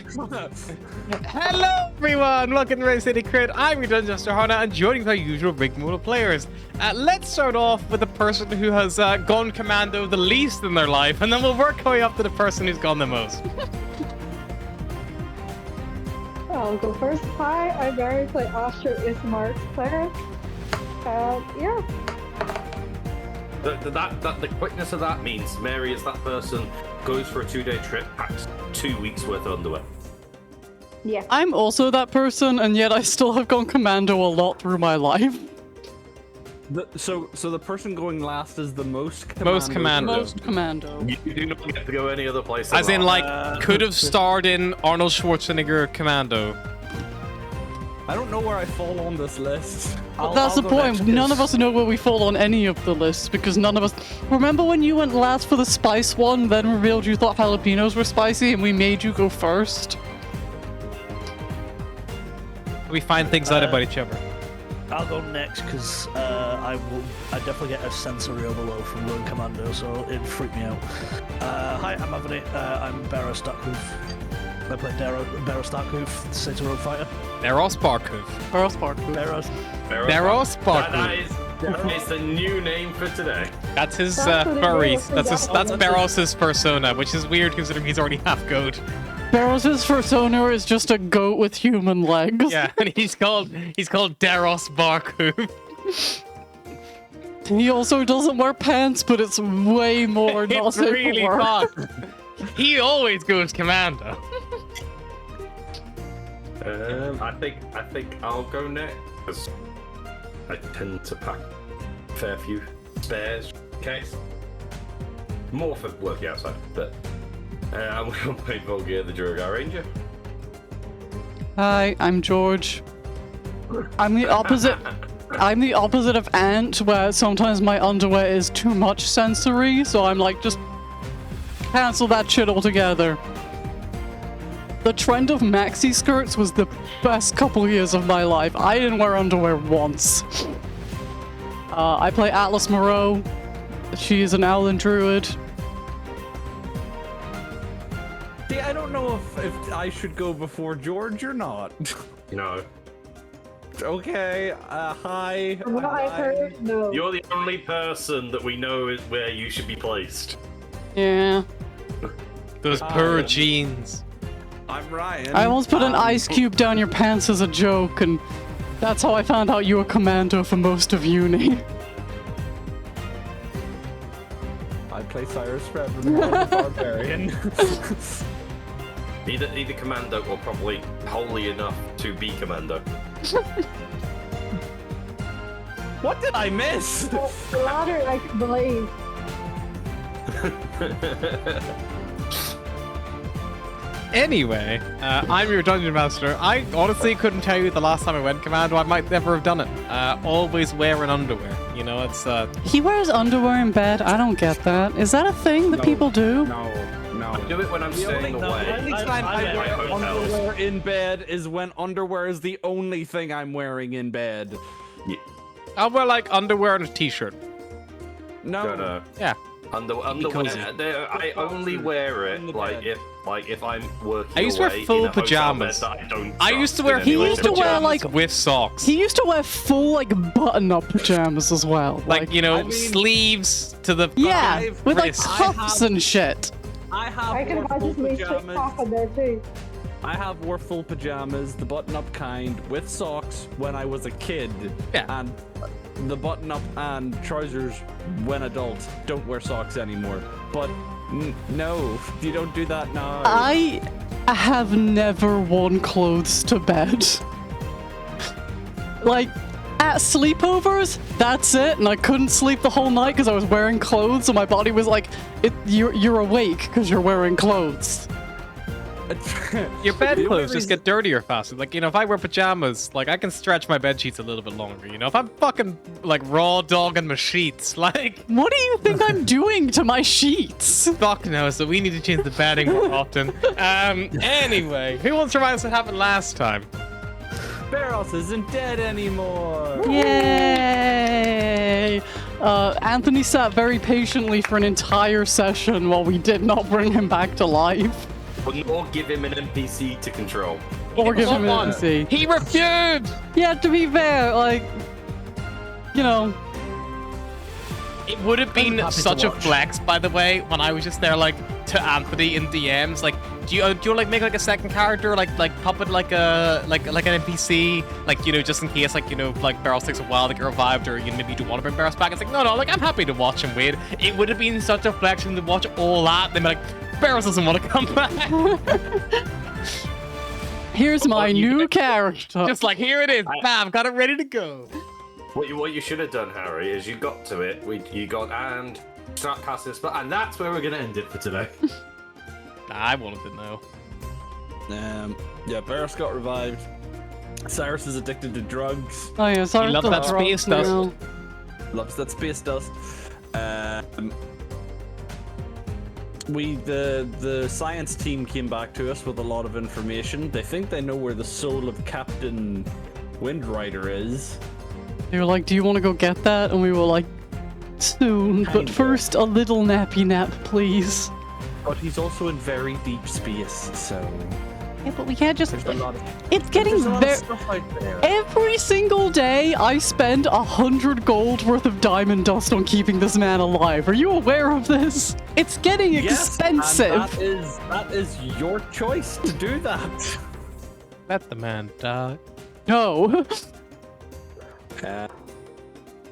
Hello everyone, welcome to Red City Crit. I'm your Dungeon Master Hana, and joining my usual rigmarole players. Let's start off with the person who has gone commando the least in their life, and then we'll work our way up to the person who's gone the most. I'll go first. Hi, I'm Barry, play Asher Ismark's player. Yeah. The quickness of that means Mary is that person, goes for a 2-day trip, packs 2 weeks worth of underwear. Yeah. I'm also that person, and yet I still have gone commando a lot through my life. So the person going last is the most commando. Most commando. Most commando. You do not get to go any other place. As in, like, could have starred in Arnold Schwarzenegger Commando. I don't know where I fall on this list. That's the point. None of us know where we fall on any of the lists because none of us. Remember when you went last for the spice one, then revealed you thought jalapenos were spicy, and we made you go first? We find things out about each other. I'll go next because I definitely get a sensory overload from going commando, so it'd freak me out. Hi, I'm Anthony. I'm Barrow Starkhoof. I play Barrow Starkhoof, Sator Road Fighter. Barrow Sparkhoof. Barrow Sparkhoof. Barrow Sparkhoof. That is the new name for today. That's his That's what it furry. is. That's Barrow's persona, which is weird considering he's already half goat. Barrow's persona is just a goat with human legs. Yeah, and he's called Daros Barkhoof. He also doesn't wear pants, but it's way more not It's safe really for work. fun. He always goes commando. I think I'll go next because I tend to pack a fair few spares in case. More for working outside, but I'm going to play Volgear the Duergar Ranger. Hi, I'm George. I'm the opposite. I'm the opposite of Ant, where sometimes my underwear is too much sensory, so I'm like, just cancel that shit altogether. The trend of maxi skirts was the best couple years of my life. I didn't wear underwear once. I play Atlas Moreau. She is an Owlin Druid. See, I don't know if I should go before George or not. No. Okay, hi. From what I've heard, no. You're the only person that we know is where you should be placed. Yeah. Those poor jeans. I'm Ryan. I almost put an ice cube down your pants as a joke, and that's how I found out you were commando for most of uni. I play Cyrus Reverend, the Barbarian. Either commando or probably holy enough to be commando. What did I miss? The latter I can believe. Anyway, I'm your Dungeon Master. I honestly couldn't tell you the last time I went commando. I might never have done it. Always wearing underwear. You know, it's He wears underwear in bed? I don't get that. Is that a thing that people do? No. I do it when I'm staying The away. only time I I wear hotels. underwear in bed is when underwear is the only thing I'm wearing in bed. I'll wear like underwear and a t-shirt. No. Yeah. Underwear. I only wear it In the like bed. if I'm working. I used to wear away full in a hotel pajamas. bed that I don't I used to trust wear in any He way, used to shape, wear, or like- form. with socks. He used to wear full, like, button-up pajamas as well. Like, you know, I mean- sleeves to the yeah, I've- with, like, wrist. cuffs and shit. I have I can wore full imagine me straight pajamas. top in there too. I have wore full pajamas, the button-up kind, with socks when I was a kid. Yeah. And the button-up and trousers when adult don't wear socks anymore. But no, you don't do that now. I have never worn clothes to bed. Like, at sleepovers, that's it, and I couldn't sleep the whole night because I was wearing clothes, so my body was like, you're awake because you're wearing clothes. Your bed The only clothes just reason- get dirtier faster. Like, you know, if I wear pajamas, like, I can stretch my bed sheets a little bit longer. You know, if I'm fucking, like, raw dogging my sheets, like, What do you think I'm doing to my sheets? fuck no, so we need to change the bedding more often. Anyway, who wants to remind us what happened last time? Barros isn't dead anymore. Yay! Anthony sat very patiently for an entire session while we did not bring him back to life. Or give him an NPC to control. Or give him Someone. an NPC. He refused! Yeah, to be fair, like, you know, It would have been happy to such a watch. flex, by the way, when I was just there, like, to Anthony in DMs, like, do you like make like a second character, like puppet, like an NPC, like, you know, just in case, like, you know, like Barrows takes a while to get revived, or you know, maybe you don't want to bring Barrows back. It's like, no, like, I'm happy to watch him wait. It would have been such a flex to watch all that. They'd be like, Barrows doesn't want to come back. here's my you- new character. Just like, here it is, bam, got it ready to go. What you should have done, Harry, is you got to it. You got and start casting this, and that's where we're gonna end it for today. Nah, I wanted to know. Yeah, Barris got revived. Cyrus is addicted to drugs. Oh yeah, sorry. You love the that drugs space dust. now. Loves that space dust. The science team came back to us with a lot of information. They think they know where the soul of Captain Windrider is. They were like, do you want to go get that? And we were like, soon, but Kinda. first a little nappy nap, please. But he's also in very deep space, so Yeah, but we can't just... there's a lot of, It's getting there's a lot of there. stuff out there. Every single day, I spend 100 gold worth of diamond dust on keeping this man alive. Are you aware of this? It's getting expensive. And that is your choice to do that. Let the man die. No.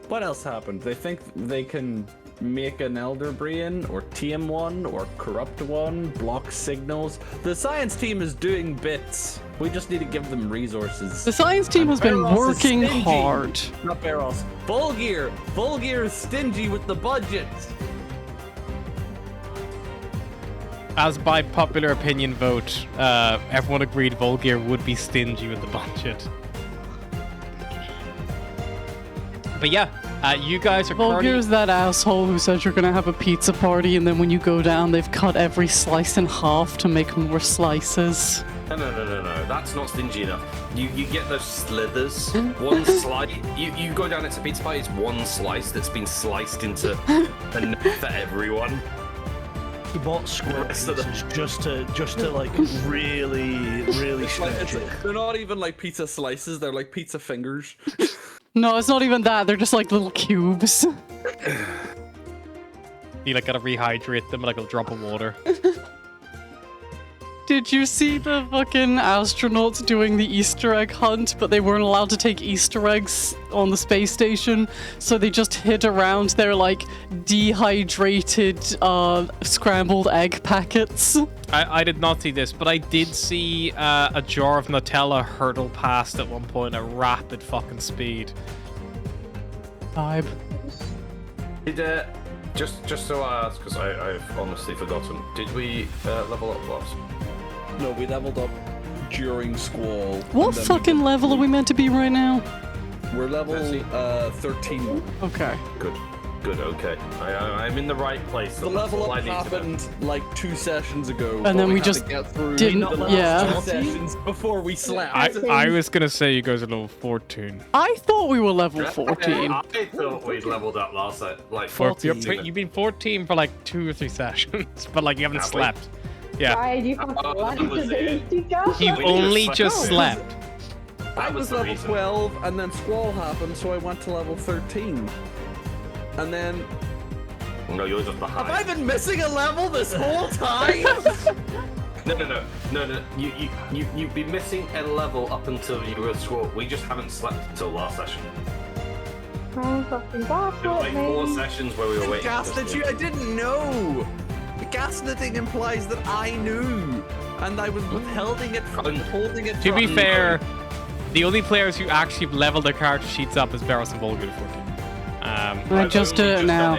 What else happened? They think they can make an Elder Brain, or tame one, or corrupt one, block signals. The science team is doing bits. We just need to give them resources. The science team has been Barros is working stingy. hard. Not Barros. Volgear! Volgear is stingy with the budget! As by popular opinion vote, everyone agreed Volgear would be stingy with the budget. But yeah, you guys are Well, currently... here's that asshole who said you're gonna have a pizza party, and then when you go down, they've cut every slice in half to make more slices. No. That's not stingy enough. You get those slithers. One slice. You go down into pizza pie. It's one slice that's been sliced into enough for everyone. He bought square So the- pieces just to like really stretch it. They're not even like pizza slices, they're like pizza fingers. No, it's not even that. They're just like little cubes. You like gotta rehydrate them like a drop of water. Did you see the fucking astronauts doing the Easter egg hunt, but they weren't allowed to take Easter eggs on the space station, so they just hid around their like dehydrated scrambled egg packets? I did not see this, but I did see a jar of Nutella hurtle past at one point at rapid fucking speed. Vibe. Did just so I ask, because I've honestly forgotten. Did we level up last? No, we leveled up during Squall. What and then fucking level are we meant to be right now? We're level Let's see. 13. Okay. Good. Okay. I'm in the right place. The So that's level all up I need to know. happened like 2 sessions ago. And but then we had just to get through didn't- the last yeah. 2 sessions before we slept. I was gonna say you guys are level 14. I thought we were level 14. I thought we'd leveled up last set. Like Or 14. you've been 14 for like 2 or 3 sessions, but like you haven't Have we? slept. Yeah, Why do you fucking Oh, want that was to it. be you've We only just just slept. slept. I That was the level reason. 12, and then Squall happened, so I went to level 13. And then... No, you're just Have I behind. been missing a level this whole time? No. You've been missing a level up until you were at school. We just haven't slept until last session. I'm fucking gaslit, There were like 4 man. sessions where we were waiting. for Gaslit this you? to- I didn't know! Gaslighting implies that I knew, and I was withholding it withholding it To be from- fair, the only players who actually leveled their character sheets up is Barros and Volga at 14. I just do it now.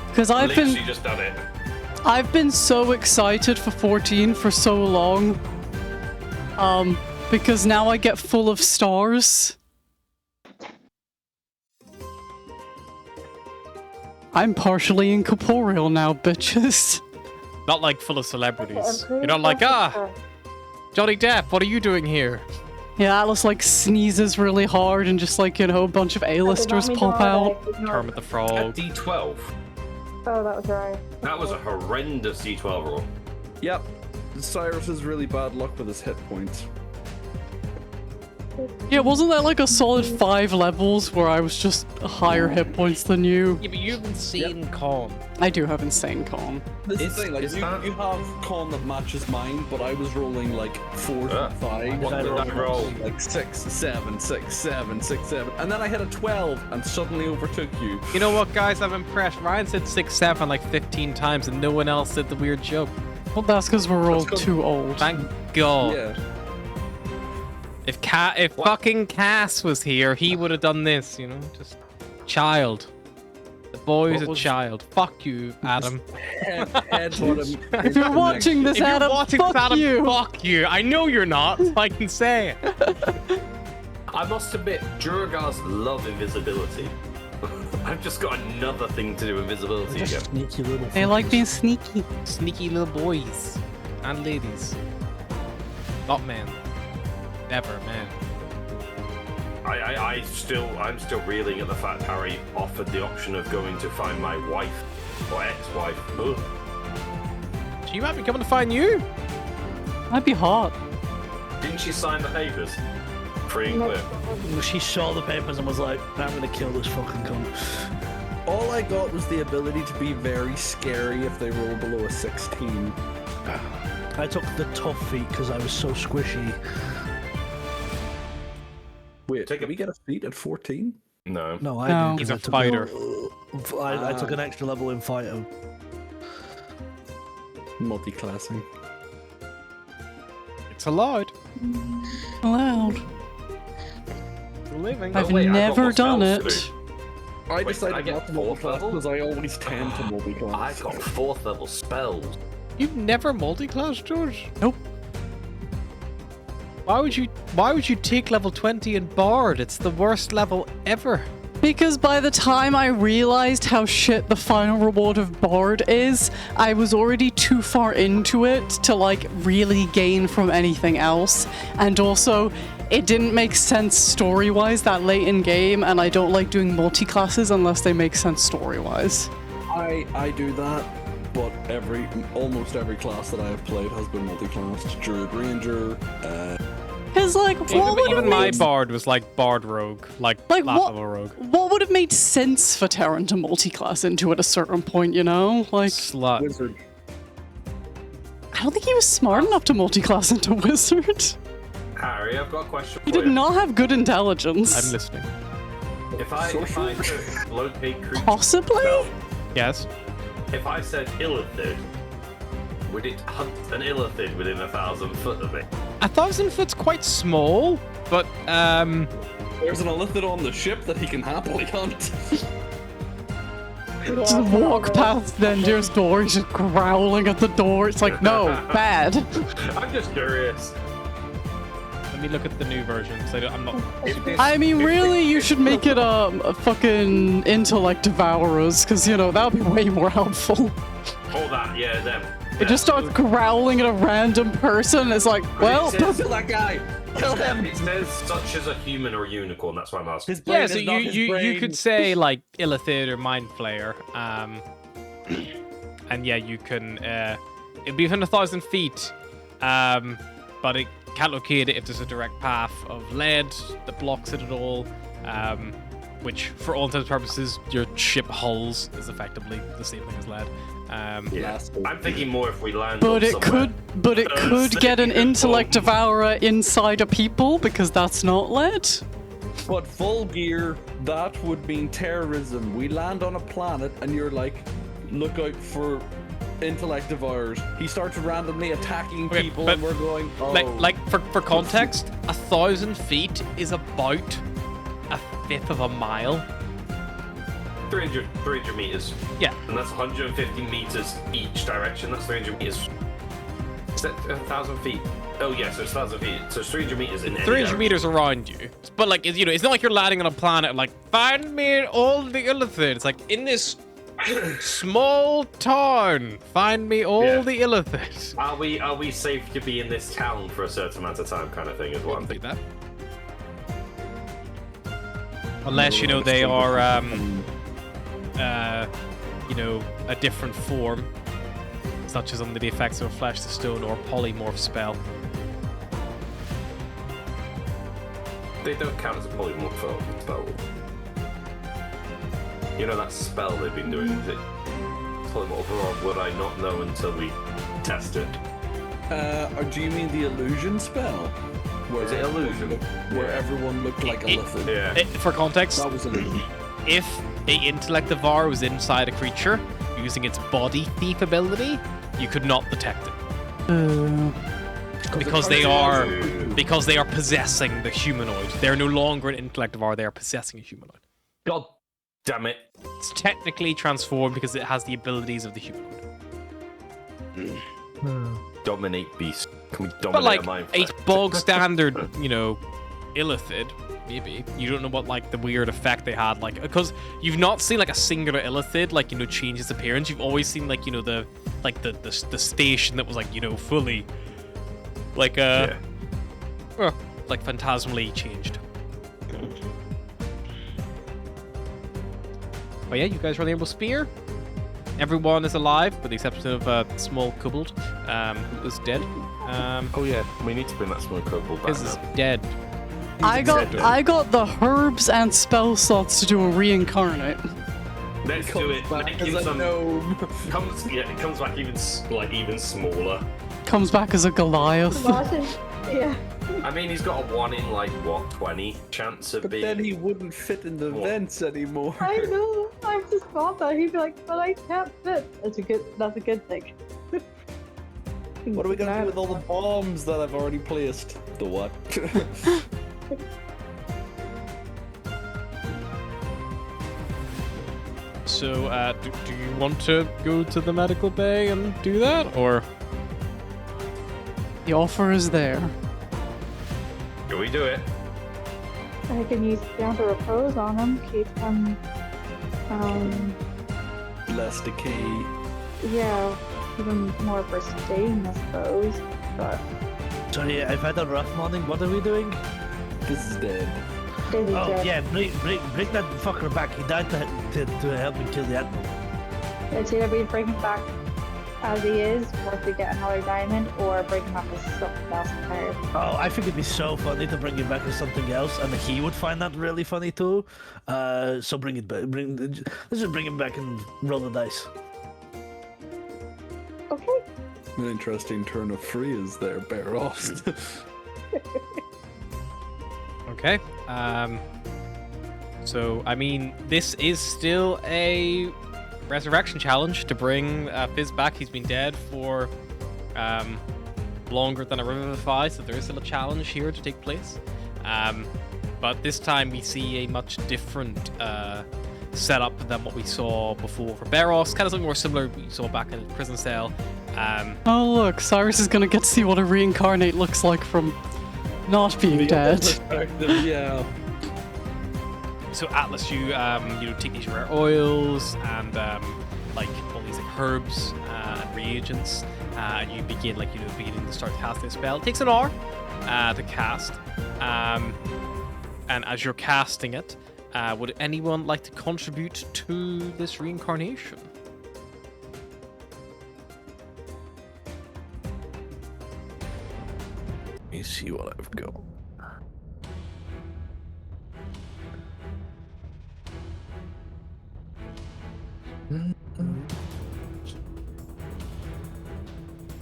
Because I've Literally been just done it. I've been so excited for 14 for so long. Because now I get full of stars. I'm partially incorporeal now, bitches. Not like full of celebrities. You're not like, Johnny Depp, what are you doing here? Yeah, Atlas like sneezes really hard and just like, you know, a bunch of A-listers pop out. Kermit the At Frog. D12. Oh, that was right. That was a horrendous D12 roll. Yep. Cyrus has really bad luck with his hit points. Yeah, wasn't there like a solid 5 levels where I was just higher hit points than you? Yeah, but you haven't seen Con. I do have insane con. This is Is- the thing, like, is you that- have con that matches mine, but I was rolling like 4 to 5. What did I roll? Like 6, 7, 6, 7, 6, 7. And then I hit a 12 and suddenly overtook you. You know what, guys? I'm impressed. Ryan said 6, 7 like 15 times, and no one else did the weird joke. Well, that's because we're all That's 'cause- too old. Thank God. Yeah. If fucking Cass was here, he would have done this. You know, just child. The boy's What a was- child. Fuck you, Adam. Headbutt him. If you're watching this, If you're Adam, watching fuck this, Adam, you. fuck you. I know you're not. So I can say it. I must admit, Duragars love invisibility. I've just got another thing to do with invisibility again. Just sneaky little. They like fuckers. being sneaky. Sneaky little boys and ladies. Not men. Never man. I'm still reeling at the fact Harry offered the option of going to find my wife or ex-wife. Ugh. She might be coming to find you. That'd be hot. Didn't she sign the papers? Free and clear. She saw the papers and was like, "I'm gonna kill this fucking cunt." All I got was the ability to be very scary if they roll below a 16. I took the tough feat because I was so squishy. Wait, Take did a- we get a feat at 14? No. No, I No. did. 'cause He's a I took fighter. I took an extra level in fighter. Multi-classing. It's allowed. Allowed. We're living. I've wait, I got never more done spells it. to do. I Wait, decided I get not to fourth multi-class level? because I always tend to I multi-class. got 4th level spells. You've never multi-class, George? Nope. Why would you take level 20 in Bard? It's the worst level ever. Because by the time I realized how shit the final reward of Bard is, I was already too far into it to like really gain from anything else. And also, it didn't make sense story-wise that late in game, and I don't like doing multi-classes unless they make sense story-wise. I do that, but almost every class that I have played has been multi-classed. Druid Ranger, Because like, what would Even have my made Bard was like Bard Rogue, like Like, last what- level Rogue. what would have made sense for Terran to multi-class into at a certain point, you know? Like, Slut. Wizard. I don't think he was smart enough to multi-class into Wizard. Harry, I've got a question He for did you. not have good intelligence. I'm listening. If I took locate creature Possibly? spell, Yes. if I said Illithid, would it hunt an Illithid within 1,000 foot of it? 1,000 foot's quite small, but There's an Illithid on the ship that he can happily hunt. Just walk past Dendir's door, he's just growling at the door. It's like, no, bad. I'm just curious. let me look at the new version because I'm not. If this- I mean, if really, this- you should make it a fucking intellect devourers, because, you know, that would be way more helpful. Oh, that, yeah, them. It just starts growling at a random person. It's like, well, It says- Kill that guy! Kill him! It says such as a human or uninicron, that's why I'm asking. His brain Yeah, is so not you his you brain. could say like Illithid or Mind Flayer, and yeah, you can. It'd be within 1,000 feet, but it can't locate it if there's a direct path of lead that blocks it at all. Which, for all intents and purposes, your ship hulls is effectively the same thing as lead. Yeah. I'm thinking more if we land but on it somewhere. could get an Sneaky intellect bomb. devourer inside a people, because that's not lead. But full gear, that would mean terrorism. We land on a planet and you're like, look out for intellect devourers. He starts randomly attacking Okay, people but and we're going, oh. Like for context, 1,000 feet is about a fifth of a mile. 300 meters. Yeah. And that's 150 meters each direction. That's 300 meters. Is that 1,000 feet? Oh, yeah, so it's 1,000 feet. So it's 300 meters in any 300 direction. meters around you. But like, you know, it's not like you're landing on a planet like, find me all the Illithid. It's like, in this small town, find me all Yeah. the Illithid. Are we safe to be in this town for a certain amount of time kind of thing is what I'm Do thinking. that. Unless, you know, they are, you know, a different form. It's such as under the effects of a Flesh to Stone or Polymorph spell. They don't count as a polymorph spell. You know that spell they've been doing, is it polymorph, or would I not know until we test it? Or do you mean the illusion spell? Is it illusion? Where everyone looked like a lizard. Yeah. For context, That was illusion. if a Intellect Devour was inside a creature using its Body Thief ability, you could not detect it. Because they are possessing the humanoid. They're no longer an Intellect Devour, they are possessing a humanoid. God damn it. It's technically transformed because it has the abilities of the humanoid. Dominate beast. Can we dominate But like a mind a flayer? bog standard, Illithid, maybe. You don't know what like the weird effect they had, like because you've not seen like a singular Illithid change its appearance. You've always seen like the station that was like fully like like phantasmally changed. But yeah, you guys run the Emerald Spear. Everyone is alive, with the exception of a small kobold, who was dead. Oh yeah, we need to bring that small kobold back Is now. dead. I got the herbs and spell slots to do a reincarnate. Let's do it. Make him some. It comes back even smaller. Comes back as a Goliath. Yeah. I mean, he's got a 1 in 20 chance of But being. then he wouldn't fit in the vents anymore. I know. I just thought that he'd be like, but I can't fit. That's a good thing. What are we gonna do with all the bombs that I've already placed? The what? So, do you want to go to the medical bay and do that, or? The offer is there. Can we do it? I can use down to repose on him, keep him, Less decay. yeah, even more pristine, I suppose. But Sorry, I've had a rough morning. What are we doing? This is dead. Dizzy Oh dead. yeah, bring that fucker back. He died to help me kill the admiral. It's either we bring him back as he is, once we get another diamond, or bring him back as something else entirely. Oh, I think it'd be so funny to bring him back as something else, and he would find that really funny too. So bring it back. Let's just bring him back and roll the dice. Okay. An interesting turn of phrase there, Barost. Okay. So I mean, this is still a resurrection challenge to bring Fizz back. He's been dead for longer than a Revivify, so there is still a challenge here to take place. But this time we see a much different setup than what we saw before for Baros. Kind of something more similar we saw back in the prison cell. Oh look, Cyrus is gonna get to see what a reincarnate looks like from not being dead. Yeah. So Atlas, you take these rare oils and like all these like herbs and reagents, and you begin beginning to start casting a spell. It takes an hour to cast, and as you're casting it, would anyone like to contribute to this reincarnation? Let me see what I've got.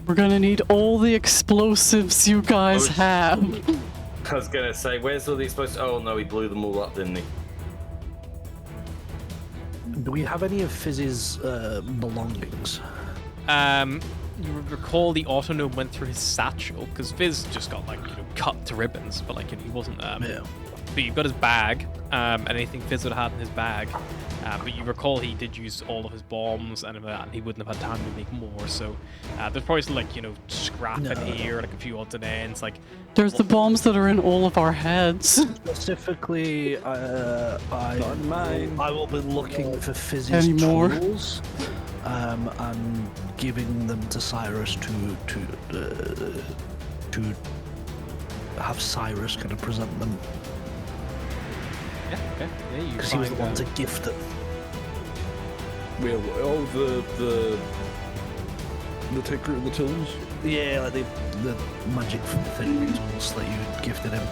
We're gonna need all the explosives you guys have. I was gonna say, where's all the explosives? Oh no, he blew them all up, didn't he? Do we have any of Fizz's belongings? You recall the autonome went through his satchel because Fizz just got cut to ribbons, but he wasn't. Yeah. But you've got his bag, and anything Fizz would have had in his bag. But you recall he did use all of his bombs, and he wouldn't have had time to make more. So there's probably still scrap in here, a few odds and ends. There's the bombs that are in all of our heads. Specifically, I will be looking for Fizz's Any more? tools, and giving them to Cyrus to have Cyrus kind of present them, Yeah, okay. Yeah, you because he was the find, one to gift it. The The Taker of the Tools? Yeah, like the magic from the thing tools that you gifted him.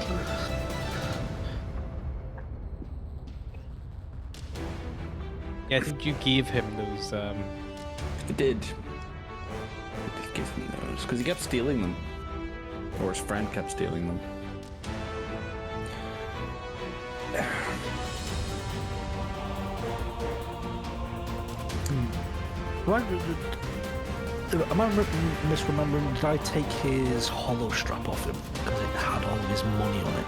Yeah, I think you gave him those. I did. I did give him those, because he kept stealing them. Or his friend kept stealing them. Am I misremembering? Did I take his hollow strap off him because it had all of his money on it?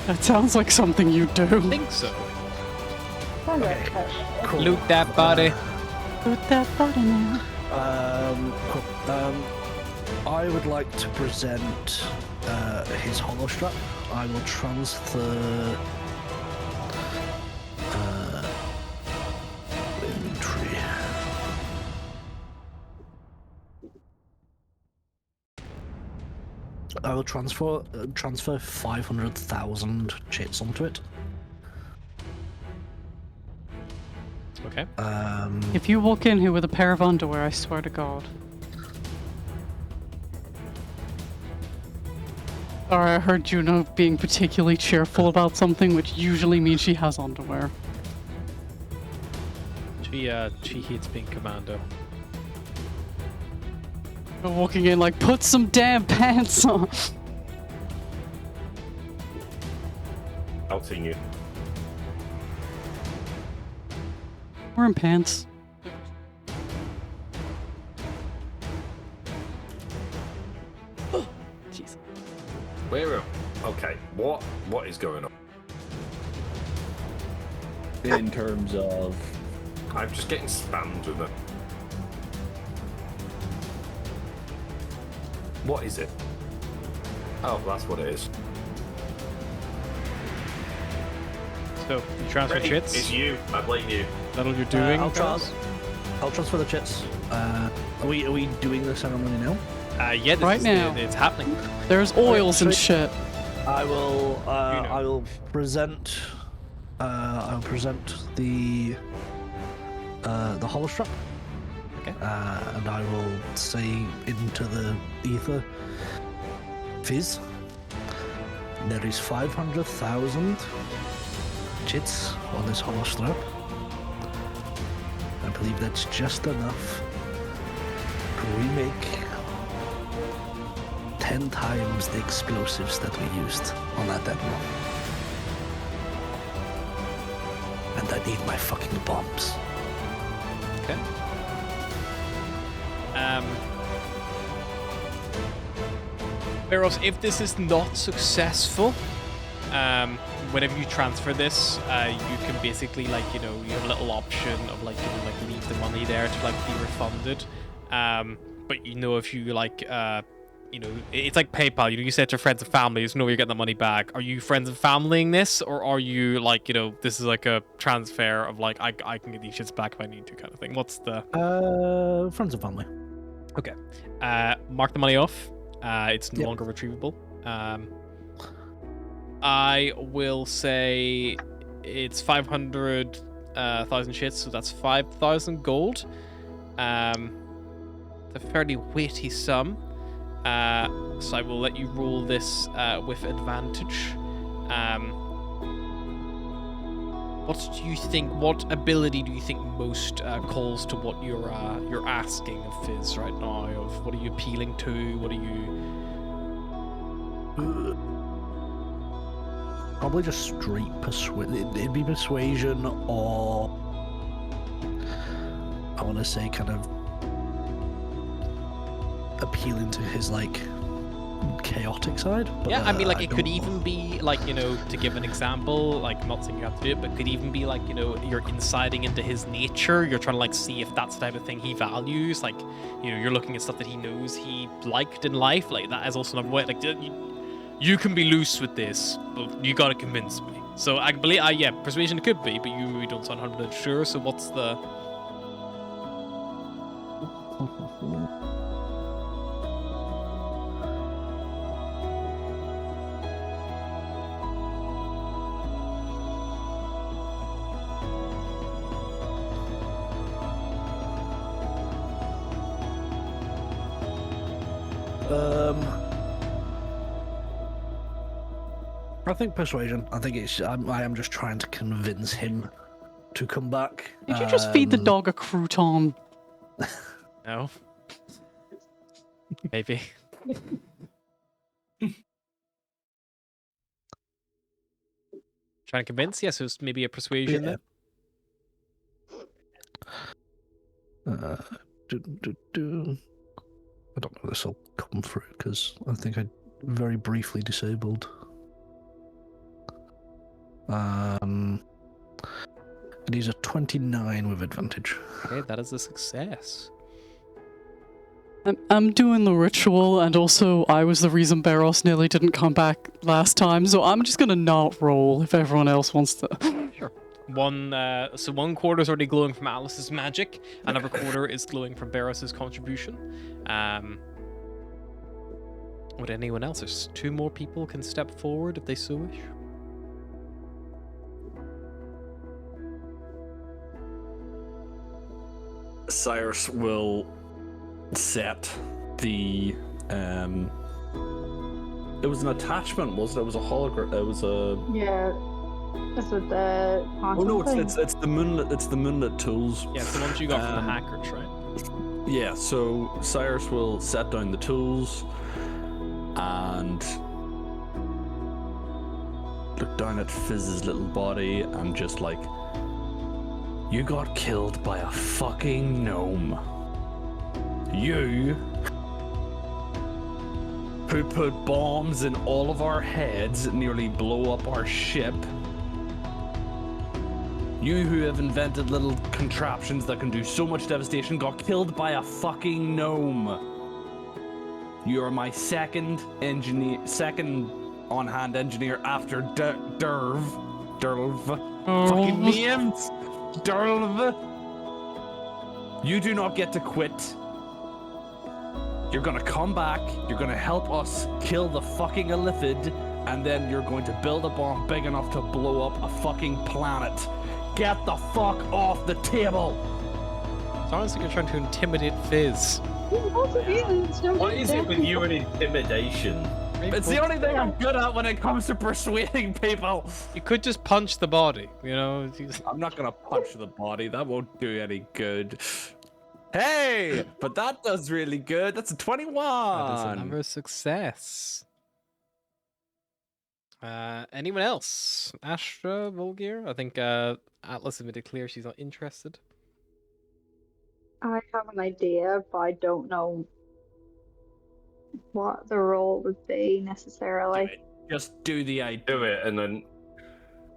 That sounds like something you do. I think so. Sounds like that. Cool. Loot that body. Put that body now. Cool. I would like to present his hollow strap. I will transfer inventory. I will transfer 500,000 chits onto it. Okay. If you walk in here with a pair of underwear, I swear to God. Sorry, I heard Juno being particularly cheerful about something, which usually means she has underwear. She hates being commando. But walking in like, put some damn pants on. Outing you. Wearing pants. Jeez. Okay, what is going on? In terms of... I'm just getting spammed with it. What is it? Oh, that's what it is. So you transfer Ready? chits. It's you. I blame you. That all you're doing? I'll guys? transfer the chits. Are we doing the ceremony now? Yeah, this Right is now. It's happening. There's oils and Sweet. shit. I will. know. I will present. I'll present the hollow strap. Okay. And I will say into the ether, Fizz, there is 500,000 chits on this hollow strap. I believe that's just enough to remake 10 times the explosives that we used on that demo. And I need my fucking bombs. Okay. Whereas if this is not successful, whenever you transfer this, you can basically you have a little option of leave the money there to be refunded. But if you it's like PayPal. You set your friends and family, where you're getting the money back. Are you friends and familying this, or are you this is like a transfer of I can get these shits back if I need to kind of thing? What's the Friends and family. Okay. Mark the money off. It's no Yep. longer retrievable. I will say it's 500,000 shits, so that's 5,000 gold. It's a fairly weighty sum. So I will let you roll this with advantage. What do you think? What ability do you think most calls to what you're asking of Fizz right now? Of what are you appealing to? What are you? Probably just straight persuasion. It'd be persuasion, or I want to say kind of appealing to his chaotic side. But, Yeah, I mean, it could don't- even be to give an example, I'm not saying you have to do it, but could even be you're inciting into his nature. You're trying to see if that's the type of thing he values. You're looking at stuff that he knows he liked in life. That is also another way. You can be loose with this, but you gotta convince me. So I believe, yeah, persuasion it could be, but you really don't sound 100% sure. So what's the? I think persuasion. I think I am just trying to convince him to come back. Did you just feed the dog a crouton? No. Maybe. Trying to convince? Yes, so it's maybe a persuasion then. I don't know if this will come through because I think I very briefly disabled. And he's a 29 with advantage. Okay, that is a success. I'm doing the ritual, and also I was the reason Barros nearly didn't come back last time, so I'm just gonna not roll if everyone else wants to. Sure. One quarter is already glowing from Atlas's magic, another quarter is glowing from Barros's contribution. Would anyone else? There's 2 more people can step forward if they so wish. Cyrus will set the it was an attachment, wasn't it? It was a hologram. It was a Yeah. That's what the. oh no, it's the moonlit tools. Yeah, it's the ones you got from the hackers, right? Yeah, so Cyrus will set down the tools and look down at Fizz's little body and just like, you got killed by a fucking gnome. You who put bombs in all of our heads, nearly blow up our ship. You who have invented little contraptions that can do so much devastation got killed by a fucking gnome. You are my second on-hand engineer after Derv. Fucking names. Derv. You do not get to quit. You're gonna come back, you're gonna help us kill the fucking Illithid, and then you're going to build a bomb big enough to blow up a fucking planet. Get the fuck off the table! Sounds like you're trying to intimidate Fizz. What is it with you and intimidation? It's the only thing I'm good at when it comes to persuading people. You could just punch the body, you know? I'm not gonna punch the body, that won't do any good. Hey! But that does really good. That's a 21! That is another success. Anyone else? Astra, Volgir? I think Atlas has made it clear she's not interested. I have an idea, but I don't know what the role would be necessarily. Just do the idea. Do it and then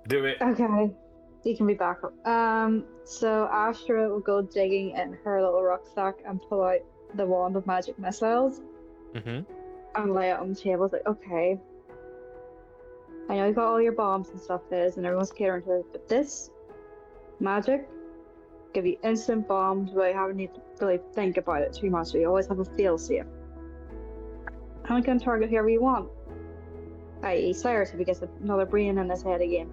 do it. Okay, you can be back up. So Astra will go digging in her little rucksack and pull out the wand of magic missiles and lay it on the table. It's like, okay, I know you got all your bombs and stuff, Fizz, and everyone's catering to it, but this magic give you instant bombs without having to really think about it too much. So you always have a fail-safe. And you can target whoever you want. I.e. Cyrus if he gets another brain in his head again.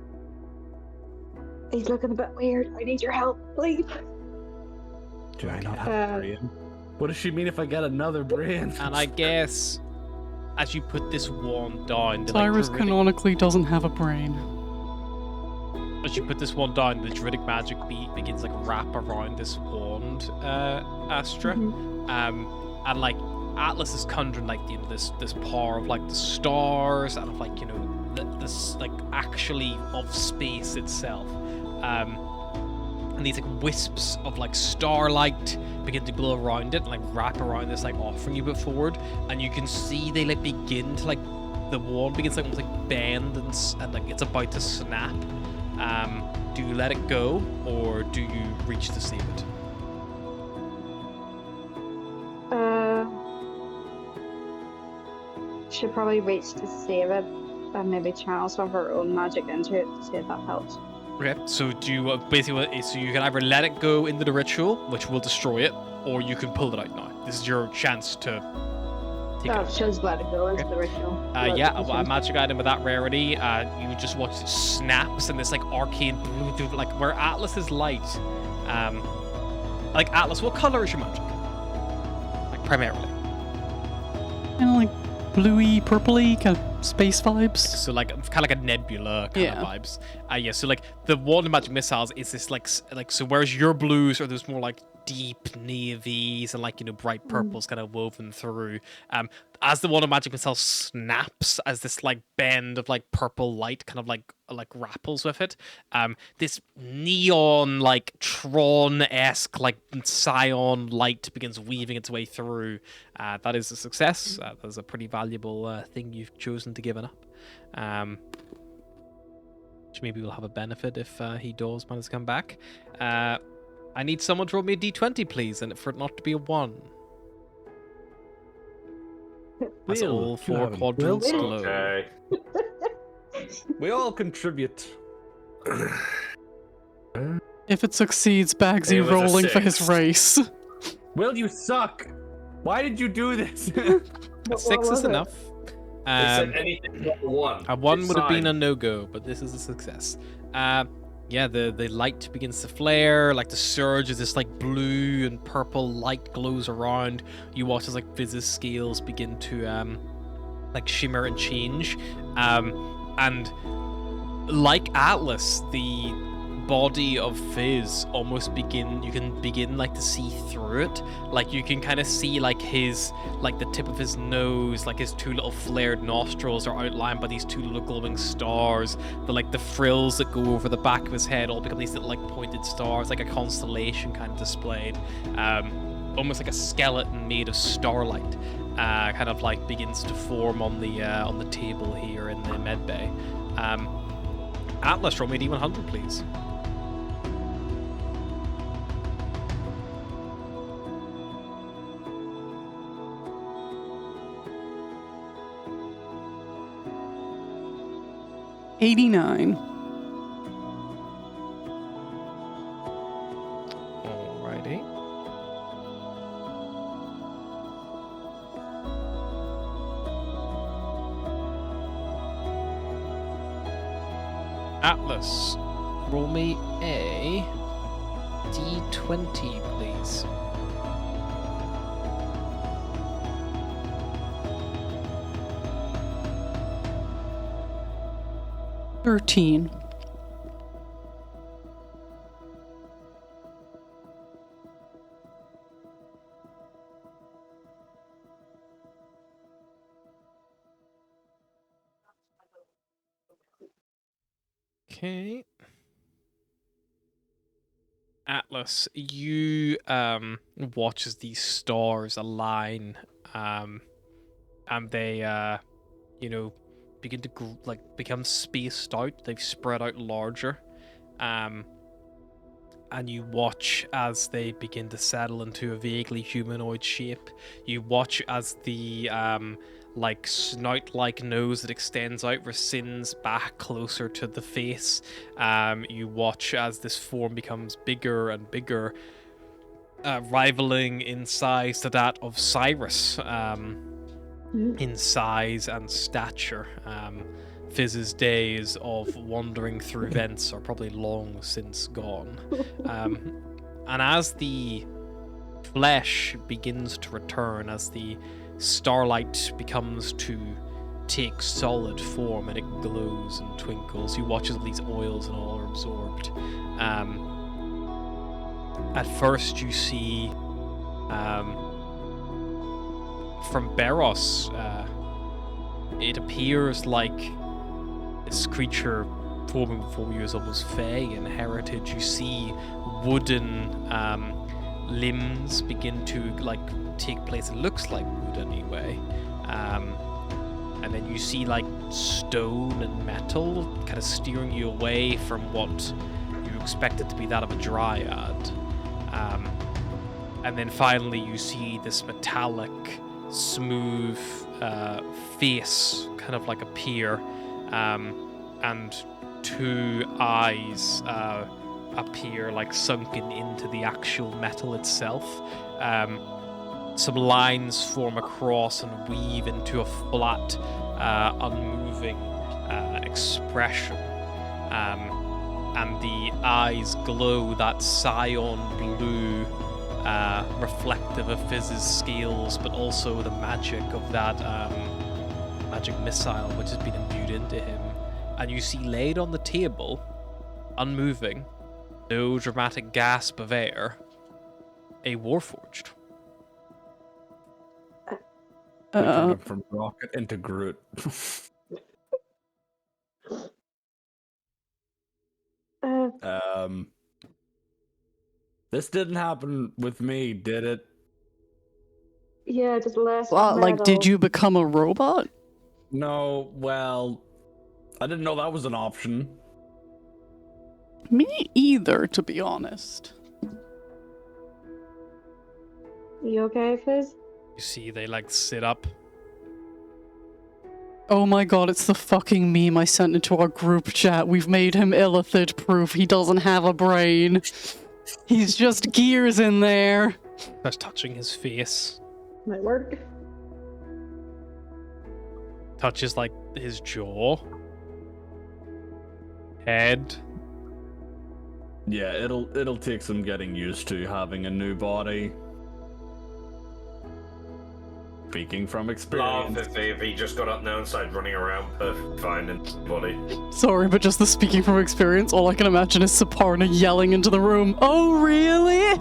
He's looking a bit weird. I need your help, please. Do I not have a brain? What does she mean if I get another brain? And I guess as you put this wand down, Cyrus canonically doesn't have a brain. As you put this wand down, the druidic magic begins like wrap around this wand, Astra, and like Atlas is conjuring like this power of like the stars and of like this like actually of space itself, and these like wisps of like starlight begin to glow around it and like wrap around this like offering you put forward, and you can see they like begin to like the wand begins like almost like bend and like it's about to snap. Do you let it go or do you reach to save it? Should probably reach to save it and maybe channel some of her own magic into it to see if that helps. Okay, so do you so you can either let it go into the ritual, which will destroy it, or you can pull it out now. This is your chance to take it out. Just let it go into the ritual. Yeah, a magic item with that rarity, you just watch it snaps and this like arcane blue, like where Atlas is light. Like Atlas, what color is your magic? Like primarily. Kind of like bluey, purpley, kind of space vibes. So like kind of like a nebula kind of vibes. Yeah. So like the wand of magic missiles is this like so whereas your blues are those more like deep navies and like bright purples kind of woven through. As the wand of magic missile snaps, as this like bend of like purple light kind of like grapples with it, this neon like Tron-esque like Scion light begins weaving its way through. That is a success. That's a pretty valuable thing you've chosen to give it up. Which maybe will have a benefit if he does manage to come back. I need someone to roll me a d20, please, and for it not to be a 1. That's all 4 quadrants glow. Okay. We all contribute. If it succeeds, Bagsy It was a rolling for 6. his race. Will, you suck. Why did you do this? A 6 is enough. They said anything but 1. A 1 would have been a Fine. no-go, but this is a success. Yeah, the light begins to flare, like the surge is this like blue and purple light glows around. You watch as like Fizz's scales begin to like shimmer and change. And like Atlas, the body of Fizz almost you can begin like to see through it. Like you can kind of see like the tip of his nose, like his 2 little flared nostrils are outlined by these 2 little glowing stars. The frills that go over the back of his head all become these little like pointed stars, like a constellation kind of displayed. Almost like a skeleton made of starlight. Kind of like begins to form on the table here in the med bay. Atlas, roll me a d100, please. $89. Alrighty. Atlas, roll me a d20, please. $13. Okay. Atlas, you watch as these stars align, and they begin to become spaced out. They've spread out larger, and you watch as they begin to settle into a vaguely humanoid shape. You watch as the snout-like nose that extends out rescinds back closer to the face. You watch as this form becomes bigger and bigger, rivaling in size to that of Cyrus, in size and stature. Fizz's days of wandering through vents are probably long since gone. And as the flesh begins to return, as the starlight becomes to take solid form and it glows and twinkles, you watch as these oils and all are absorbed. At first you see from Beros, it appears like this creature forming before you is almost fey in heritage. You see wooden limbs begin to take place. It looks like wood anyway. And then you see stone and metal kind of steering you away from what you expected to be that of a dryad. And then finally you see this metallic, smooth face kind of appear, and 2 eyes appear sunken into the actual metal itself. Some lines form across and weave into a flat, unmoving expression. And the eyes glow that Scion blue, reflective of Fizz's scales, but also the magic of that magic missile which has been imbued into him, and you see laid on the table, unmoving, no dramatic gasp of air, a Warforged. We turned him from Rocket into Groot. This didn't happen with me, did it? Yeah, just less Well, like, metal. did you become a robot? No, well, I didn't know that was an option. Me either, to be honest. You okay, Fizz? You see they like sit up. Oh my god, it's the fucking meme I sent into our group chat. We've made him illithid proof. He doesn't have a brain. He's just gears in there. Starts touching his face. Might work. Touches like his jaw. Head. Yeah, it'll take some getting used to having a new body. Speaking from experience. Laugh if he just got up now and started running around perfect fine in his body. Sorry, but just the speaking from experience, all I can imagine is Saparna yelling into the room, "Oh, really?"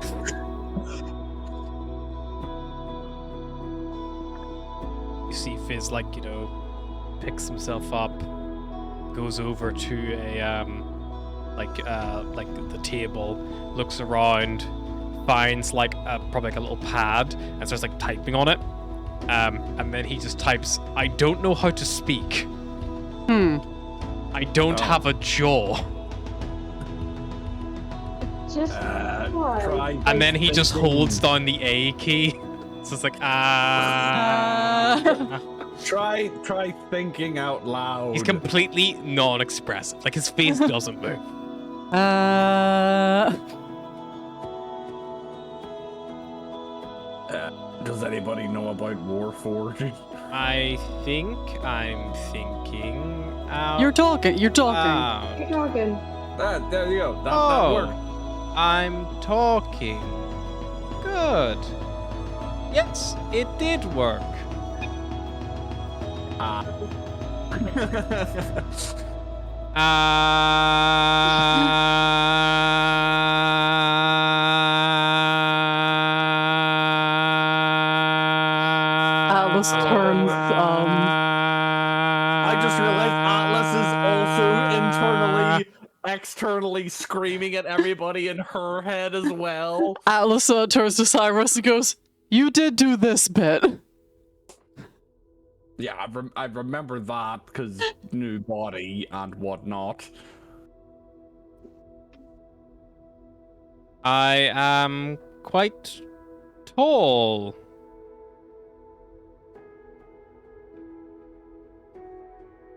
You see Fizz like, picks himself up, goes over to a like the table, looks around, finds like probably like a little pad and starts like typing on it. And then he just types, "I don't know how to speak. I don't have a jaw." Just Try And then he just thinking. holds down the A key. So it's like, Try thinking out loud. He's completely non-expressive. Like his face doesn't move. Does anybody know about Warforged? I think I'm thinking out You're talking. loud. keep talking. There you go. That Oh, worked. I'm talking. Good. Yes, it did work. Atlas turns, I just realized Atlas is also externally screaming at everybody in her head as well. Atlas turns to Cyrus and goes, "You did do this bit." Yeah, I remember that because new body and whatnot. I am quite tall.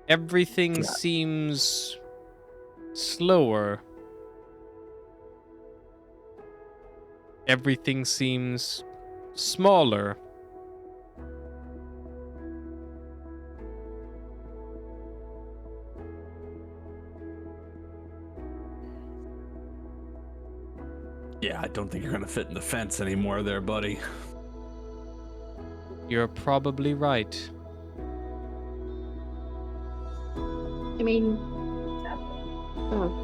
Everything seems slower. Everything seems smaller. Yeah, I don't think you're gonna fit in the fence anymore there, buddy. You're probably right. I mean, oh.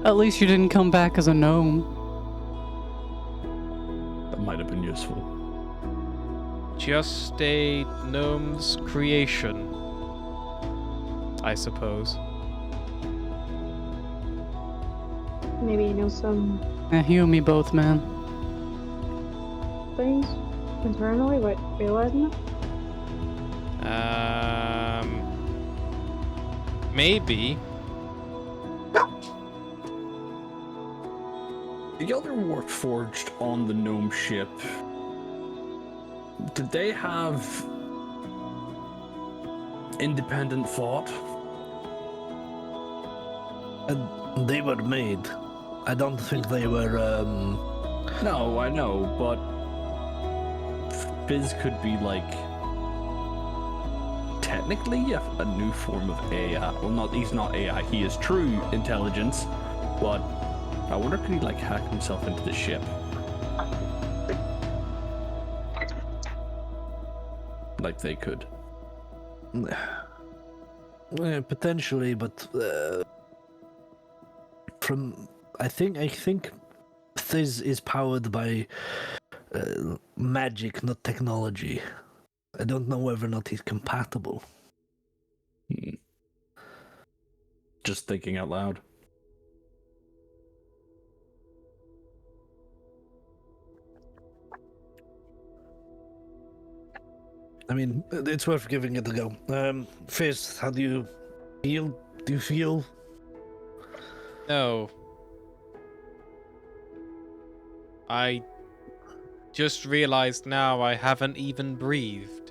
At least you didn't come back as a gnome. That might have been useful. Just a gnome's creation, I suppose. Maybe you know some You and me both, man. things internally without realizing it. Maybe. The other Warforged on the gnome ship, did they have independent thought? They were made. I don't think they were. No, I know, but Fizz could be like technically a new form of AI. Well, he's not AI. He is true intelligence, but I wonder could he like hack himself into the ship? Like they could. Potentially, but I think this is powered by magic, not technology. I don't know whether or not he's compatible. Just thinking out loud. I mean, it's worth giving it a go. Fizz, how do you feel? Do you feel? No. I just realized now I haven't even breathed.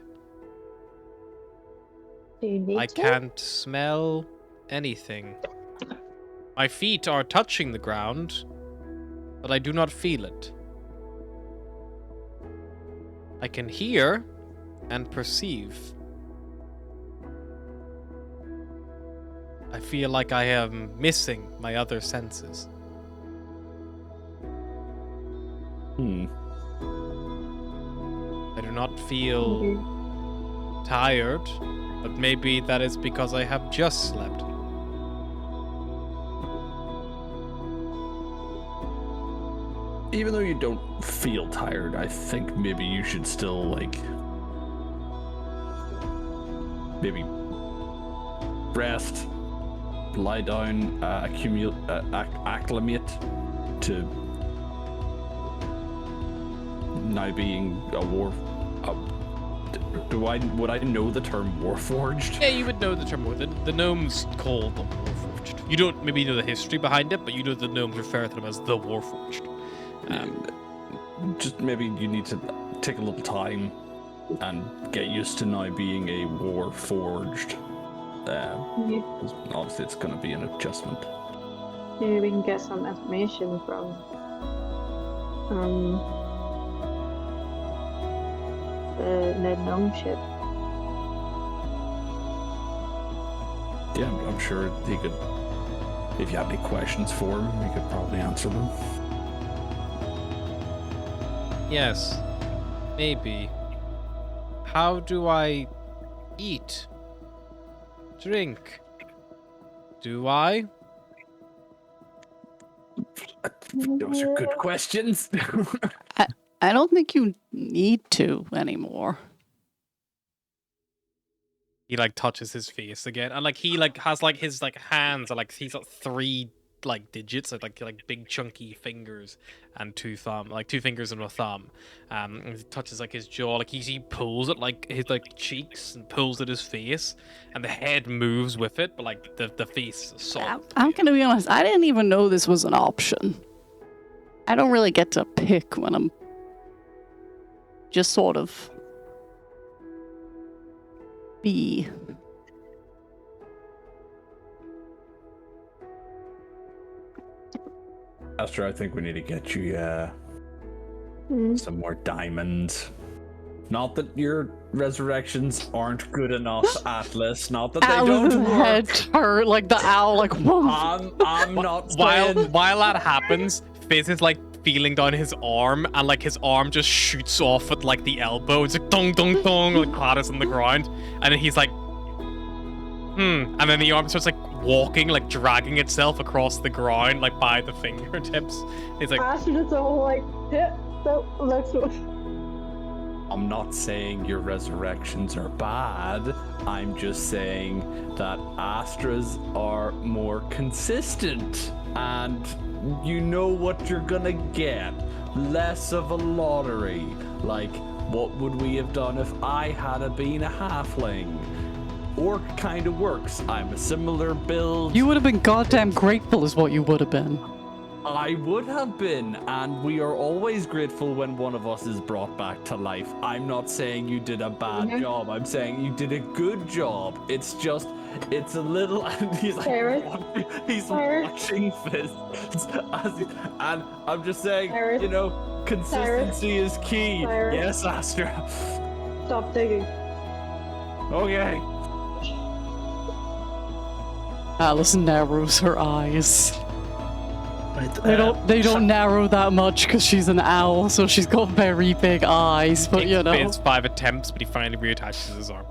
Do you need I to? can't smell anything. My feet are touching the ground, but I do not feel it. I can hear and perceive. I feel like I am missing my other senses. I do not feel tired, but maybe that is because I have just slept. Even though you don't feel tired, I think maybe you should still like maybe rest, lie down, acclimate to now being a war. Would I know the term warforged? Yeah, you would know the term. The gnomes call them warforged. You don't maybe know the history behind it, but you know the gnomes refer to them as the warforged. Just maybe you need to take a little time and get used to now being a warforged. 'Cause obviously, it's going to be an adjustment. Maybe we can get some information from the gnome ship. Yeah, I'm sure he could. If you have any questions for him, he could probably answer them. Yes, maybe. How do I eat? Drink? Do I? Those are good questions. I don't think you need to anymore. He like touches his face again, and like he like has like his like hands are like he's got 3 like digits, like big chunky fingers and 2 fingers and a thumb. And he touches like his jaw, like he pulls at like his like cheeks and pulls at his face, and the head moves with it, but like the face is solid. I'm gonna be honest, I didn't even know this was an option. I don't really get to pick when I'm just sort of be. Astro, I think we need to get you some more diamonds. Not that your resurrections aren't good enough, Atlas. Not that they Owl's don't head work. turn like the owl, like whoa. I'm not saying... While that happens, Fizz is like feeling down his arm, and like his arm just shoots off at like the elbow. It's like dong dong dong, like clatters on the ground, and then he's like, and then the arm starts like walking, like dragging itself across the ground, like by the fingertips. He's like, Ashton is all like, yeah, so next one. I'm not saying your resurrections are bad. I'm just saying that Astras are more consistent, and you know what you're gonna get. Less of a lottery. Like, what would we have done if I had been a halfling? Orc kind of works. I'm a similar build. You would have been goddamn grateful is what you would have been. I would have been, and we are always grateful when one of us is brought back to life. I'm not saying you did a bad job. I'm saying you did a good job. It's just, it's a little, and he's like, he's watching Fizz, and I'm just saying, you know, consistency is key. Yes, Astra. Stop digging. Okay. Alice narrows her eyes. Right. They don't narrow that much because she's an owl, so she's got very big eyes. But you know, It's 5 attempts, but he finally reattaches his arm.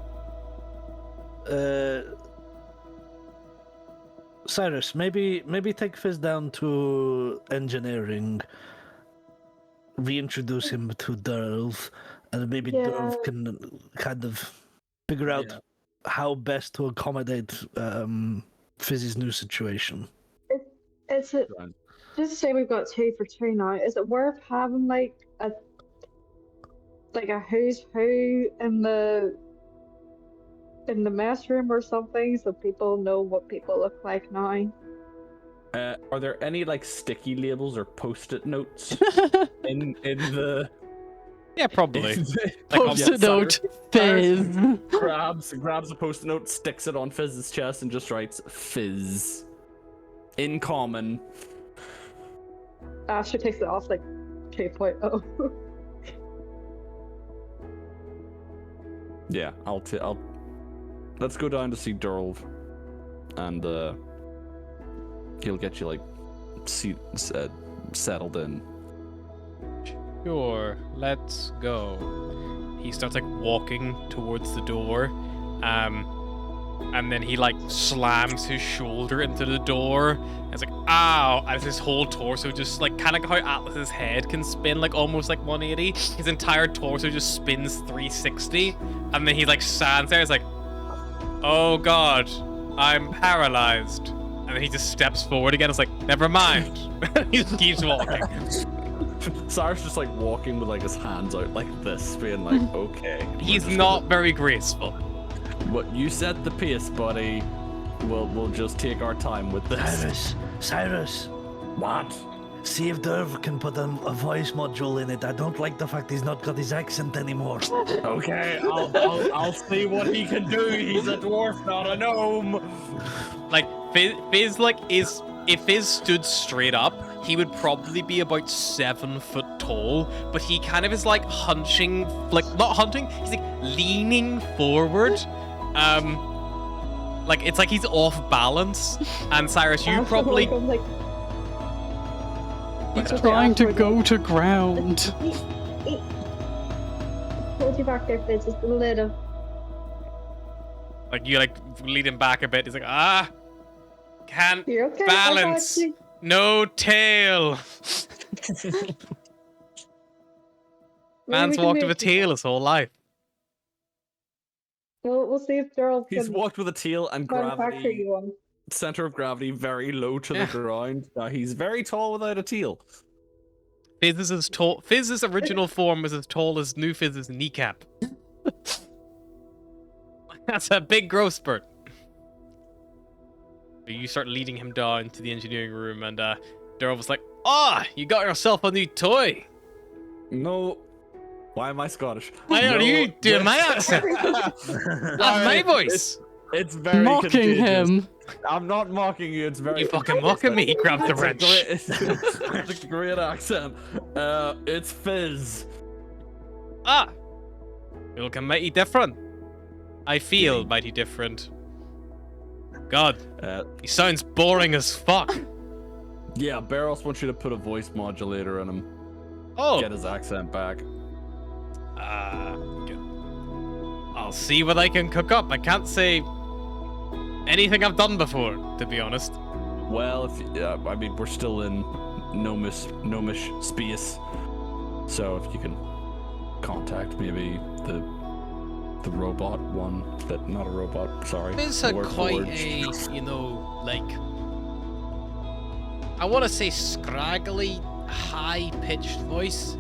Cyrus, maybe take Fizz down to engineering. Reintroduce him to Durv, and maybe Durv can kind of figure out how best to accommodate Fizz's new situation. It's a, just to say we've got 2 for 2 now. Is it worth having like a who's who in the mess room or something, so people know what people look like now? Are there any like sticky labels or post-it notes in the? Yeah, probably. Post-it note, Fizz. grabs a post-it note, sticks it on Fizz's chest, and just writes Fizz. In common. Asher takes it off like 2.0. Yeah, I'll. Let's go down to see Durl, and he'll get you like settled in. Sure, let's go. He starts like walking towards the door, and then he like slams his shoulder into the door. And it's like, ow! And his whole torso just like kind of how Atlas's head can spin like almost like 180. His entire torso just spins 360, and then he like stands there. It's like, oh god, I'm paralyzed. And then he just steps forward again. It's like, never mind. He just keeps walking. Cyrus just like walking with like his hands out like this, being like, okay. He's not very graceful. What you set the pace, buddy. We'll just take our time with this. Cyrus. What? See if Durv can put a voice module in it. I don't like the fact he's not got his accent anymore. Okay, I'll see what he can do. He's a dwarf, not a gnome. Like Fizz like is if Fizz stood straight up, he would probably be about 7 foot tall, but he kind of is like hunching, like not hunching, he's like leaning forward. Like it's like he's off balance. And Cyrus, you probably He's trying to go to ground. Hold you back there, Fizz, just a little. like you like lead him back a bit. He's like, can't You're okay, balance. I got you. No tail. Man's can walked make with a it. tail his whole life. We'll see if Durl He's can walked with a tail and manufacture gravity, you one. center of gravity very low to the ground. He's very tall without a tail. Fizz is as tall. Fizz's original form was as tall as New Fizz's kneecap. That's a big growth spurt. You start leading him down to the engineering room, and Durl was like, you got yourself a new toy. No. Why am I Scottish? Why are you doing my accent? That's my voice. It's very Mocking contagious. him. I'm not mocking you. It's very. You fucking mocking me. He grabbed the wrench. It's a great accent. It's Fizz. You look mighty different. I feel mighty different. God, he sounds boring as fuck. Yeah, Barros wants you to put a voice modulator in him. Oh. Get his accent back. Good. I'll see what I can cook up. I can't say anything I've done before, to be honest. Well, I mean, we're still in gnomish space, so if you can contact maybe the robot one, not a robot. Sorry. It's quite a, like, I want to say scraggly, high-pitched voice.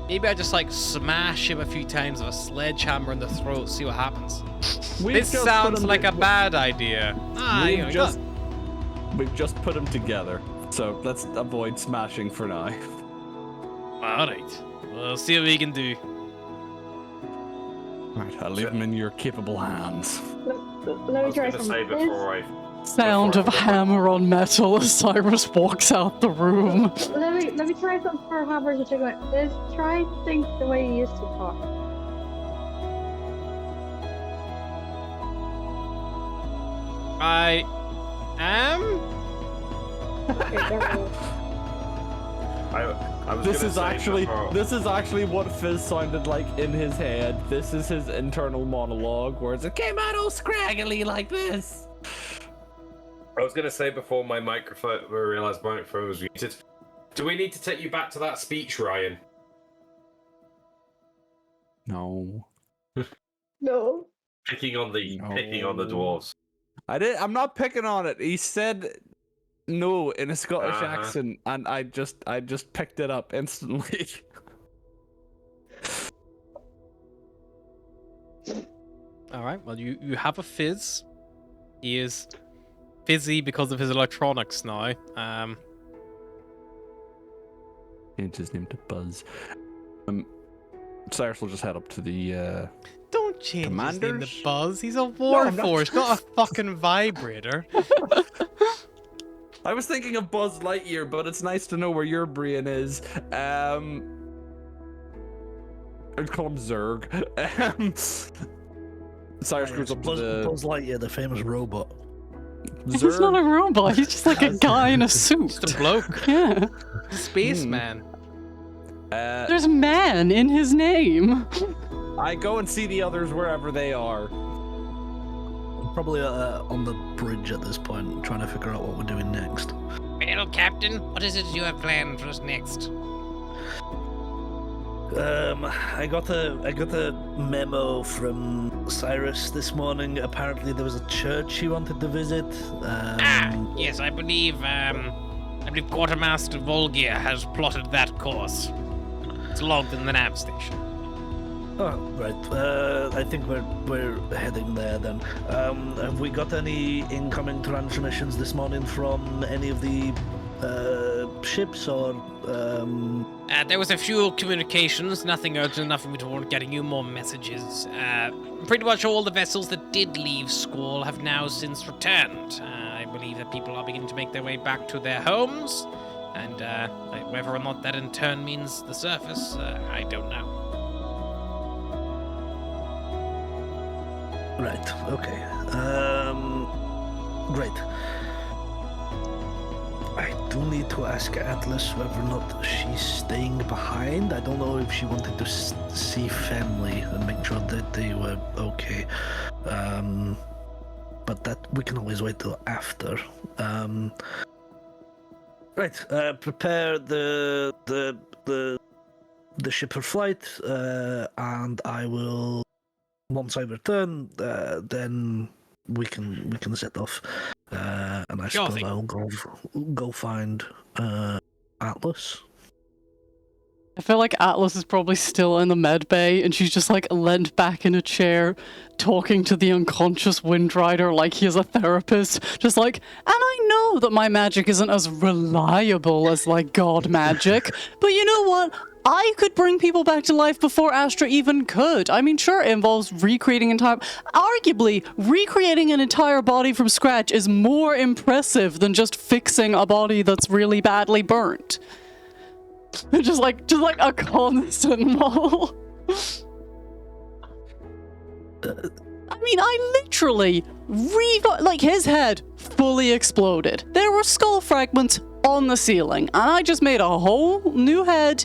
Maybe I just like smash him a few times with a sledgehammer in the throat, see what happens. This sounds like a bad idea. We've just put them together, so let's avoid smashing for now. Alright, we'll see what we can do. Right, I'll leave them in your capable hands. Let me try something. Say before I Sound of hammer on metal as Cyrus walks out the room. Let me try something for hammers and chicken. Let's try think the way you used to talk. I am I was This gonna is say actually before- this is actually what Fizz sounded like in his head. This is his internal monologue where it came out all scraggly like this. I was gonna say before my microphone, I realised my microphone was muted. Do we need to take you back to that speech, Ryan? No. No. Picking on the dwarves. I'm not picking on it. He said no in a Scottish Uh-huh. accent, and I just picked it up instantly. All right. Well, you have a Fizz. He is fizzy because of his electronics now. Change his name to Buzz. Cyrus will just head up to the Don't change his name Commanders? to Buzz. He's a warforged, not a fucking vibrator. I was thinking of Buzz Lightyear, but it's nice to know where your brain is. I'd call him Zerg. Cyrus goes up to the Buzz Lightyear, the famous robot. He's not a robot. He's just like a guy in a suit. Just a bloke. Yeah. Spaceman. There's man in his name. I go and see the others wherever they are. Probably on the bridge at this point, trying to figure out what we're doing next. Well, Captain, what is it you have planned for us next? I got a memo from Cyrus this morning. Apparently, there was a church he wanted to visit. Yes, I believe Quartermaster Volgear has plotted that course. It's logged in the nav station. Oh, right. I think we're heading there then. Have we got any incoming transmissions this morning from any of the ships or? There was a few communications, nothing urgent enough for me to warrant getting you more messages. Pretty much all the vessels that did leave Squall have now since returned. I believe that people are beginning to make their way back to their homes, and whether or not that in turn means the surface, I don't know. Right. Okay. Great. I do need to ask Atlas whether or not she's staying behind. I don't know if she wanted to see family and make sure that they were okay. But that we can always wait till after. Right. Prepare the ship for flight, and I will. Once I return, then we can set off, and I Sure suppose thing. I'll go find Atlas. I feel like Atlas is probably still in the med bay, and she's just like leant back in a chair, talking to the unconscious Windrider like he is a therapist. Just like, and I know that my magic isn't as reliable as like god magic, but you know what? I could bring people back to life before Astra even could. I mean, sure, it involves recreating arguably, recreating an entire body from scratch is more impressive than just fixing a body that's really badly burnt. just like a constant mole. I mean, I literally his head fully exploded. There were skull fragments on the ceiling, and I just made a whole new head.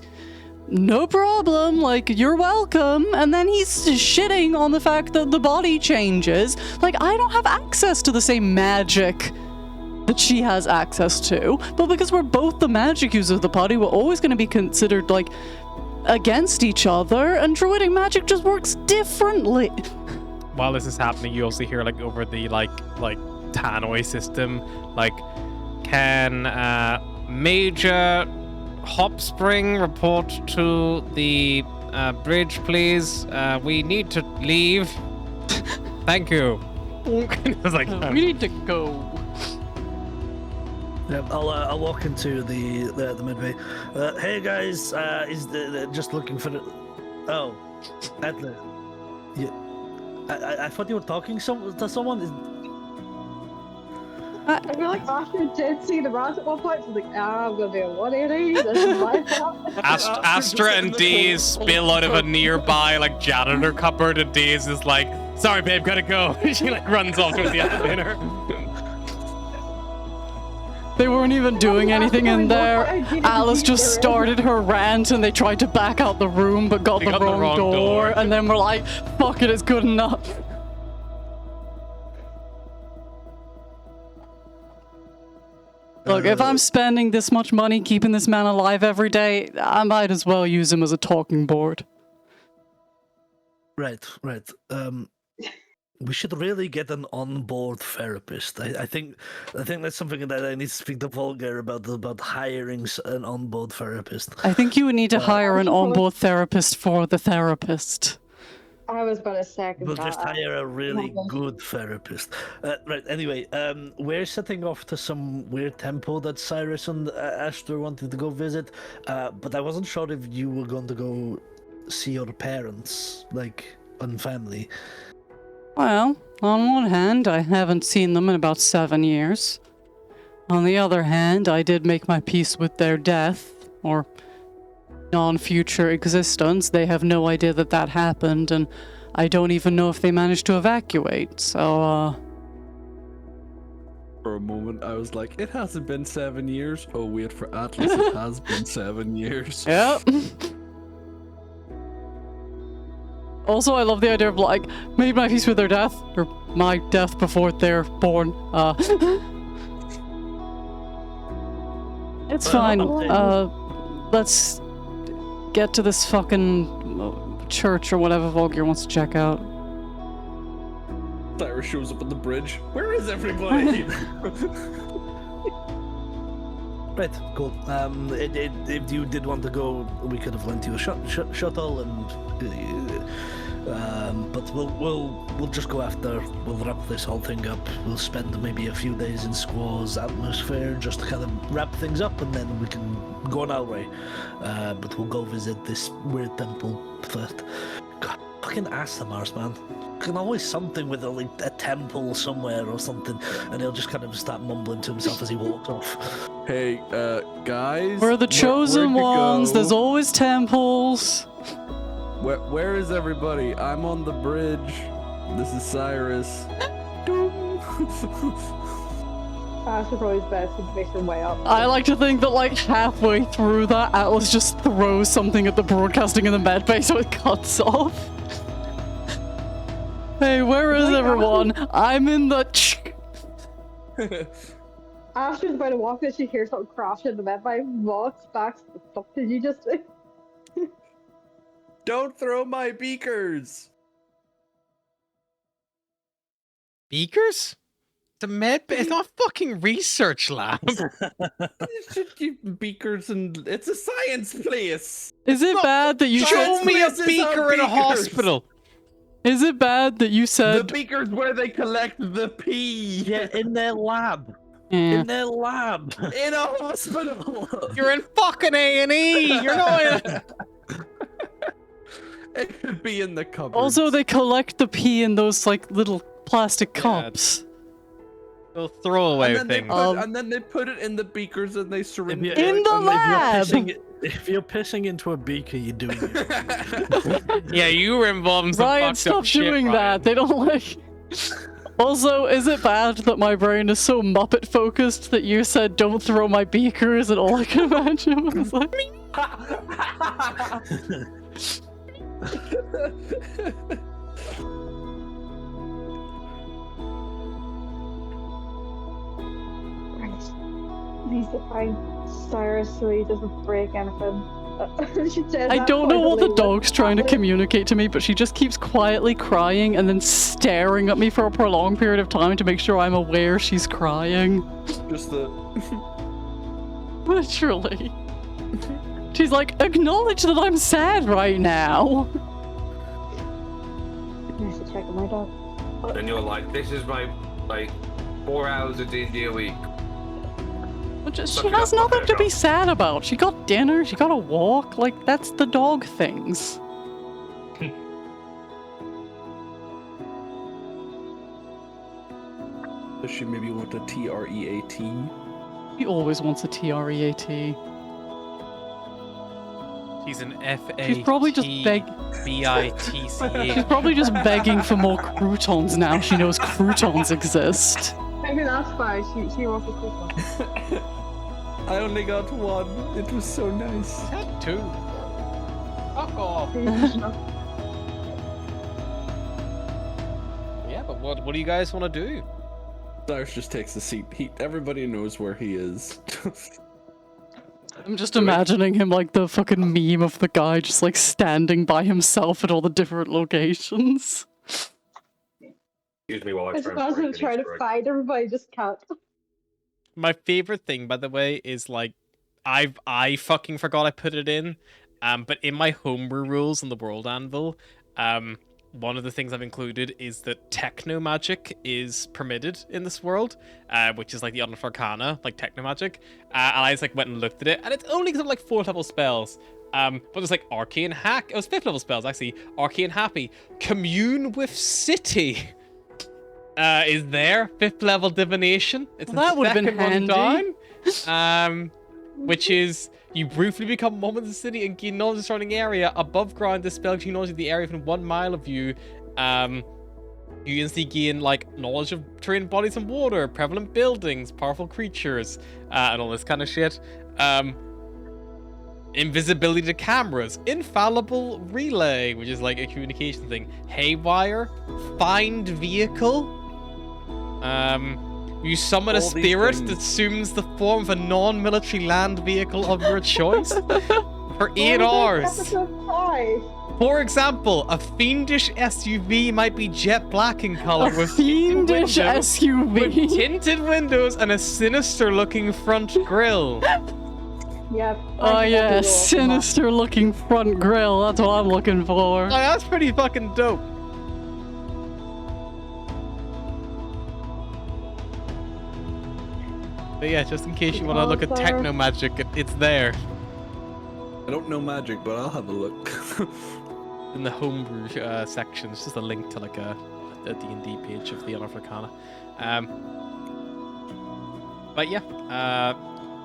No problem, like, you're welcome. And then he's shitting on the fact that the body changes. Like, I don't have access to the same magic that she has access to. But because we're both the magic users of the party, we're always going to be considered, like, against each other. And druidic magic just works differently. While this is happening, you also hear, like, over the, like tannoy system, like, can, Major Hopspring report to the bridge, please. We need to leave. Thank you. It's like, We need to go. Yeah, I'll walk into the midway. Hey guys, is just looking for the. Oh, Atlas. I thought you were talking to someone. I feel like Astra did see the rat at one point, so like, I'm gonna be a 180. This is my fault. Astra and Daze spill out of a nearby, like, janitor cupboard, and Daze is like, sorry, babe, gotta go. She, like, runs off towards the elevator. They weren't even doing anything in there. Alice just started her rant and they tried to back out the room but got the wrong door. And then we're like, fuck it, it's good enough. Look, if I'm spending this much money keeping this man alive every day, I might as well use him as a talking board. Right. We should really get an on-board therapist. I think that's something that I need to speak to Volger about hiring an on-board therapist. I think you would need to hire an on-board therapist for the therapist. I was going to second We'll that. just hire a really good therapist. Right, anyway, we're setting off to some weird temple that Cyrus and Astor wanted to go visit, but I wasn't sure if you were going to go see your parents, and family. Well, on one hand, I haven't seen them in about 7 years. On the other hand, I did make my peace with their death, or non-future existence. They have no idea that that happened, and I don't even know if they managed to evacuate, so, For a moment, I was like, it hasn't been 7 years. Oh, wait, for Atlas, it has been 7 years. Yep. Also, I love the idea of, made my peace with their death, or my death before they're born. It's fine. Let's get to this fucking church or whatever Volger wants to check out. Cyrus shows up on the bridge. Where is everybody? Right, cool. If you did want to go, we could have lent you a shuttle, but we'll just go after. We'll wrap this whole thing up. We'll spend maybe a few days in Squall's atmosphere just to kind of wrap things up, and then we can go on our way. But we'll go visit this weird temple first. God, fucking Asamars, man. Fucking always something with a temple somewhere or something, and he'll just kind of start mumbling to himself as he walks off. Hey, guys. We're the chosen ones. go? There's always temples. Where is everybody? I'm on the bridge. This is Cyrus. Asher probably best to make their way up. I like to think that, halfway through that, Atlas just throws something at the broadcasting in the med bay so it cuts off. Hey, where is everyone? I'm in the... Asher's about to walk in, she hears something crash in the bed by walks back. What the fuck did you just do? Don't throw my beakers. Beakers? It's not a fucking research lab. It's just beakers and it's a science place. Is it bad that you Show said... me a places beaker are in a beakers. hospital. Is it bad that you The said... beakers where they collect the pee. Yeah, in their lab. Eh. In their lab. In a hospital. You're in fucking A&E. You're not in... It could be in the cupboard. Also, they collect the pee in those, little plastic cups. They'll throw away and then, things. and then they put it in the beakers and they syringe it. In the lab! If you're pissing into a beaker, you're doing it. Yeah, you were involved in some Ryan, fucked stop up shit, doing Ryan. that. They don't like... Also, is it bad that my brain is so Muppet focused that you said don't throw my beakers and all I can imagine was like... Needs to find Cyrus so he doesn't break anything. She said I that don't know what the finally dog's trying to happened. communicate to me, but she just keeps quietly crying and then staring at me for a prolonged period of time to make sure I'm aware she's crying. Just the... Literally. She's like, acknowledge that I'm sad right now. Nice to check on my dog. And you're like, this is my 4 hours of D&D a week. But she Suck it has up, nothing fuck to it be up. sad about. She got dinner, she got a walk, that's the dog things. Does she maybe want a T-R-E-A-T? He always wants a T-R-E-A-T. She's an F-A-T-B-I-T-C-H. She's probably just She's probably just begging for more croutons now she knows croutons exist. Maybe that's why she wants a quick one. I only got one. It was so nice. Had 2. Fuck off. Yeah, but what do you guys want to do? Cyrus just takes the seat. Everybody knows where he is. I'm just imagining him like the fucking meme of the guy just like standing by himself at all the different locations. Excuse me while I I try suppose I'm trying to find everybody, just can't. My favorite thing, by the way, is like I fucking forgot I put it in. But in my homebrew rules on the World Anvil, one of the things I've included is that techno magic is permitted in this world, which is like the Unearthed Arcana, like techno magic. And I just like went and looked at it, and it's only some like 4th level spells. But there's like Arcane Hack. It was 5th level spells actually. Arcane Happy, Commune with City. Is there 5th level divination? It's Well, that the would've been second one handy. down. Which is you briefly become one with the city and gain knowledge of the surrounding area. Above ground, this spell gives you knowledge of the area within 1 mile of you. You instantly gain like knowledge of terrain, bodies, and water, prevalent buildings, powerful creatures, and all this kind of shit. Invisibility to cameras, infallible relay, which is like a communication thing. Haywire, find vehicle. You summon a All these spirit things. that assumes the form of a non-military land vehicle of your choice for 8 hours. Episode 5. For example, a fiendish SUV might be jet black in color A with fiendish tinted windows- with SUV. tinted windows and a sinister-looking front grille. Yep. Oh yeah, sinister looking front grille. That's what I'm looking for. Oh, that's pretty fucking dope. But yeah, just in case you want to look at techno magic, it's there I don't know magic, but I'll have a look. in the homebrew section. It's just a link to like a D&D page of the Unearthed Arcana. But yeah,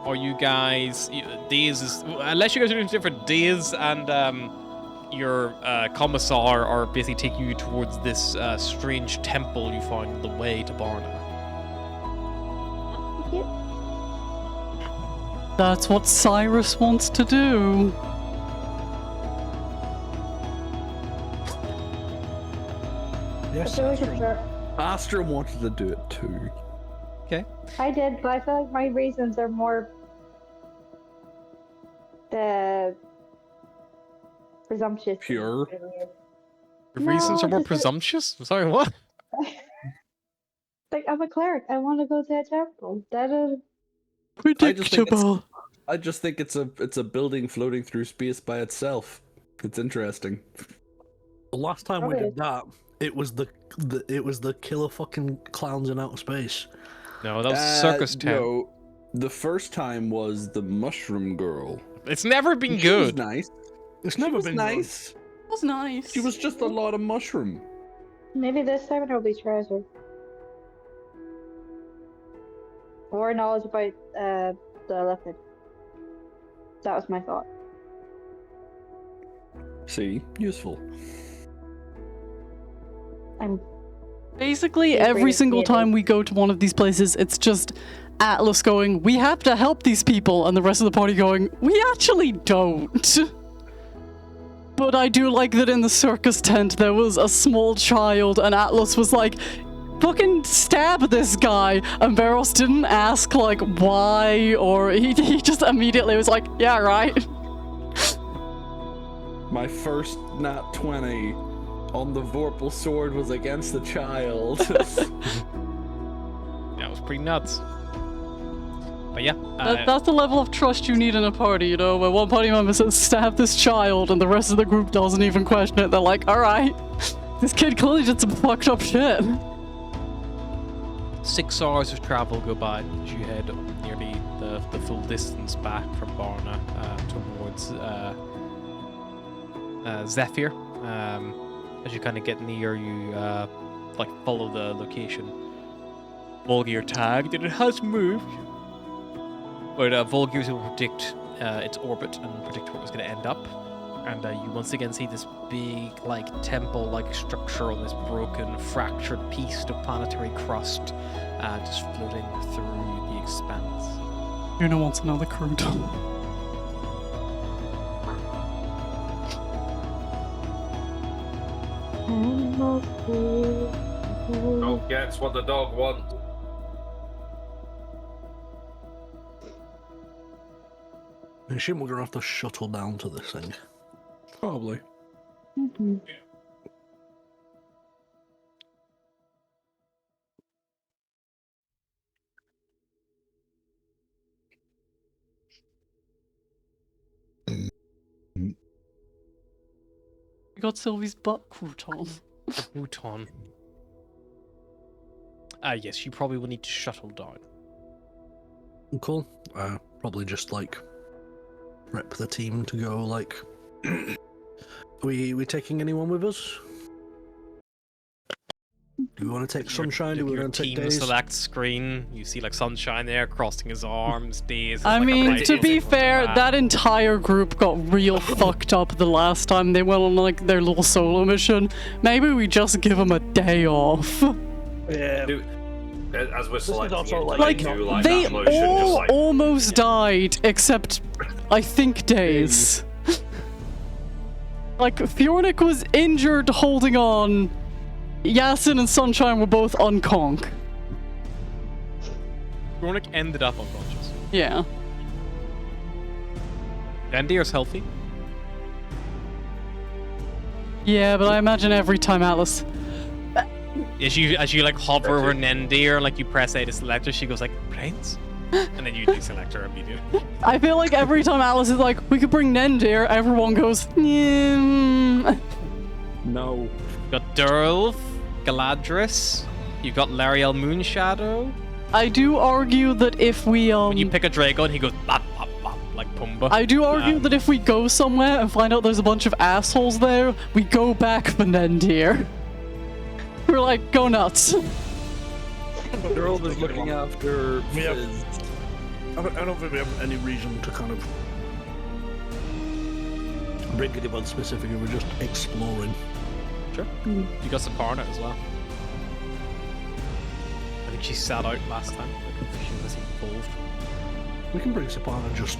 are you guys days is unless you guys are doing different days and your commissar are basically taking you towards this strange temple you find on the way to Barna. That's what Cyrus wants to do. Yes, I feel like Astrid. Astra wanted to do it too. Okay. I did, but I feel like my reasons are more the presumptuous. Pure. Your reasons are No, more just that- presumptuous? Sorry, what? Like, I'm a cleric. I want to go to a temple. That is. Predictable. I just think it's a building floating through space by itself. It's interesting. The last time we did that, it was the killer fucking clowns in outer space. No, that was circus tent. No, the first time was the mushroom girl. It's never been She was good. nice. It's She never was been nice. That was nice. She was just a lot of mushroom. Maybe this time it'll be treasure. Or knowledge about the leopard. That was my thought. See, useful. I'm Basically, Feel free every to single say it. time we go to one of these places, it's just Atlas going, we have to help these people, and the rest of the party going, we actually don't. But I do like that in the circus tent there was a small child, and Atlas was like, fucking stab this guy, and Barros didn't ask, like, why, or he just immediately was like, yeah, right. My first nat 20 on the Vorpal sword was against the child. That was pretty nuts. But yeah, That's the level of trust you need in a party, you know, where one party member says, stab this child, and the rest of the group doesn't even question it. They're like, alright, this kid clearly did some fucked up shit. 6 hours of travel go by as you head nearly the full distance back from Barna towards Zephyr. As you kind of get near, you like follow the location. Volgir tagged that it has moved, but Volgir will predict its orbit and predict where it's going to end up. And you once again see this big, like, temple-like structure on this broken, fractured piece of planetary crust just floating through the expanse. Yuna wants another crouton. Dog gets what the dog wants. I assume we're gonna have to shuttle down to this thing. Probably. We got Sylvie's butt crouton. Crouton. Yes, you probably will need to shuttle down. Cool. Probably just like rep the team to go. Like, we taking anyone with us? Do we want to take Sunshine? Do we Your want to take team Days? select screen, you see like Sunshine there crossing his arms, Days. I mean, to be fair, that entire group got real fucked up the last time they went on like their little solo mission. Maybe we just give them a day off. Yeah. Do, as we're selecting also, it, like, do, like, They that motion, all just like, almost died, except I think Days. Like Fjornik was injured holding on. Yasin and Sunshine were both unconk. Ronick ended up unconscious. Yeah. Dandier's healthy. Yeah, but I imagine every time Atlas. As you like hover over Nendir, like you press A to select her, she goes like, brains? And then you deselect her immediately. I feel like every time Atlas is like, we could bring Nendir, everyone goes, "Mm." No. You've got Durlf, Galadrius, you've got Lariel Moonshadow. I do argue that if we When you pick a Dragon, he goes bop, bop, bop, like Pumbaa. I do argue that if we go somewhere and find out there's a bunch of assholes there, we go back for Nendir. We're like, go nuts. Gerald is looking after Yeah. Fizz. I don't think we have any reason to kind of bring anyone specific. We're just exploring. Sure. You got Saparna as well. I think she sat out last time. Like, she was involved. We can bring Sapana just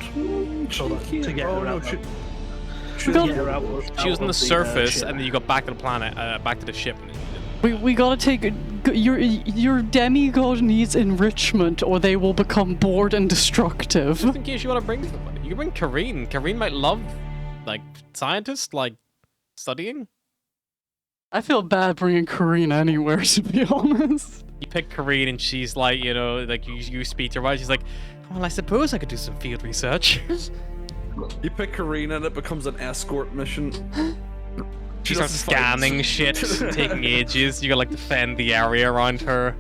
so that To get oh her no, out, she, To Don't- get her out, She was on the surface, ship. and then you got back to the planet, back to the ship. And then you didn't. We gotta take your demigod needs enrichment, or they will become bored and destructive. Just in case you want to bring somebody, you can bring Kareen. Kareen might love, like, scientists, like, studying. I feel bad bringing Karina anywhere, to be honest. You pick Kareen, and she's like, you know, like you speak to her, right? She's like, well, I suppose I could do some field research. You pick Karina and it becomes an escort mission. She starts scanning shit, taking ages. You gotta like defend the area around her.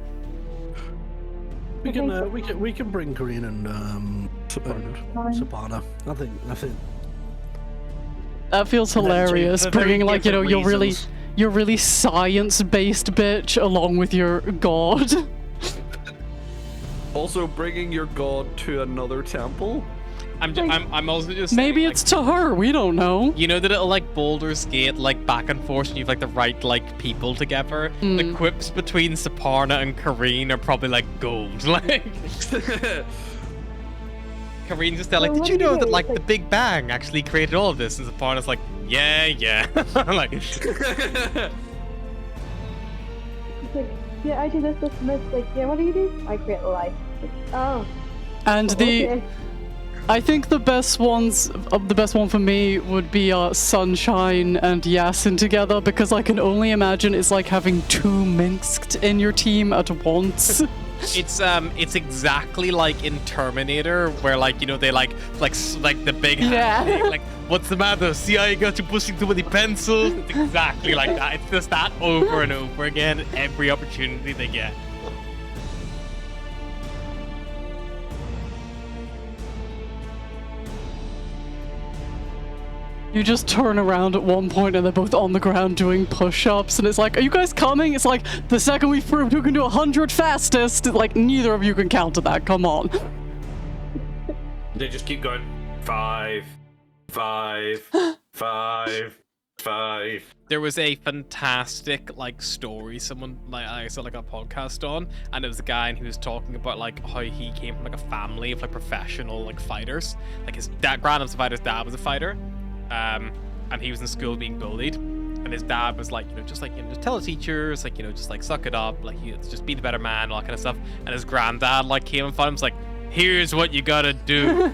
we can bring Kareen and Sapana. I think That feels hilarious, for very bringing like, you know, different reasons. your really science-based bitch along with your god. Also bringing your god to another temple. I'm also just Maybe saying, it's to her, we don't know. you know that it'll like Baldur's Gate like back and forth and you've like the right like people together. The quips between Saparna and Kareen are probably like gold. Like Kareen's just there like, did you know that like the Big Bang actually created all of this? And Saparna's like, yeah. Like Yeah, I do this, like, yeah, what do you do? I create life. Oh. And Okay. I think the best one for me would be Sunshine and Yasin together, because I can only imagine it's like having two Minsked in your team at once. it's exactly like in Terminator where like, you know, they like the big Yeah. hand thing, like, what's the matter? CIA got you pushing too many pencils? It's exactly like that. It's just that over and over again every opportunity they get. You just turn around at one point and they're both on the ground doing push-ups, and it's like, are you guys coming? It's like, the second we proved who can do 100 fastest, it's like, neither of you can counter that, come on. They just keep going. 5, 5, 5, 5. There was a fantastic like story someone like I saw like a podcast on, and it was a guy and he was talking about like how he came from like a family of like professional like fighters. Like his dad, grandpa's a fighter, his dad was a fighter, and he was in school being bullied, and his dad was like, just tell the teachers, like, just like suck it up, like just be the better man, all that kind of stuff. And his granddad like came and found him, was like, here's what you gotta do.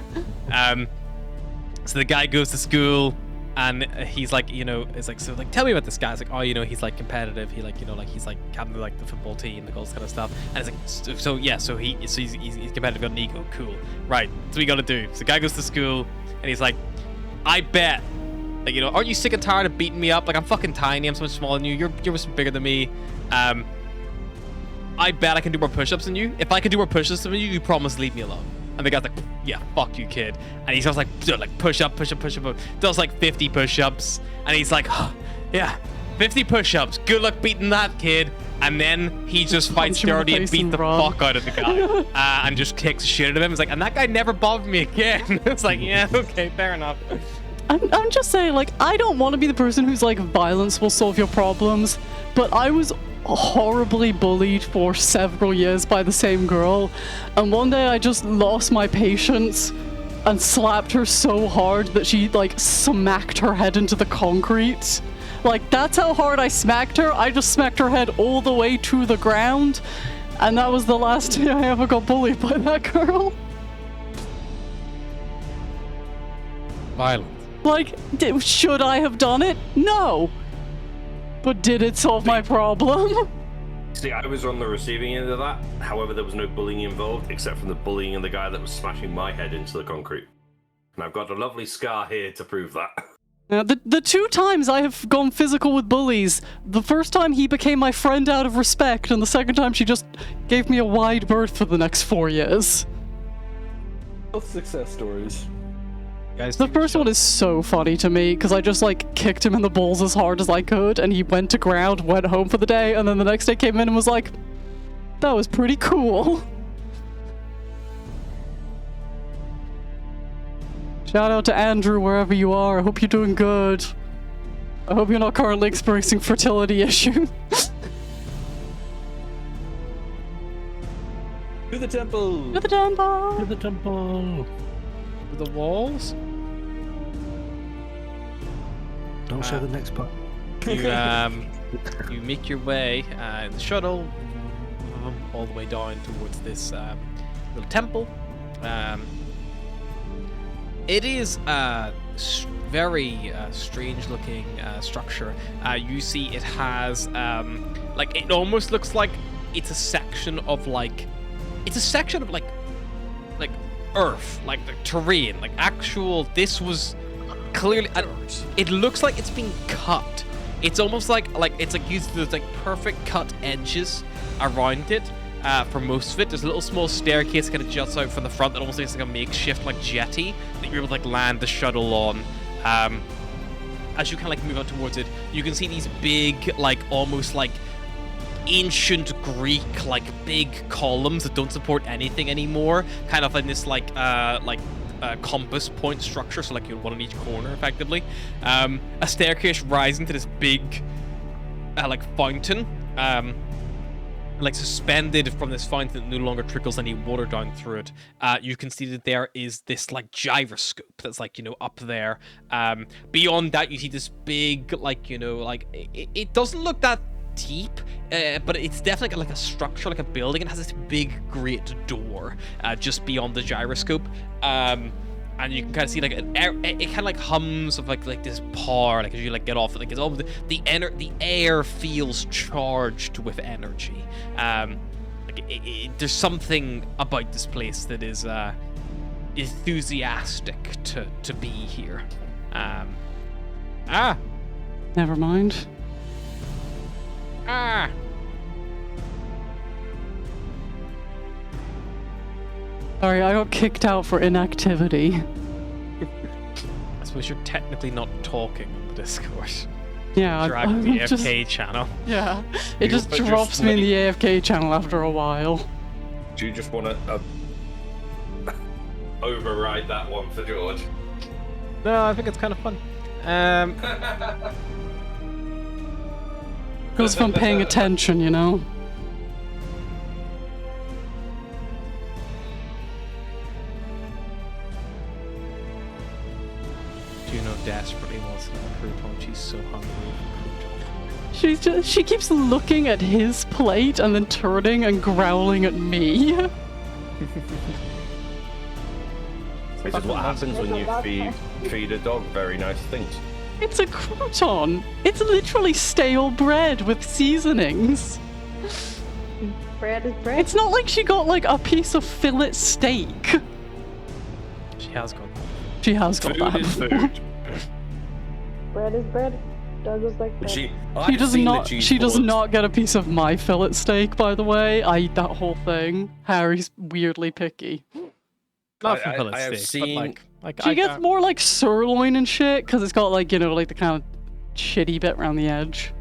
So the guy goes to school. And he's like, it's like, so like, tell me about this guy. It's like, oh, he's like competitive. He like, like he's like captain of like the football team, like all this kind of stuff. And it's like, so he's competitive, got an ego. Cool, right? That's what you gotta do. So the guy goes to school, and he's like, I bet, like, aren't you sick and tired of beating me up? Like I'm fucking tiny. I'm so much smaller than you. You're much bigger than me. I bet I can do more push-ups than you. If I can do more push-ups than you, you promise to leave me alone. And the guy's like, yeah, fuck you, kid. And he starts like push up, does like 50 push-ups. And he's like, oh, yeah, 50 push-ups. Good luck beating that, kid. And then he just fights dirty and beat the fuck out of the guy. And just kicks the shit out of him. He's like, and that guy never bothered me again. It's like, yeah, okay, fair enough. I'm just saying, like, I don't want to be the person who's like, violence will solve your problems. But I was horribly bullied for several years by the same girl, and one day I just lost my patience and slapped her so hard that she like smacked her head into the concrete. Like, that's how hard I smacked her. I just smacked her head all the way to the ground, and that was the last day I ever got bullied by that girl. Violent. Like, should I have done it? No. But did it solve my problem? See, I was on the receiving end of that. However, there was no bullying involved, except from the bullying and the guy that was smashing my head into the concrete. And I've got a lovely scar here to prove that. Now, the 2 times I have gone physical with bullies, the first time he became my friend out of respect, and the second time she just gave me a wide berth for the next 4 years. Both success stories. Guys, The first one is so funny to me, because I just, like, kicked him in the balls as hard as I could, and he went to ground, went home for the day, and then the next day came in and was like, that was pretty cool. Shout out to Andrew, wherever you are. I hope you're doing good. I hope you're not currently experiencing fertility issues. To the temple! To the temple! To the temple. the walls. Don't say the next part. You make your way in the shuttle all the way down towards this little temple. It is a very strange-looking structure. You see, it has like, it almost looks like it's a section of like earth, like the terrain, like actual. This was clearly. It looks like it's been cut. It's almost like it's like used those like perfect cut edges around it. For most of it, there's a little small staircase kind of juts out from the front that almost looks like a makeshift like jetty that you're able to like land the shuttle on. As you kind of like move out towards it, you can see these big, like almost like ancient Greek, like big columns that don't support anything anymore, kind of in this like compass point structure, so like you have one on each corner effectively. A staircase rising to this big like fountain, like suspended from this fountain that no longer trickles any water down through it. You can see that there is this like gyroscope that's like, you know, up there. Beyond that, you see this big, like, you know, like it doesn't look that deep, but it's definitely like a structure, like a building. It has this big great door just beyond the gyroscope, and you can kind of see like it kind of like hums of like this power, like as you like get off it, like it's all the air feels charged with energy. There's something about this place that is enthusiastic to be here. Never mind. Sorry, I got kicked out for inactivity. I suppose you're technically not talking on the Discord. Yeah, Drag the AFK just, channel. yeah, it just but drops just me in the AFK channel after a while. Do you just want to override that one for George? No, I think it's kind of fun. Goes from paying attention, you know? Juno desperately wants to know crouton. She's so hungry for crouton. She keeps looking at his plate and then turning and growling at me. This is what happens when you feed a dog very nice things. It's a crouton. It's literally stale bread with seasonings. Bread is bread. It's not like she got like a piece of fillet steak. She has got that. She has got Food that. is food. Bread is bread. Dog is like bread. She does not get a piece of my fillet steak, by the way. I eat that whole thing. Harry's weirdly picky. Not from fillet I have steak, but seen- like She gets more like sirloin and shit, because it's got like, you know, like the kind of shitty bit around the edge.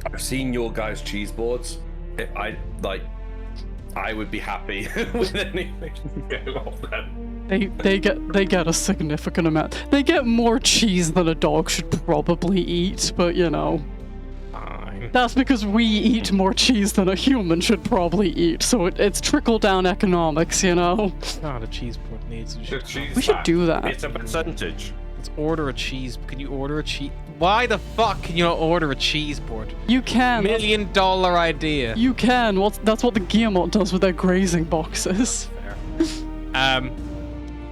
I've seen your guys' cheese boards. I would be happy with anything going off them. They get a significant amount. They get more cheese than a dog should probably eat, but you know. Fine. That's because we eat more cheese than a human should probably eat, so it's trickle-down economics, you know? No, the cheese board needs. We should do that. It's a percentage. Let's order a cheese. Can you order a cheese? Why the fuck can you not order a cheese board? You can. $1 million idea. You can. That's what the Guillemot does with their grazing boxes. Fair.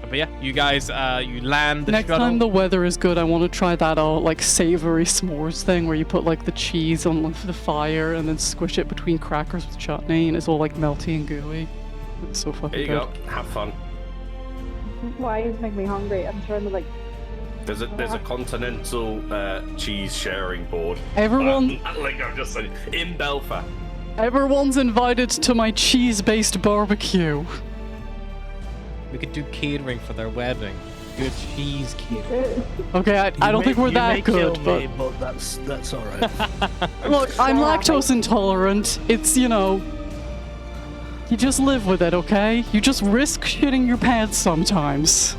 But yeah, you guys, you land the Next shuttle. time the weather is good, I want to try that like savory s'mores thing where you put like the cheese on the fire and then squish it between crackers with chutney and it's all like melty and gooey. It's so fucking There you good. go. Have fun. Why you make me hungry? I'm trying to like. There's a continental cheese sharing board. Everyone, Like I've just said, in Belfast. everyone's invited to my cheese-based barbecue. We could do catering for their wedding. Good cheese catering. Okay, I don't think we're that good, kill but me, that's all right. look, I'm lactose intolerant. It's, you know, you just live with it, okay? You just risk shitting your pants sometimes.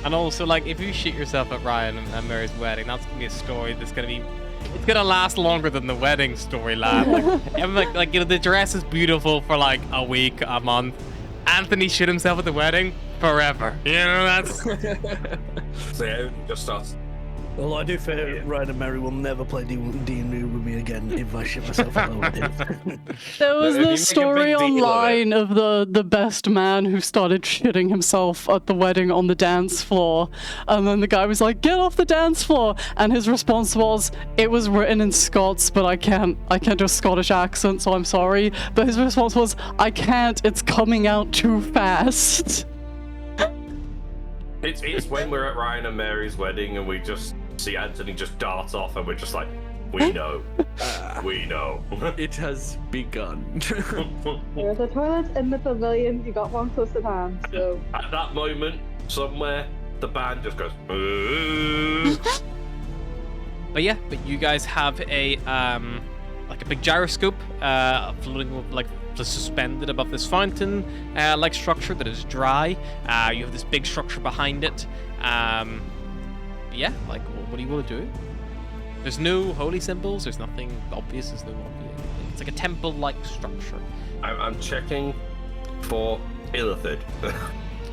And also, like, if you shit yourself at Ryan and Mary's wedding, that's gonna be a story that's gonna be. It's gonna last longer than the wedding story, lad. Like, you know, the dress is beautiful for like a week, a month. Anthony shit himself at the wedding forever. You know, that's. So yeah, it just starts. Although I do fear Ryan and Mary will never play D&D with me again if I shit myself at the wedding. There was If you make a this story big deal of it. online of the best man who started shitting himself at the wedding on the dance floor, and then the guy was like, "Get off the dance floor!" And his response was, "It was written in Scots, but I can't do a Scottish accent, so I'm sorry." But his response was, "I can't. It's coming out too fast." It's when we're at Ryan and Mary's wedding and we just see Anthony just dart off and we're just like, we know. We know. It has begun. There's a toilet in the pavilion. You got one close at hand, so. At that moment, somewhere, the band just goes, "Ooh." But yeah, but you guys have a like a big gyroscope floating like just suspended above this fountain like structure that is dry. You have this big structure behind it. Yeah, like what do you want to do? There's no holy symbols. There's nothing obvious. There's no obvious. It's like a temple-like structure. I'm checking for illithid.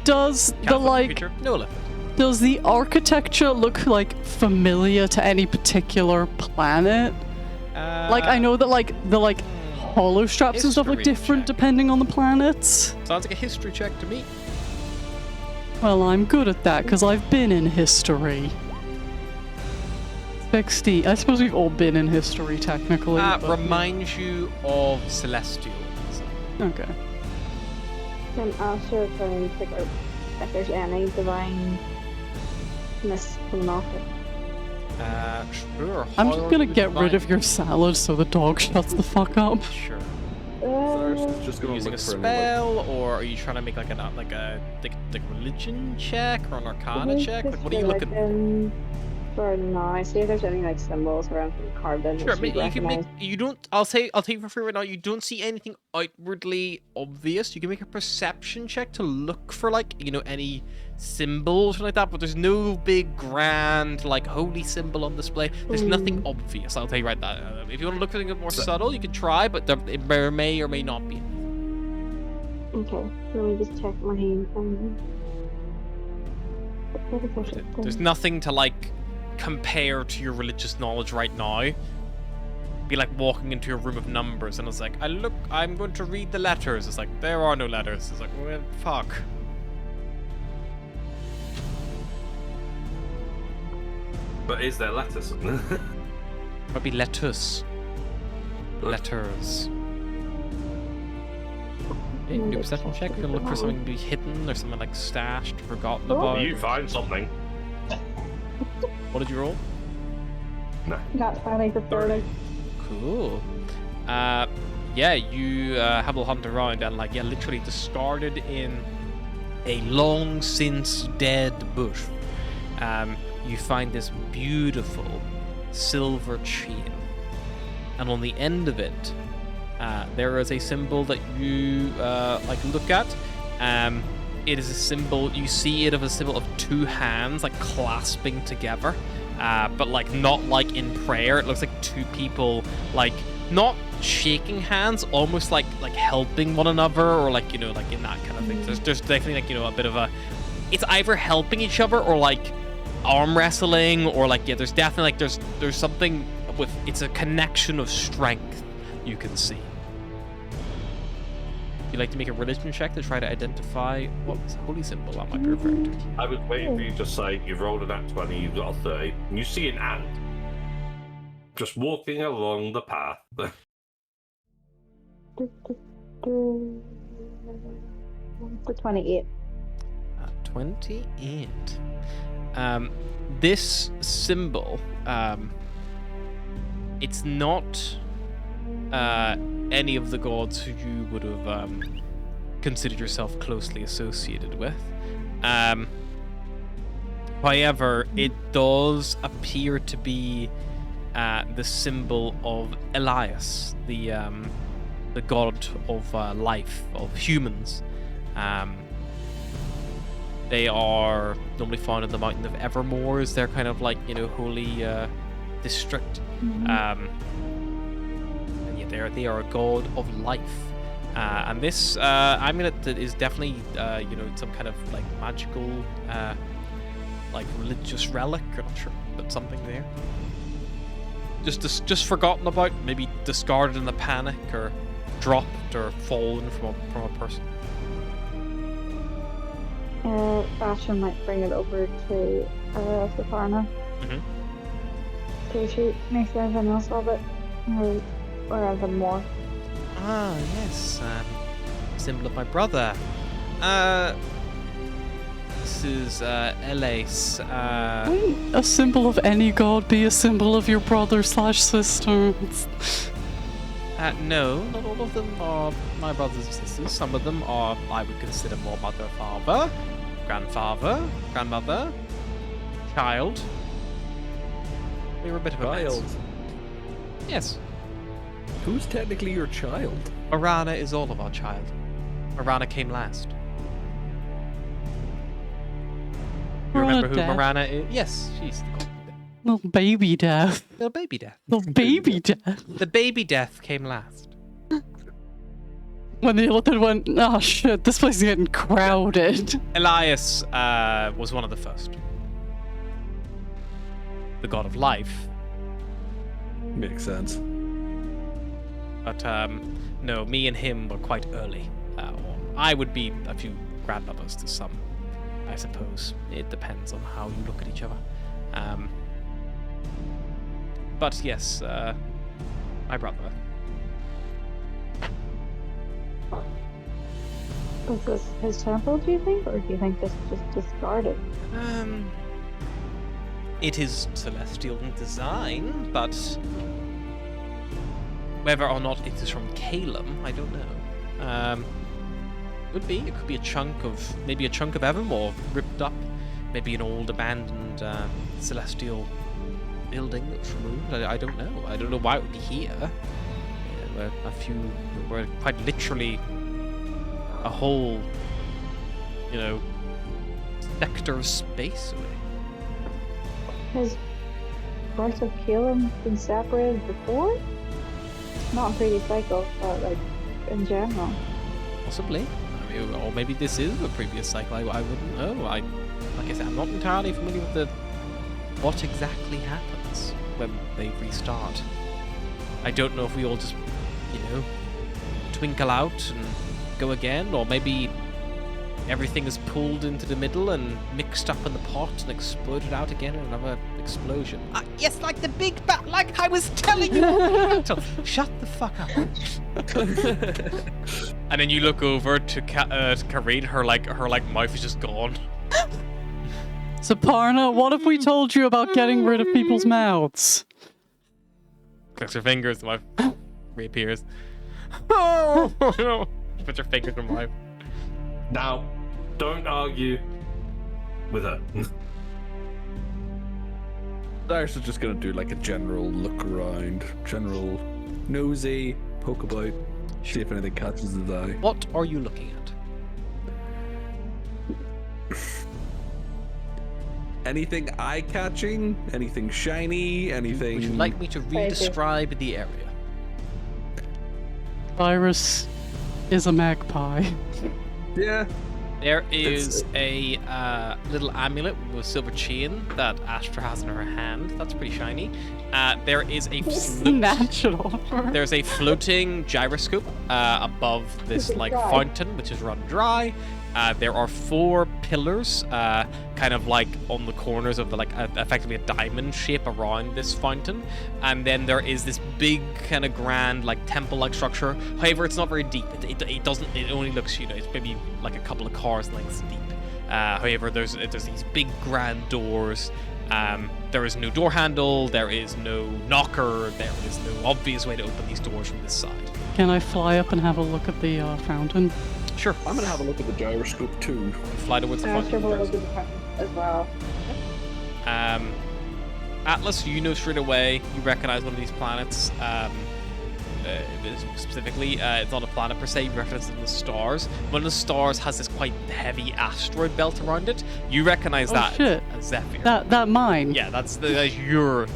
Does the Catholic like creature? No left. does the architecture look like familiar to any particular planet? Like I know that like the hollow straps and stuff look History different check. depending on the planets. Sounds like a history check to me. Well, I'm good at that because I've been in history. 60. I suppose we've all been in history technically. but- Reminds you of celestial. Okay. Can Asher try and figure out if there's any divine mist coming off it? Sure. I'm just gonna get rid of your salad so the dog shuts the fuck up. Sure. Just Are you gonna using a look for spell, or are you trying to make like a religion check or an arcana check? Like, what are you looking for? for now. See if there's any like symbols or anything carved in Sure, that you you can make. recognize. You don't. I'll take it for free right now. You don't see anything outwardly obvious. You can make a perception check to look for like any symbols or like that. But there's no big grand like holy symbol on display. There's nothing obvious. I'll tell you right that. If you want to look for something more subtle, you can try, but it may or may not be. Okay, let me just check my There's nothing to like compare to your religious knowledge right now. Be like walking into a room of numbers and it's like, I'm going to read the letters. It's like, there are no letters. It's like, well, fuck. But is there letters? Might be letters. Letters. Okay, do a perception check. You can look for something to be hidden or something like stashed, forgotten about. You find something. What did you roll? No. Not funny for 30. Cool. Yeah, you have a hunt around and like, yeah, literally discarded in a long since dead bush. You find this beautiful silver chain, and on the end of it, there is a symbol that you like look at. It is a symbol. You see it of a symbol of two hands like clasping together, but like not like in prayer. It looks like two people like not shaking hands, almost like helping one another, or like like in that kind of thing. There's definitely like a bit of a. It's either helping each other or like arm wrestling, or like there's definitely like there's something with. It's a connection of strength you can see. You like to make a religion check to try to identify what's a holy symbol that might be referring to. I was waiting for you to say you've rolled an at 20, you've got a 30, and you see an ant just walking along the path. The 28. 28. This symbol, it's not any of the gods who you would have considered yourself closely associated with. However, it does appear to be the symbol of Elias, the god of life, of humans. They are normally found in the mountain of Evermore, is their kind of like holy district. And yeah, they are a god of life. And this amulet is definitely some kind of like magical like religious relic. I'm not sure, but something there. Just forgotten about, maybe discarded in a panic, or dropped or fallen from a person. Bastion might bring it over to Safarna. So she makes anything else of it, or anything more. Ah, yes, symbol of my brother. This is Elias. Wouldn't a symbol of any god be a symbol of your brother/sister? No, not all of them are my brothers and sisters. Some of them are, I would consider, more mother, father, grandfather, grandmother, child. We were a bit of a Child. mess. Yes. Who's technically your child? Marana is all of our child. Marana came last. You remember who Death. Marana is? Yes, she's the god. Little baby death. The baby death. Little baby death. The baby death came last. When they looked at it and went, oh shit, this place is getting crowded. Elias was one of the first. The god of life. Makes sense. But no, me and him were quite early. I would be a few grandmothers to some, I suppose. It depends on how you look at each other. But yes, my brother. Is this his temple, do you think? Or do you think this is just discarded? It is celestial in design, but whether or not it is from Calum, I don't know. Could be. It could be maybe a chunk of Evermore ripped up maybe an old abandoned celestial building that was removed. I don't know. I don't know why it would be here. We're quite literally a whole, sector of space away. Has parts of Calum been separated before? Not in previous cycles, but like in general. Possibly. I mean, or maybe this is a previous cycle. I wouldn't know. Like I said, I'm not entirely familiar with what exactly happens when they restart. I don't know if we all just, twinkle out and go again, or maybe everything is pulled into the middle and mixed up in the pot and exploded out again in another explosion. Yes, like the big bat, like I was telling you. Shut the fuck up. And then you look over to Kareen, her mouth is just gone. So Parna, what if we told you about getting rid of people's mouths? Clicks her fingers, the mouth reappears. Oh no! She puts her fingers in her mouth. Now, don't argue with her. Cyrus is just gonna do like a general look around, general nosy, poke about, see if anything catches his eye. What are you looking at? Anything eye-catching? Anything shiny? Anything? Would you like me to re-describe the area? Cyrus is a magpie. Yeah. There is a little amulet with a silver chain that Astra has in her hand. That's pretty shiny. There is a natural. There's a floating gyroscope above this fountain, which is run dry. There are 4 pillars, kind of like on the corners of effectively a diamond shape around this fountain, and then there is this big kind of grand temple-like structure. However, it's not very deep. It doesn't. It only looks it's maybe like a couple of cars lengths deep. However, there's these big grand doors. There is no door handle. There is no knocker. There is no obvious way to open these doors from this side. Can I fly up and have a look at the fountain? Sure. I'm gonna have a look at the gyroscope too. Fly towards the fountain. As well. Atlas, you know straight away. You recognize one of these planets. Specifically, it's not a planet per se. You recognize it in the stars. One of the stars has this quite heavy asteroid belt around it. You recognize that as Zephyr. That mine. Yeah, that's your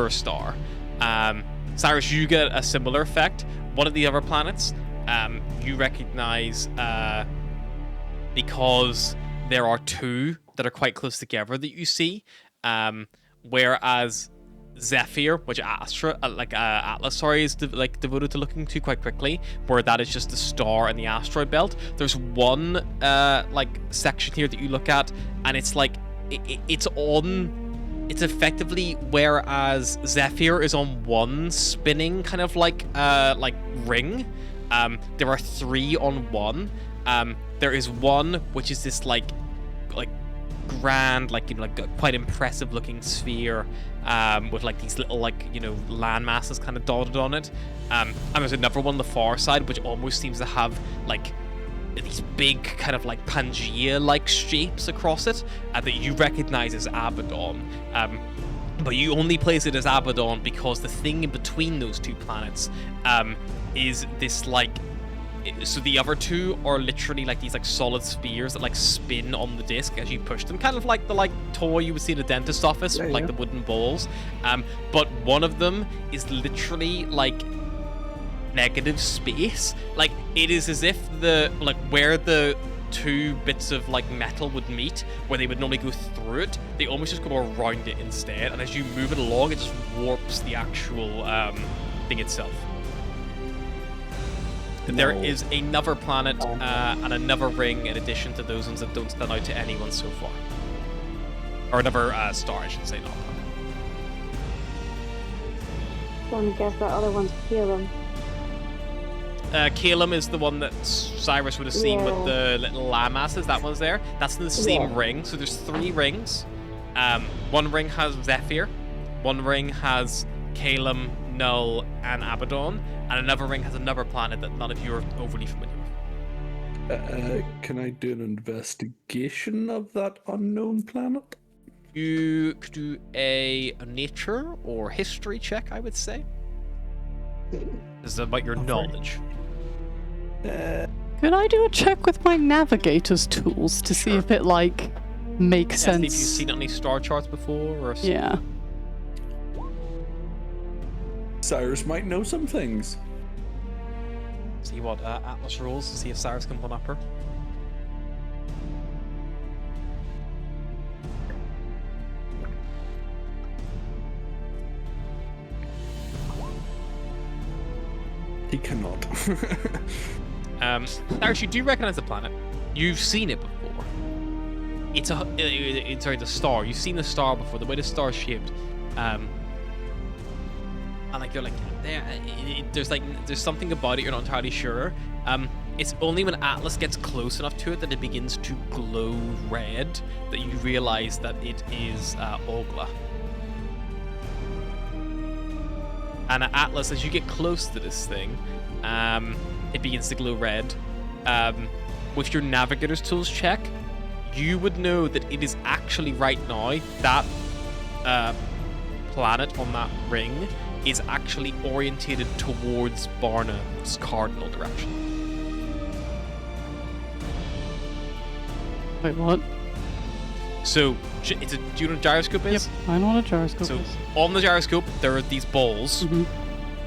star. Cyrus, you get a similar effect. One of the other planets. You recognize because there are 2 that are quite close together that you see, whereas Zephyr, which Atlas, is devoted to looking to quite quickly, where that is just the star and the asteroid belt. There's one section here that you look at, and it's it's effectively, whereas Zephyr is on one spinning kind of ring. There are 3 on one. There is one which is this grand, quite impressive looking sphere, with these little land masses kind of dotted on it. And there's another one on the far side which almost seems to have these big kind of Pangea shapes across it, that you recognize as Abaddon. But you only place it as Abaddon because the thing in between those 2 planets is this so the other 2 are literally these solid spheres that spin on the disc as you push them, kind of like the toy you would see in a dentist office, with the wooden balls. But one of them is literally negative space. It is as if where the 2 bits of metal would meet, where they would normally go through it, they almost just go around it instead, and as you move it along, it just warps the actual thing itself. There is another planet and another ring in addition to those ones that don't stand out to anyone so far. Or another star, I should say, not planet. So I guess that other one's Calum. Calum is the one that Cyrus would have seen with the little land masses. That one's there. That's in the same ring. So there's 3 rings. One ring has Zephyr. One ring has Calum, Null, and Abaddon. And another ring has another planet that none of you are overly familiar with. Can I do an investigation of that unknown planet? You could do a nature or history check, I would say. This is about your knowledge. Could I do a check with my navigator's tools to see if it, like, makes sense? Have you seen any star charts before? Or Yeah. Cyrus might know some things. See what Atlas rolls to see if Cyrus can one-up her. He cannot. Cyrus, you do recognize the planet. You've seen it before. It's the star. You've seen the star before. The way the star's shaped. And like you're like there's something about it you're not entirely sure. It's only when Atlas gets close enough to it that it begins to glow red that you realize that it is Ogla. And Atlas, as you get close to this thing, it begins to glow red. With your navigator's tools check, you would know that it is actually right now that planet on that ring is actually orientated towards Barnum's cardinal direction. Wait, what? So, do you know what a gyroscope is? Yep, I know what a gyroscope So, is. on the gyroscope, there are these balls. Mhm.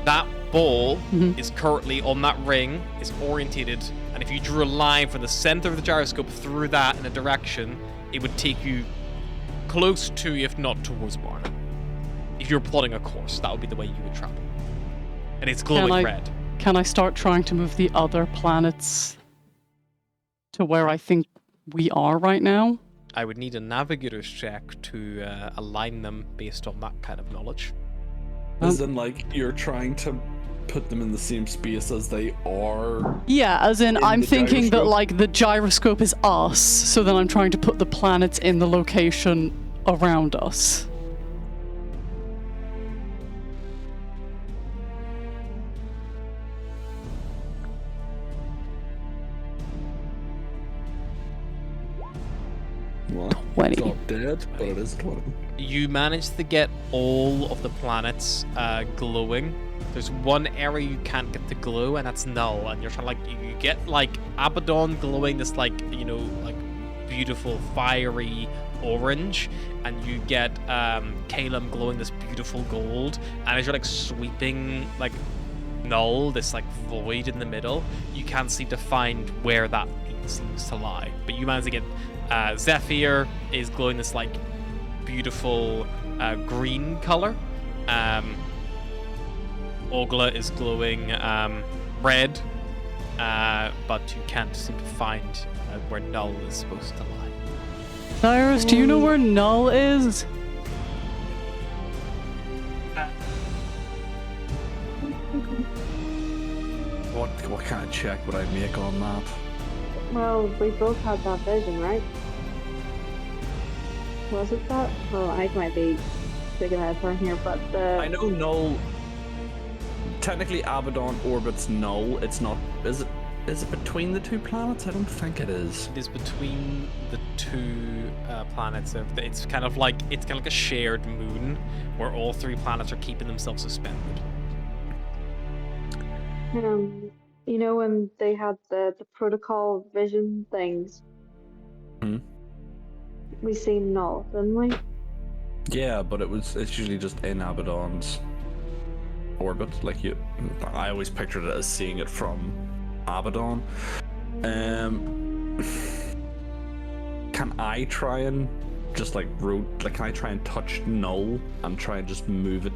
That ball Mhm. is currently on that ring, is orientated, and if you drew a line from the center of the gyroscope through that in a direction, it would take you close to, if not towards Barnum. If you're plotting a course, that would be the way you would travel. And it's glowing red. Can I start trying to move the other planets to where I think we are right now? I would need a navigator's check to align them based on that kind of knowledge. As in, like, you're trying to put them in the same space as they are? Yeah, as in, I'm the thinking that, gyroscope? like, the gyroscope is us, so then I'm trying to put the planets in the location around us. Well, 20. it's not dead, but it is 20. You managed to get all of the planets glowing. There's one area you can't get to glow, and that's null. And you're trying to, like, you get like Abaddon glowing this, like, you know, like beautiful fiery orange, and you get Calum glowing this beautiful gold. And as you're like sweeping like null, this like void in the middle, you can't seem to find where that seems to lie. But you manage to get Zephyr is glowing this like beautiful green color. Ogla is glowing red, but you can't seem to find where null is supposed to lie. Cyrus, do you know where Null is? What kind of check would I make on that? Well, we both had that vision, right? Was it that? Well, I might be thinking out from here, but I know Null. Technically, Abaddon orbits Null. It's not. Is it between the two planets? I don't think it is. It is between the two planets. It's kind of like a shared moon where all three planets are keeping themselves suspended. you know when they had the protocol vision things? Hmm? We seen Null, didn't we? Yeah, but it's usually just in Abaddon's orbit. Like I always pictured it as seeing it from Abaddon. Can I try and just like can I try and touch Null and try and just move it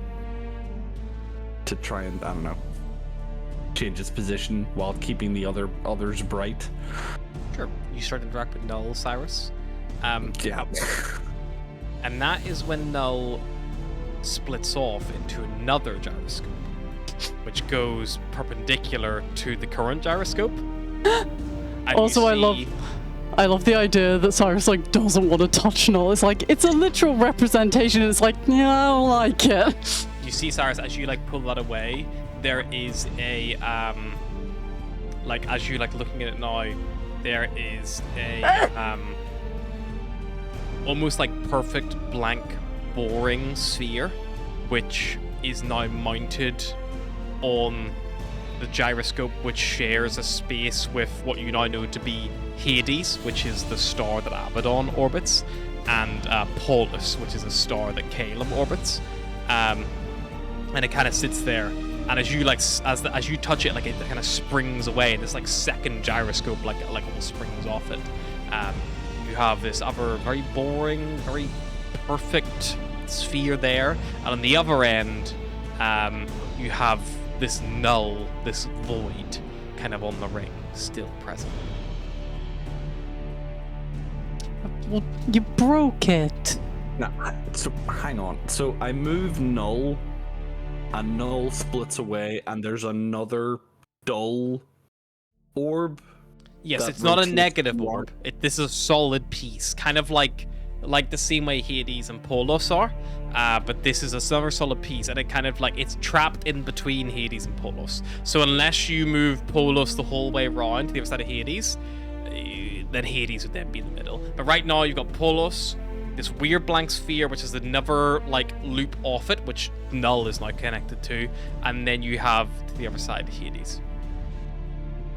to try and, I don't know, change its position while keeping the others bright? Sure. You start to interact with Null, Cyrus. Yeah. And that is when Null splits off into another gyroscope, which goes perpendicular to the current gyroscope. And Also, I love the idea that Cyrus like doesn't want to touch Null. It's like it's a literal representation. And it's like, yeah, I don't like it. You see, Cyrus, as you like pull that away, there is a like as you like looking at it now, there is a almost like perfect blank boring sphere, which is now mounted on the gyroscope, which shares a space with what you now know to be Hades, which is the star that Abaddon orbits, and Paulus, which is a star that Calum orbits. And it kind of sits there, and as you as you touch it, like it kind of springs away, and this like second gyroscope like almost springs off it. You have this other very boring, very perfect sphere there, and on the other end, you have this null, this void, kind of on the ring, still present. Well, you broke it. No, so hang on. So I move null, and null splits away, and there's another dull orb. Yes, that it's not a rotates negative forward. orb. This is a solid piece, kind of like the same way Hades and Polos are. But this is another solid piece, and it kind of like it's trapped in between Hades and Polos. So unless you move Polos the whole way around to the other side of Hades, then Hades would then be in the middle. But right now you've got Polos, this weird blank sphere, which is another like loop off it, which Null is now connected to, and then you have to the other side Hades.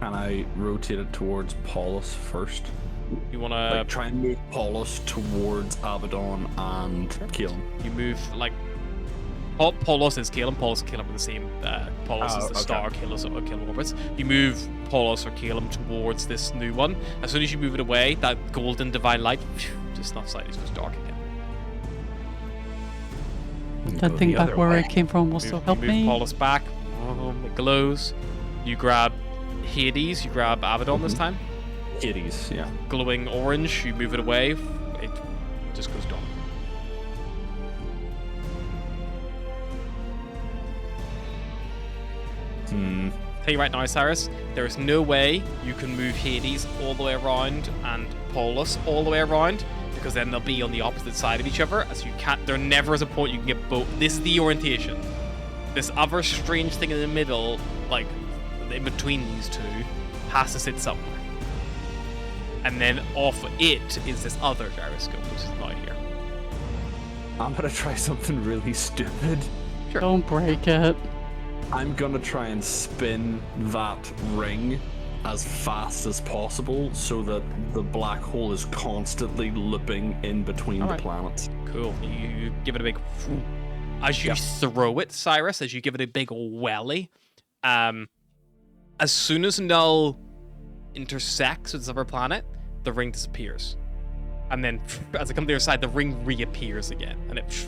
Can I rotate it towards Paulus first? You wanna Like try and move Paulus towards Abaddon and Calum. You move like Polos is Calum. Polos and Calum are the same. Polos is the star. Calum orbits. You move Polos or Calum towards this new one. As soon as you move it away, that golden divine light just snuffs out. It goes dark again. Don't think back where it came from will still help you move me. Polos back. It glows. You grab Hades. You grab Abaddon this time. Hades, yeah. Glowing orange. You move it away. It just goes dark. Tell you right now, Cyrus, there is no way you can move Hades all the way around and Paulus all the way around, because then they'll be on the opposite side of each other, as you can't. There never is a point you can get both. This is the orientation. This other strange thing in the middle, like in between these two, has to sit somewhere. And then off it is this other gyroscope, which is not here. I'm gonna try something really stupid. Sure. Don't break it. I'm gonna try and spin that ring as fast as possible so that the black hole is constantly looping in between the planets. Cool. You give it a big... As you throw it, Cyrus, as you give it a big welly, as soon as Null intersects with this other planet, the ring disappears. And then, as it comes to the other side, the ring reappears again. And it...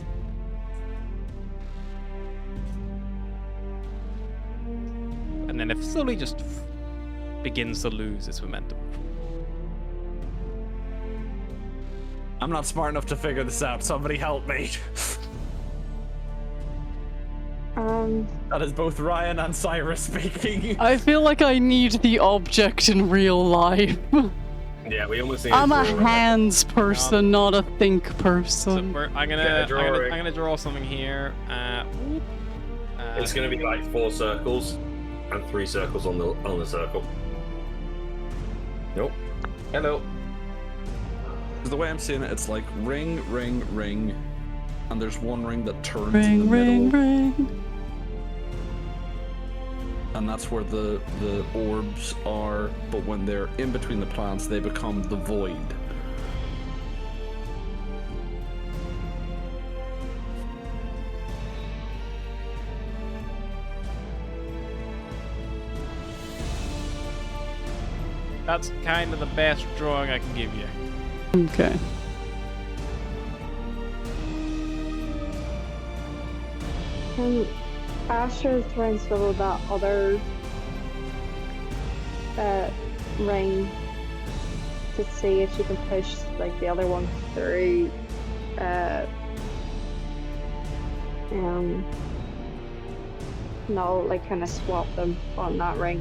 And then it slowly just begins to lose its momentum. I'm not smart enough to figure this out. Somebody help me. That is both Ryan and Cyrus speaking. I feel like I need the object in real life. Yeah, we almost need I'm to a draw it. hands person, not a think So person. I'm gonna draw something here. It's gonna be like 4 circles and 3 circles on the circle. Nope. Hello. The way I'm seeing it, it's like ring, ring, ring, and there's one ring that turns in Ring, the ring, middle, ring. and that's where the orbs are. But when they're in between the planets, they become the void. That's kind of the best drawing I can give you. Okay. Can Astra try and swivel that other ring to see if she can push like the other one through no, like kind of swap them on that ring.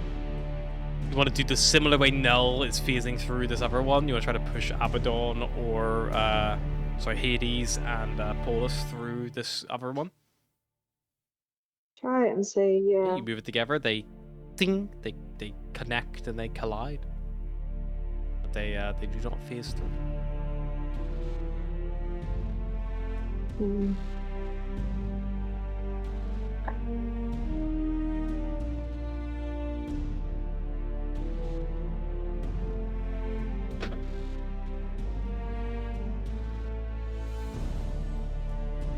You want to do the similar way Null is phasing through this other one? You want to try to push Abaddon or Hades and Polis through this other one? Try it and see, yeah. You move it together, they ding, they connect and they collide. they do not phase through. Hmm.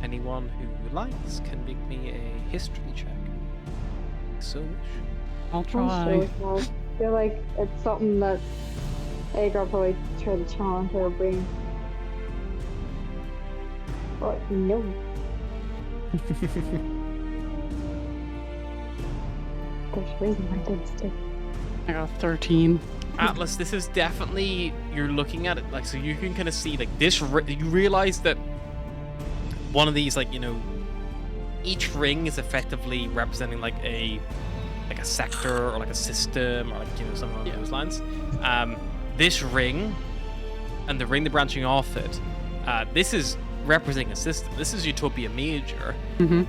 Anyone who likes can make me a history check. So wish. I'll I'm try. so sad. I feel like it's something that Agar probably tried to challenge her brain. But no. There's reason I did stick. I got 13. Atlas, this is definitely, you're looking at it like, so you can kind of see like this. You realize that one of these, like, you know, each ring is effectively representing like a sector or like a system or like, you know, something along those lines. This ring and the ring they're branching off it, this is representing a system. This is Utopia Major,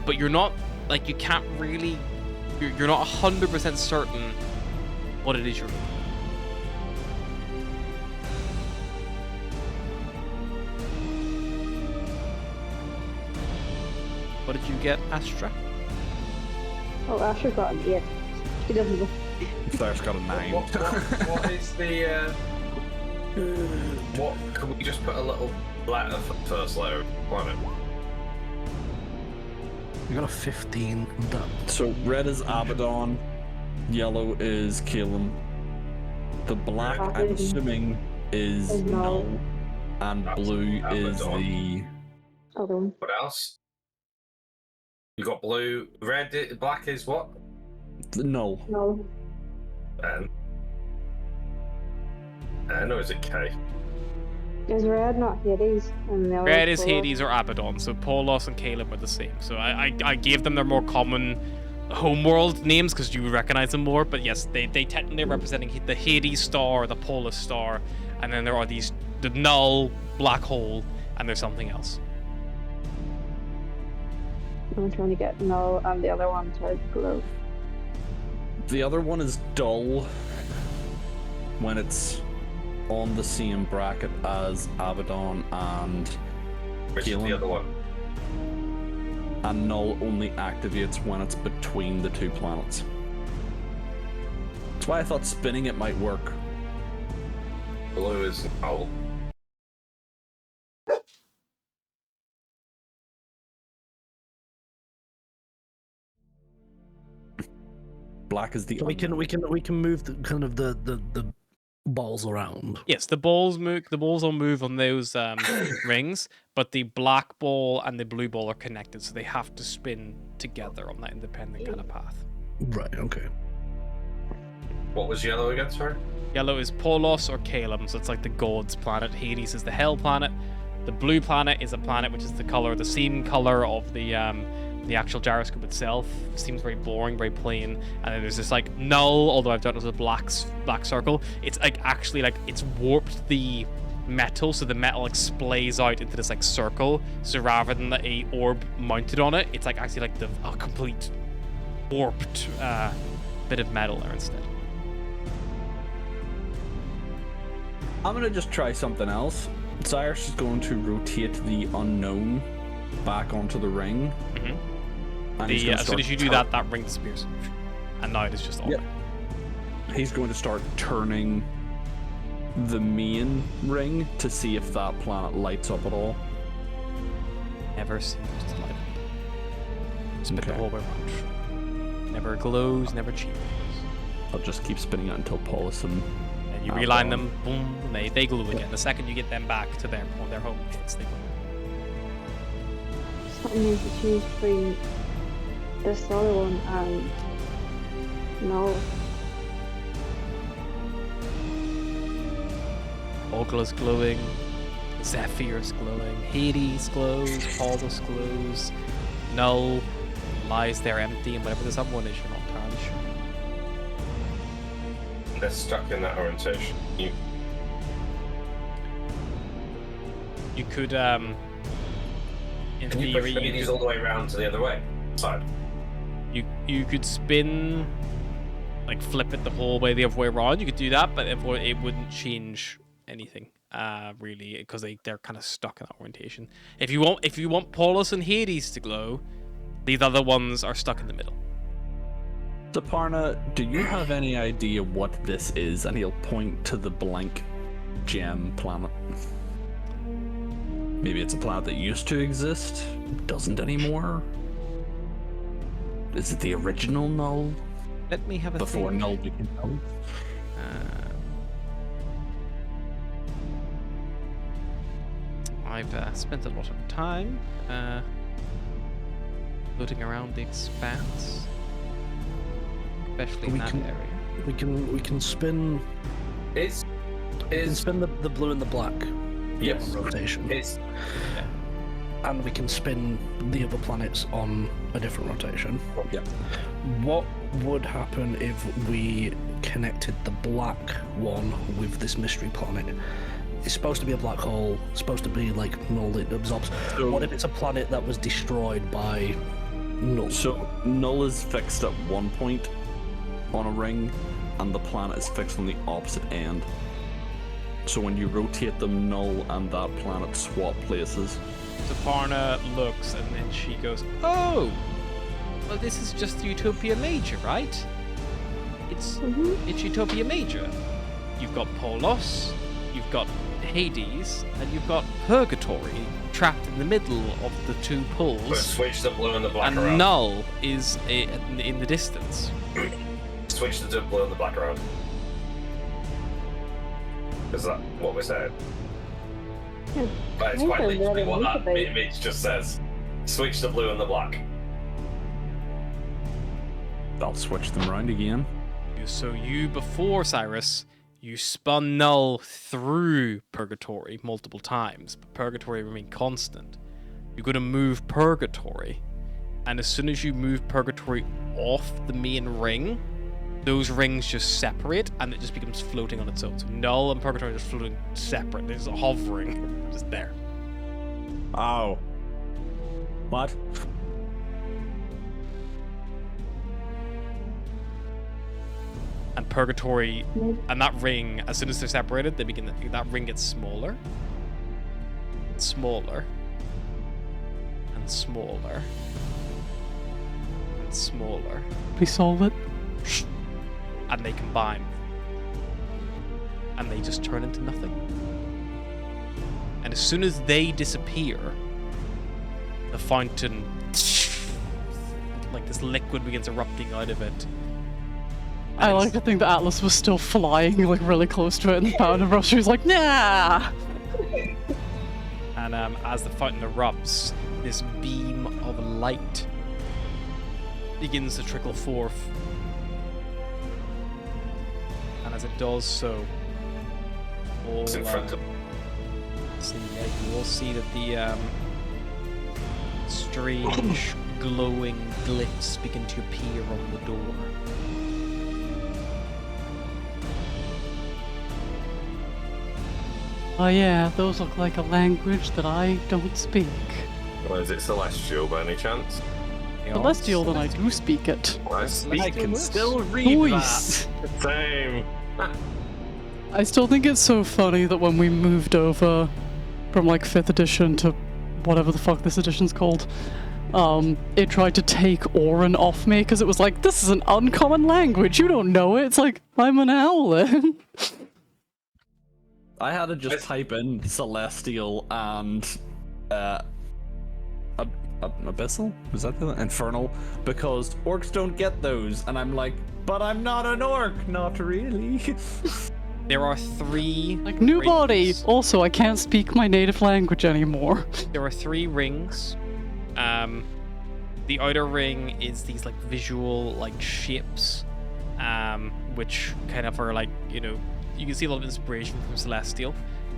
but you're not, like, you can't really, you're not 100% certain what it is you're looking at. What did you get, Astra? Oh, Asher got an 8. She doesn't go. Claire's got a 9. What is the what? Can we just put a little letter for the first letter? Planet. You got a 15 on that. So red is Abaddon, yellow is Calum. The black, I'm assuming, is Is Null. Null, and That's blue is Abaddon. the Other one. What else? You got blue, red, black is what? Null. No. No, is it K? Is red not Hades? And the other Red is Polar? Hades or Abaddon, so Polos and Caleb are the same. So I gave them their more common homeworld names because you recognize them more. But yes, they technically are representing the Hades star, the Polis star, and then there are the Null, black hole, and there's something else. I'm trying to get Null, and the other one to glow. The other one is dull when it's on the same bracket as Abaddon and Which is Calum. the other one? And null only activates when it's between the two planets. That's why I thought spinning it might work. Blue is Null. Black is the So we can move the kind of the balls around. Yes, the balls move. The balls will move on those rings, but the black ball and the blue ball are connected, so they have to spin together on that independent kind of path. Right. Okay. What was yellow again, sorry? Yellow is Polos or Calum, so it's like the gods planet. Hades is the hell planet. The blue planet is a planet which is the same color of the actual gyroscope itself. Seems very boring, very plain. And then there's this like null, although I've done it as a black circle. It's like actually like it's warped the metal, so the metal like splays out into this like circle. So rather than a orb mounted on it, it's like actually like a complete warped bit of metal there instead. I'm gonna just try something else. Cyrus is going to rotate the unknown back onto the ring. And he's gonna As soon start as you do that, that ring disappears. And now it is just on. Yep. He's going to start turning the main ring to see if that planet lights up at all. Never seems to light up. Spin the Okay. whole way around. Never glows, never changes. I'll just keep spinning it until Paulus and And you reline them, boom, and they glue again. The second you get them back to their home places, they glue. Something needs to choose between this other one and Null. Ogla's glowing, Zephyr's glowing, Hades glows, Paulus glows, Null lies there empty, and whatever this other one is, you're not entirely sure. They're stuck in that orientation. You could, in Can you push theory, Hades all the way around to the other way? Side. you could spin, like flip it the whole way the other way around. You could do that, but it wouldn't change anything, really, because they're kind of stuck in that orientation. If you want Paulus and Hades to glow, these other ones are stuck in the middle. Saparna, do you have any idea what this is? And he'll point to the blank gem planet. Maybe it's a planet that used to exist, doesn't anymore. Is it the original Null? Let me have a Before think. Null became Null? I've spent a lot of time floating around the Expanse, especially in that area. We can spin. We can spin the blue and the black. Yes. On rotation. It's And we can spin the other planets on a different rotation. Yeah. What would happen if we connected the black one with this mystery planet? It's supposed to be a black hole, it's supposed to be like null, it absorbs. So- What if it's a planet that was destroyed by null? So Null is fixed at one point on a ring, and the planet is fixed on the opposite end. So when you rotate them, Null and that planet swap places. Saparna looks and then she goes, "Oh, well, this is just Utopia Major, right? It's Utopia Major. You've got Polos, you've got Hades, and you've got Purgatory trapped in the middle of the two But poles. switch the blue and the black And around. Null is in the distance." Switch the blue and the black around. Is that what we're saying? That is quite literally what that image just says. Switch the blue and the black. I'll switch them around again. So you, before Cyrus, you spun Null through Purgatory multiple times, but Purgatory remained constant. You're going to move Purgatory, and as soon as you move Purgatory off the main ring, those rings just separate, and it just becomes floating on its own. So Null and Purgatory are just floating separate. They're just hovering, just there. Oh. What? And Purgatory and that ring, as soon as they're separated, that ring gets smaller, and smaller, and smaller, and smaller, We solve it. and they combine, and they just turn into nothing. And as soon as they disappear, the fountain, like this liquid, begins erupting out of it. I like to think that Atlas was still flying, like, really close to it, and the fountain rush was like, nah! And as the fountain erupts, this beam of light begins to trickle forth. And as it does so, all, It's in front of. you will see that the strange glowing glyphs begin to appear on the door. Oh yeah, those look like a language that I don't speak. Or is it Celestial by any chance? They are Celestial, then I do speak it. I speak I can it. still read Nice! Same. I still think it's so funny that when we moved over from like 5th edition to whatever the fuck this edition's called, it tried to take Orin off me because it was like, this is an uncommon language, you don't know it. It's like, I'm an owlet. I had to just type in Celestial and Abyssal? Was that the Infernal? Because orcs don't get those, and I'm like, but I'm not an orc, not really. There are three Like, new body! rings. Also, I can't speak my native language anymore. There are three rings. The outer ring is these like visual like shapes, which kind of are like, you know, you can see a lot of inspiration from Celestial.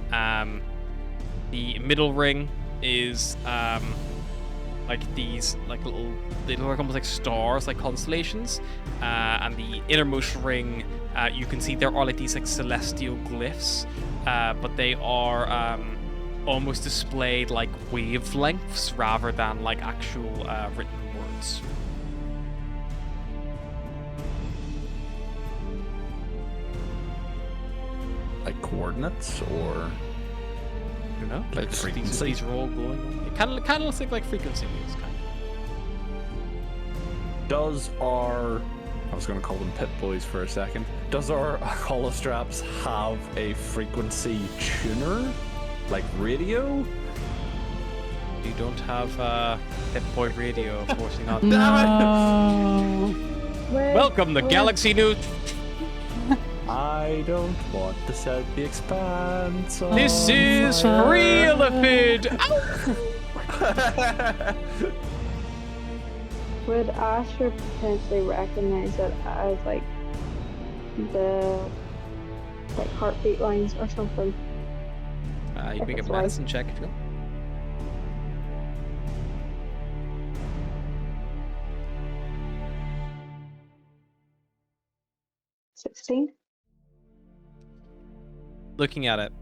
The middle ring is like these like they look almost like stars, like constellations. And the innermost ring, you can see there are like these like celestial glyphs, but they are almost displayed like wavelengths rather than like actual written words. Like coordinates or You know, like frequency? these are all glowing. It kind of looks like frequency waves, kind of. Does our, I was going to call them Pit Boys for a second, does our holostraps have a frequency tuner? Like radio? You don't have Pip-Boy radio, unfortunately not. No. Welcome to Galaxy News. I don't want to set the Expanse on This is fire. Real Epid. Would Asher potentially recognize it as like the heartbeat lines or something? You can make a That's why. medicine check if you want. 16? Looking at it,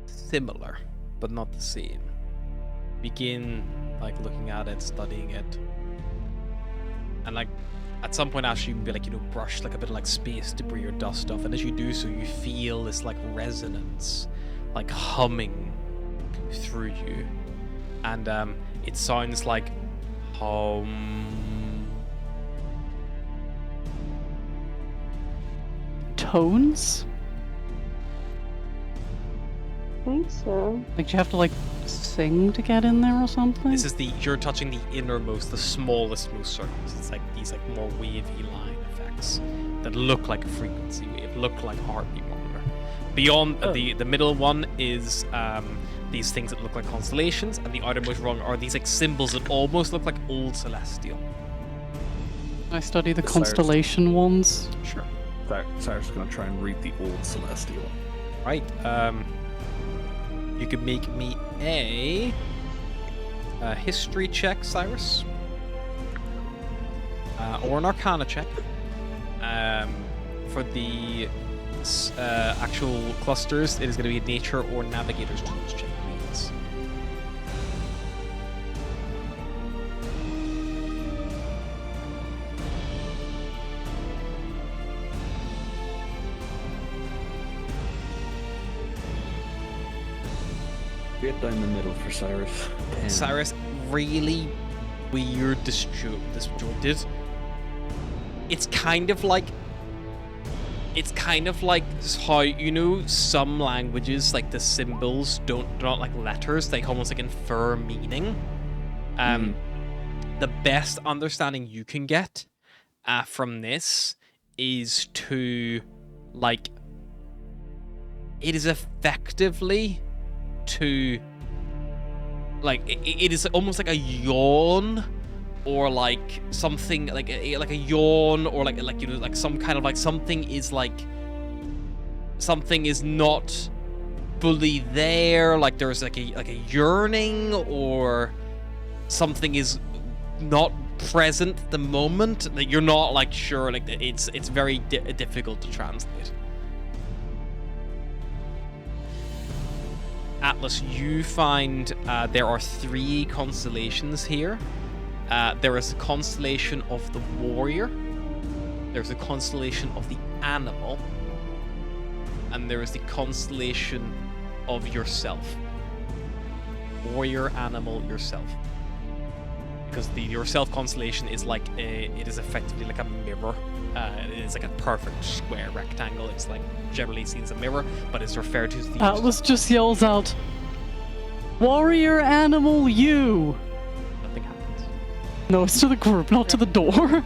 similar, but not the same. Begin like looking at it, studying it, and like at some point actually you can be like, you know, brush like a bit of like space debris or dust off, and as you do so you feel this like resonance, like humming through you, and it sounds like Tones? I think so. Like, do you have to, like, sing to get in there or something? This is you're touching the innermost, the smallest most circles. It's like these like more wavy line effects that look like a frequency wave, look like a heartbeat monitor. Beyond the middle one is these things that look like constellations, and the outermost rung are these like symbols that almost look like old celestial. I study the The constellation ones. Sure. Cyrus is going to try and read the old celestial. Right. You could make me a history check, Cyrus, or an Arcana check. For the actual clusters, it is going to be a Nature or Navigator's Tools check, please. Get down the middle for Cyrus. 10. Cyrus, really weird, disjointed. It's kind of like how, you know, some languages, like the symbols they're not like letters, they almost like infer meaning. The best understanding you can get from this is to, like, it is effectively to, like, it is almost like a yawn, or like something like a yawn, or like you know, like some kind of like something is not fully there, like there's like a yearning, or something is not present at the moment that you're not like sure, like it's very difficult to translate. Atlas, you find there are 3 constellations here. There is a constellation of the warrior, there's a constellation of the animal, and there is the constellation of yourself. Warrior, animal, yourself. Because the yourself constellation is like it is effectively like a mirror. It is like a perfect square rectangle. It's like generally seen as a mirror, but it's referred to as the Atlas just yells out, "Warrior, animal, you!" Nothing happens. No, it's to the group, not to the door.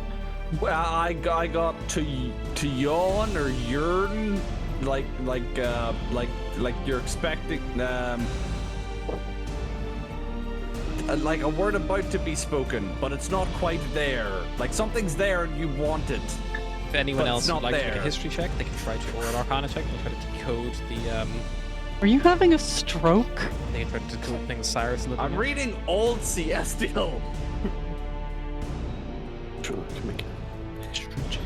Well, I got to yawn or yearn, like you're expecting, like a word about to be spoken, but it's not quite there. Like something's there and you want it. If anyone But else it's not would like to make a there. history check, they can try to, or an Arcana check, they can try to decode the Are you having a stroke? they can try to decode things Cyrus living I'm in. reading Old Celestial. Sure, I can make a history check.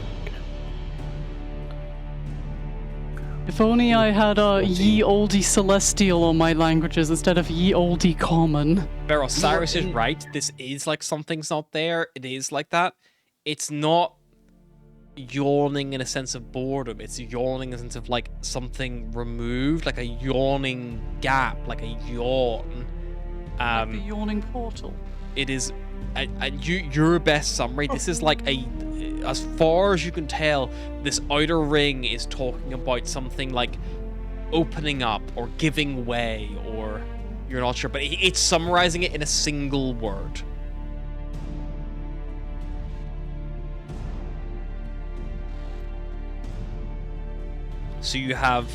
If only I had ye olde celestial on my languages instead of ye olde common. Beryl, Cyrus is right. This is like something's not there. It is like that. It's not yawning in a sense of boredom. It's yawning in a sense of like something removed, like a yawning gap, like a yawn. Like a yawning portal. It is, your best summary. This is like as far as you can tell, this outer ring is talking about something like opening up or giving way, or you're not sure, but it's summarizing it in a single word. So you have,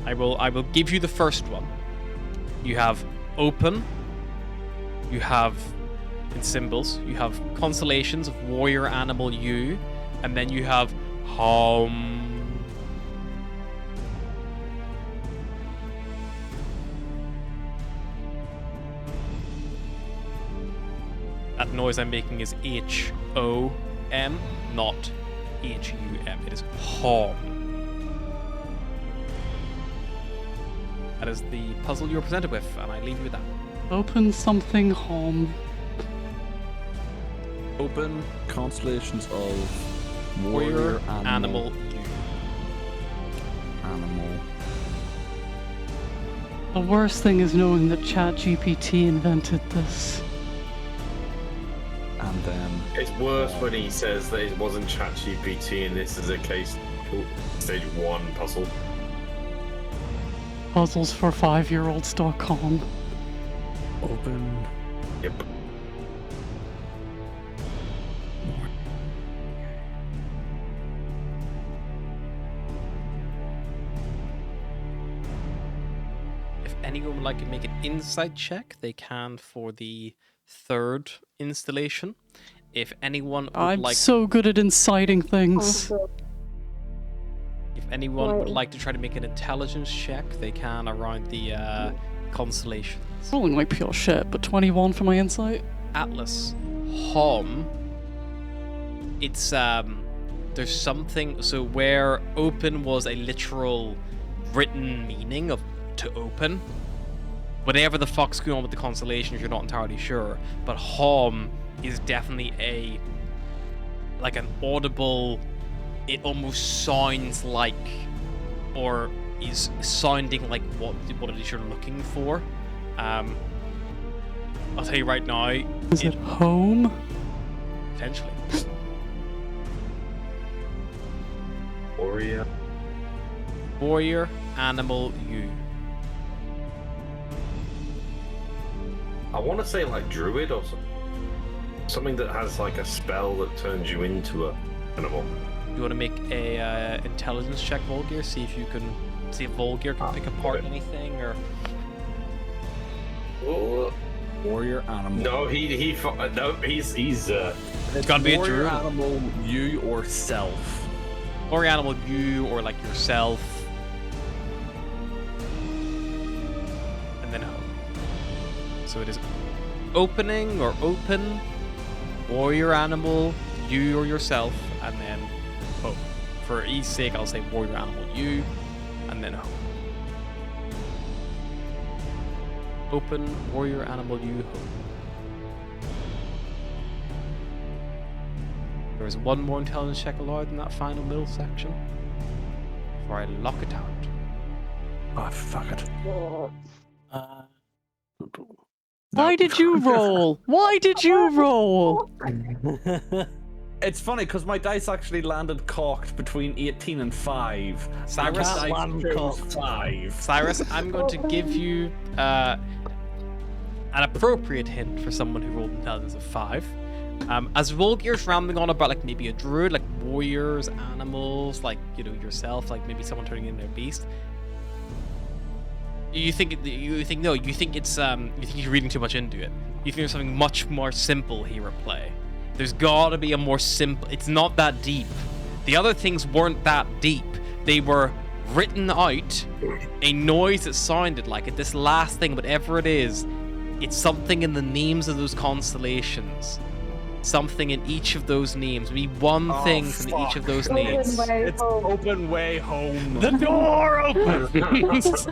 I will give you the first one. You have open, you have, in symbols, you have constellations of warrior animal U, and then you have hum. That noise I'm making is H-O-M, not H-U-M. It is hum. That is the puzzle you were presented with, and I leave you with that. Open something home. Open constellations of Warrior animal U. Animal. The worst thing is knowing that ChatGPT invented this. And then... It's worse when he says that it wasn't ChatGPT and this is a case stage 1 puzzle. Puzzles45-year-olds.com. Open... Yep. If anyone would like to make an insight check, they can for the third installation. If anyone would I'm like... so good at inciting things. Also, If anyone would Right. like to try to make an intelligence check, they can around the constellations. Rolling like pure shit, but 21 for my insight. Atlas, hum. It's there's something. So where open was a literal written meaning of to open, whatever the fuck's going on with the constellations, you're not entirely sure. But hum is definitely like an audible. It almost sounds like, or is sounding like what it is you're looking for. I'll tell you right now. Is it home? Potentially. Warrior animal U. I want to say like druid or something that has like a spell that turns you into a animal. You want to make a intelligence check, Volgear? See if you can see if Volgear can pick apart anything, or Oh, Warrior animal. no, he's it's gotta be a warrior druid. animal, you or self. Warrior animal U, or like yourself, and then home. So it is opening or open, warrior animal, you or yourself, and then home. For ease sake, I'll say warrior animal U, and then home. Open, warrior animal U, home. There is one more intelligence check allowed in that final middle section before I lock it out. Oh, fuck it. Why did you roll? Why did you roll? It's funny because my dice actually landed cocked between 18 and 5. Cyrus, My dice land chose cocked. 5. Cyrus, I'm going to give you an appropriate hint for someone who rolled intelligence of 5. As Volgear's rambling on about like maybe a druid, like warriors, animals, like yourself, like maybe someone turning into a beast. You think it's you think you're reading too much into it. You think there's something much more simple here at play. There's gotta be a more simple. It's not that deep. The other things weren't that deep. They were written out, a noise that sounded like it. This last thing, whatever it is, it's something in the names of those constellations. Something in each of those names. Maybe one thing from each of those names. It's open way home. The door opens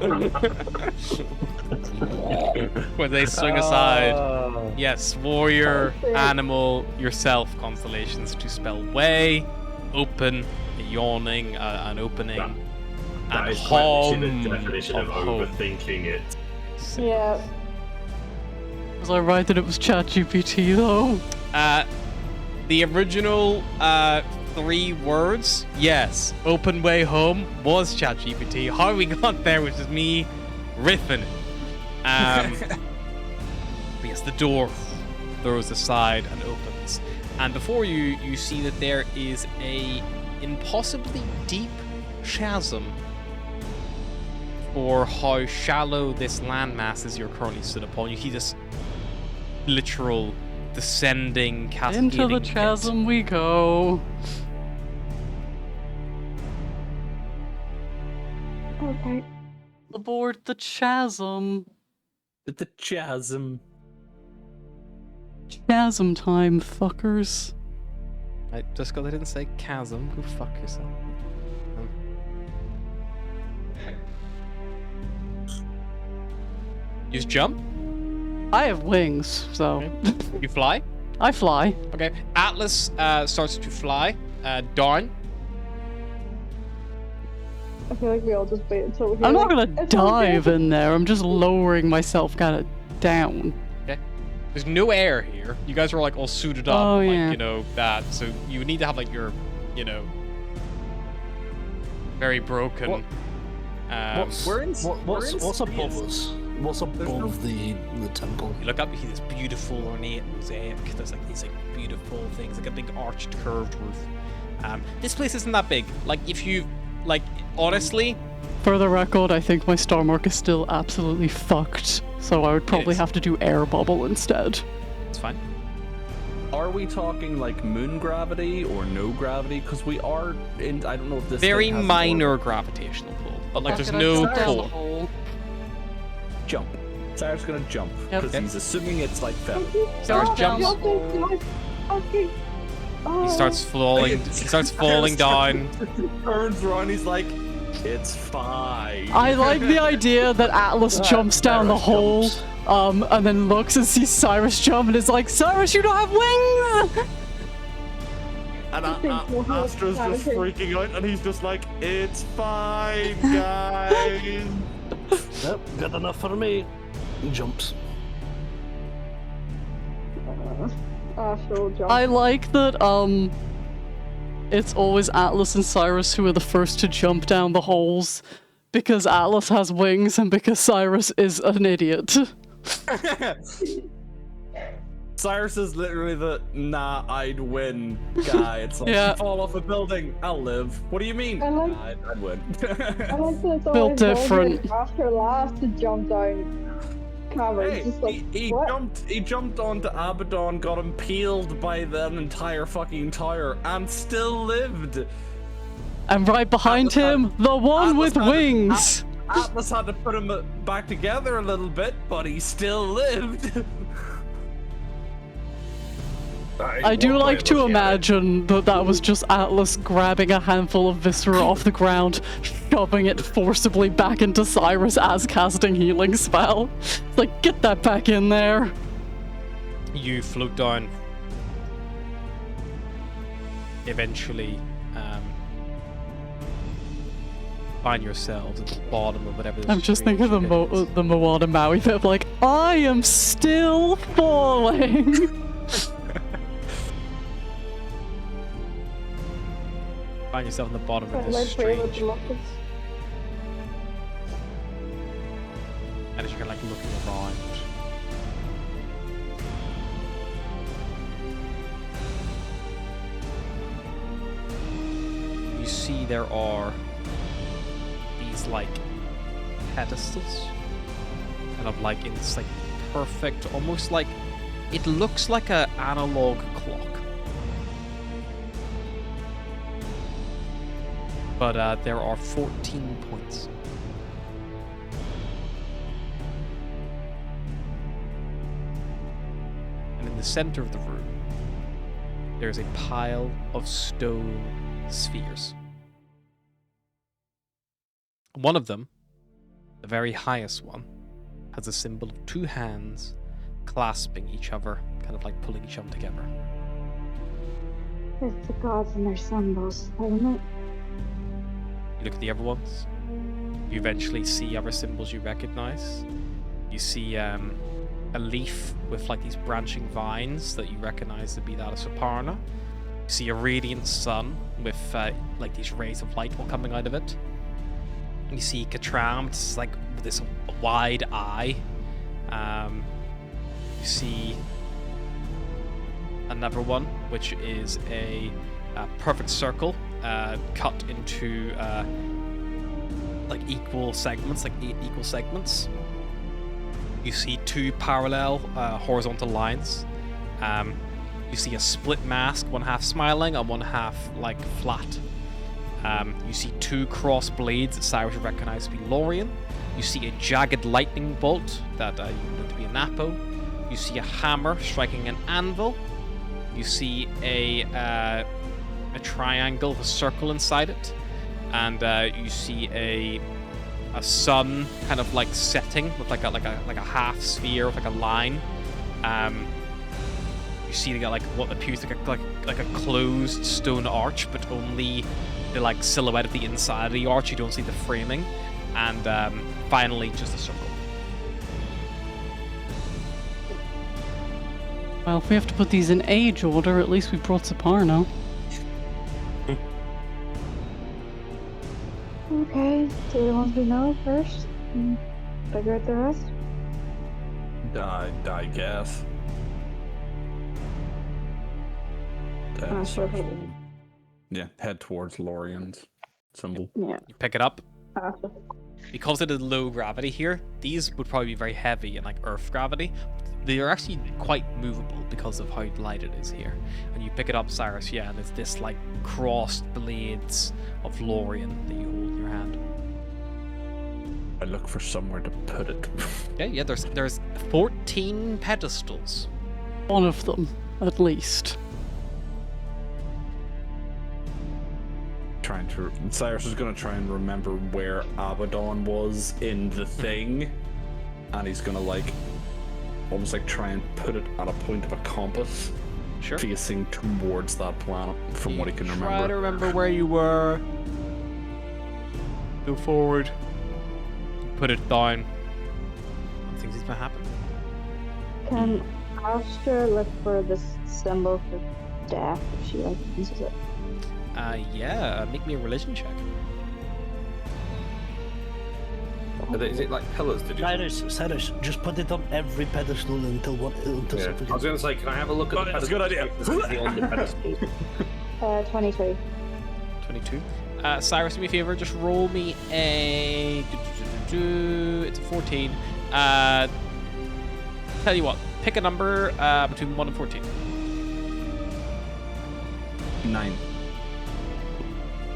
when they swing aside. Yes, warrior, Okay. animal, yourself constellations to spell way, open, yawning, an opening, That and is quite literally home the definition of home. overthinking it. Yeah. Was I right that it was ChatGPT though? The original 3 words, yes, open way home was ChatGPT. How we got there was just me riffing. But yes, the door throws aside and opens, and before you, you see that there is a impossibly deep chasm for how shallow this landmass is you're currently stood upon. You see this literal descending, cascading Into the pit. chasm we go. Okay. Aboard the chasm. The chasm. Chasm time, fuckers. Just because I didn't say chasm, go fuck yourself. You just jump? I have wings, so You fly? I fly. Okay. Atlas starts to fly down. I feel like we all just wait until we I'm not hear, gonna like, "It's all dive good." in there. I'm just lowering myself kind of down. Okay. There's no air here. You guys are like all suited up, Oh, like, yeah. you know, that. So you would need to have like your, you know, very broken. What- We're in. What's above space. us? What's above the temple? You look up, you see this beautiful ornate mosaic. There's like these like beautiful things, like a big arched, curved roof. This place isn't that big. Like if you, like honestly, For the record, I think my star mark is still absolutely fucked, so I would probably is. have to do air bubble instead. it's fine. Are we talking like moon gravity or no gravity? Because we are in. I don't know if this. Very thing has minor orbit. gravitational pull, but like there's Fuck it, I no jumped down the pull. hole. Jump. Cyrus gonna jump Yep. because he's assuming it's like feather. Stars Stop, jumps. stop, stop. Okay. Oh. He starts falling. He starts falling down. Turns around. He's like, "It's fine." I like the idea that Atlas jumps down the Cyrus hole, jumps. and then looks and sees Cyrus jump and is like, Cyrus, you don't have wings! And think we'll Astra's have just it. freaking out, and he's just like, "It's fine, guys." Yep, good enough for me. He jumps. Astral jump. I like that, it's always Atlas and Cyrus who are the first to jump down the holes, because Atlas has wings and because Cyrus is an idiot. Cyrus is literally the "nah, I'd win" guy. It's like, Yeah. fall off a building, I'll live. What do you mean? I like- Nah, I'd win. I like that it's Built always different. After last to jump down caverns. Hey, Just like, he what? jumped onto Abaddon, got impaled by an entire fucking tower, and still lived. And right behind Atlas him, the one Atlas with had- wings! Atlas had to put him back together a little bit, but he still lived. That is I do one way like of to looking at it. imagine that that was just Atlas grabbing a handful of viscera off the ground, shoving it forcibly back into Cyrus as casting healing spell. It's like, get that back in there. You float down. Eventually, find yourselves at the bottom of whatever. I'm just thinking of the Moana Maui bit of like, I am still falling. Find yourself in the bottom of I this like playing with strange. the locusts. And as you're like looking around, you see there are these like pedestals, kind of like in this like perfect, almost like it looks like a analog clock. But there are 14 points. And in the center of the room, there's a pile of stone spheres. One of them, the very highest one, has a symbol of two hands clasping each other, kind of like pulling each other together. It's the gods and their symbols, isn't it? You look at the other ones. You eventually see other symbols you recognize. You see a leaf with like these branching vines that you recognize to be that of Suparna. You see a radiant sun with like these rays of light all coming out of it. You see Katram, it's like with this wide eye. You see another one, which is a perfect circle cut into like equal segments, like 8 equal segments. You see 2 parallel horizontal lines. You see a split mask, one half smiling and one half like flat. You see 2 cross blades that Cyrus would recognize to be Lorien. You see a jagged lightning bolt that you know to be a Napo. You see a hammer striking an anvil. You see a triangle with a circle inside it, and you see a sun kind of like setting with like a half sphere with like a line. You see like what appears like a closed stone arch, but only the like silhouette of the inside of the arch. You don't see the framing, and finally just a circle. Well, if we have to put these in age order, at least we brought Suparna. Okay, do the ones we know first and figure out the rest? I guess. Sure. Yeah, head towards Lorien's symbol. Yeah. You pick it up. After. Because it is low gravity here, these would probably be very heavy in like Earth gravity. They are actually quite movable because of how light it is here. And you pick it up, Cyrus, yeah, and it's this like crossed blades of Lorien that you hold in your hand. I look for somewhere to put it. Yeah, there's 14 pedestals. One of them, at least. Cyrus is gonna try and remember where Abaddon was in the thing, and he's gonna like almost like try and put it at a point of a compass, Sure. facing towards that planet from what he can Try to remember. remember where you were. Go forward. Put it down. Things is gonna happen. Can Astra look for this symbol for death if she like uses it? Yeah. Make me a religion check. Is it like pillars to do? Cyrus, just put it on every pedestal until Yeah. something. I was going to say, can I have a look at the That's a pedestal? good idea. Specifically on the pedestal. 22. 22. Cyrus, do me a favor. Just roll me a. It's a 14. Tell you what. Pick a number between 1 and 14. 9.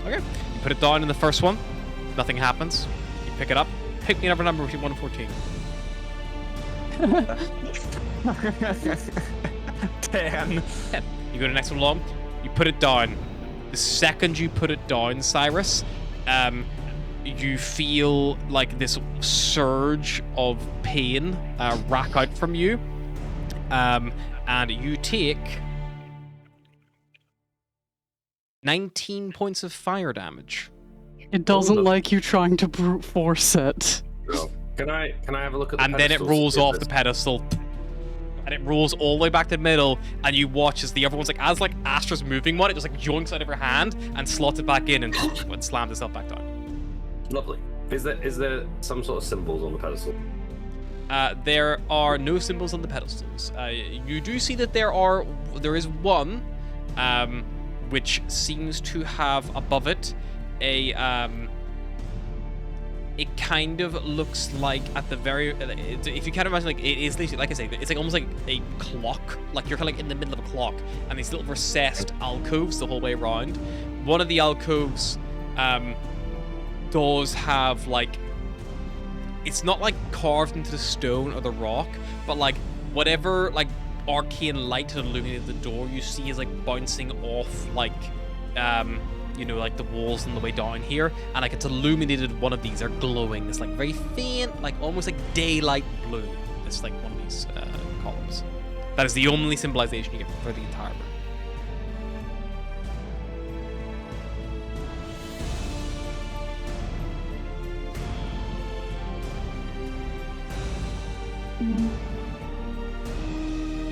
Okay. You put it down in the first one. Nothing happens. You pick it up. Pick me another number between 1 and 14. 10. 10. You go to the next one along. You put it down. The second you put it down, Cyrus, you feel like this surge of pain rack out from you. And you take 19 points of fire damage. It doesn't like you trying to brute force it. Can I have a look at the And then it pedestals? rolls Is off this- the pedestal. And it rolls all the way back to the middle, and you watch as the other one's like, as like Astra's moving one, it just like yoinks out of her hand and slots it back in and slams itself back down. Lovely. Is there some sort of symbols on the pedestal? There are no symbols on the pedestals. You do see that there is one, which seems to have above it it kind of looks like at the very, if you can't imagine, like it is literally, like I say, it's like almost like a clock, like you're kind of like in the middle of a clock, and these little recessed alcoves the whole way around. One of the alcoves does have like, it's not like carved into the stone or the rock, but like whatever like arcane light that illuminated the door you see is like bouncing off like you know, like the walls on the way down here, and like it's illuminated. One of these are glowing. It's like very faint, like almost like daylight blue. It's like one of these columns. That is the only symbolization you get for the entire room.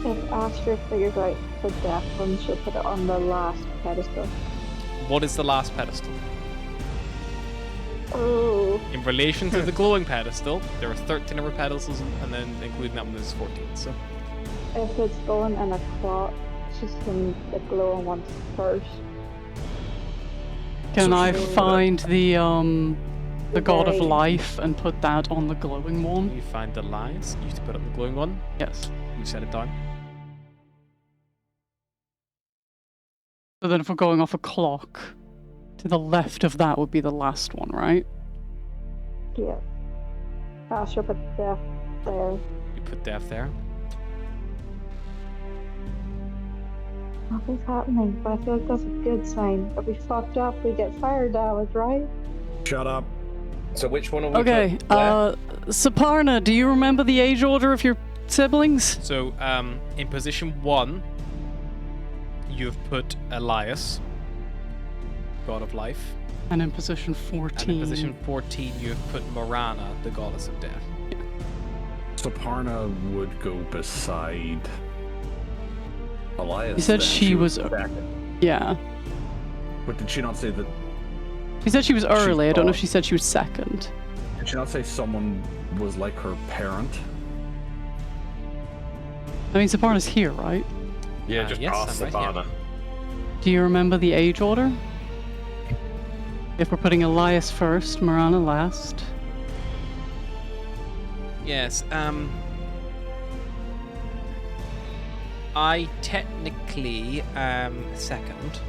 If Astra figures out the death one, she'll put it on the last pedestal. What is the last pedestal? Oh. In relation to the glowing pedestal, there are 13 other pedestals, and then including that one, there's 14. So, If it's going in a clock, she's in the glowing one first. Can I so- find the god of Right. life and put that on the glowing one? you find the lines. You put up the glowing one. Yes. You set it down. So then if we're going off a clock, to the left of that would be the last one, right? Yeah. Astra put death there. You put death there. Nothing's happening, but I feel like that's a good sign. If we fucked up, we get fire damage, right? Shut up. So which one are we Okay, put where? Saparna, do you remember the age order of your siblings? So, in position 1, you've put Elias, god of life. And in position 14. And in position 14, you have put Morana, the goddess of death. Saparna would go beside Elias. You said then. she was. second. Yeah. But did she not say that? She said she was early. I don't know if thought- she said she was second. Did she not say someone was like her parent? I mean, Saparna's here, right? Yeah, just yes, past I'm right here. Savannah. Do you remember the age order? If we're putting Elias first, Morana last. Yes, I technically am second.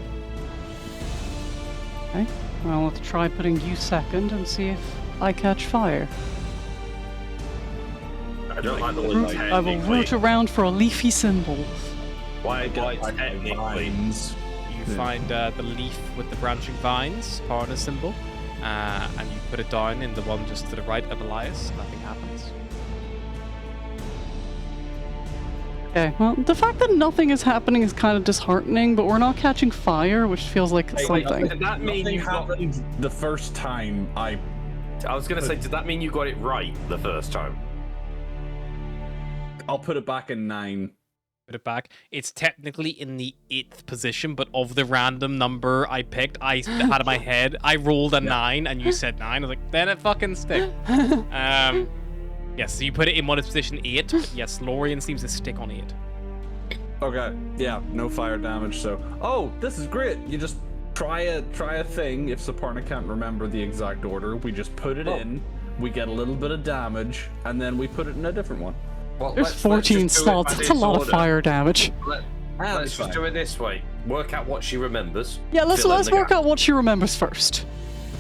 Okay. Well, let's try putting you second and see if I catch fire. I don't like the Root- word I will root around for a leafy symbol. Why Like technically? vines. You find the leaf with the branching vines, Parna symbol, and you put it down in the one just to the right of Elias. Nothing happens. Okay, well, the fact that nothing is happening is kind of disheartening, but we're not catching fire, which feels like something. Did that mean Nothing you got? happened the first time I I was gonna say, did that mean you got it right the first time? I'll put it back in 9. Put it back. It's technically in the 8th position, but of the random number I picked, I had in my head, I rolled a 9, and you said 9. I was like, then it fucking stick. Yes, so you put it in what is position 8, but yes, Lorian seems to stick on 8. Okay, yeah, no fire damage, so... Oh, this is great! You just try a thing. If Saparna can't remember the exact order, we just put it in, we get a little bit of damage, and then we put it in a different one. Well, There's 14 slots, that's a lot of fire damage. Let's just do it this way. Work out what she remembers. Yeah, let's Fill in the work gap. out what she remembers first.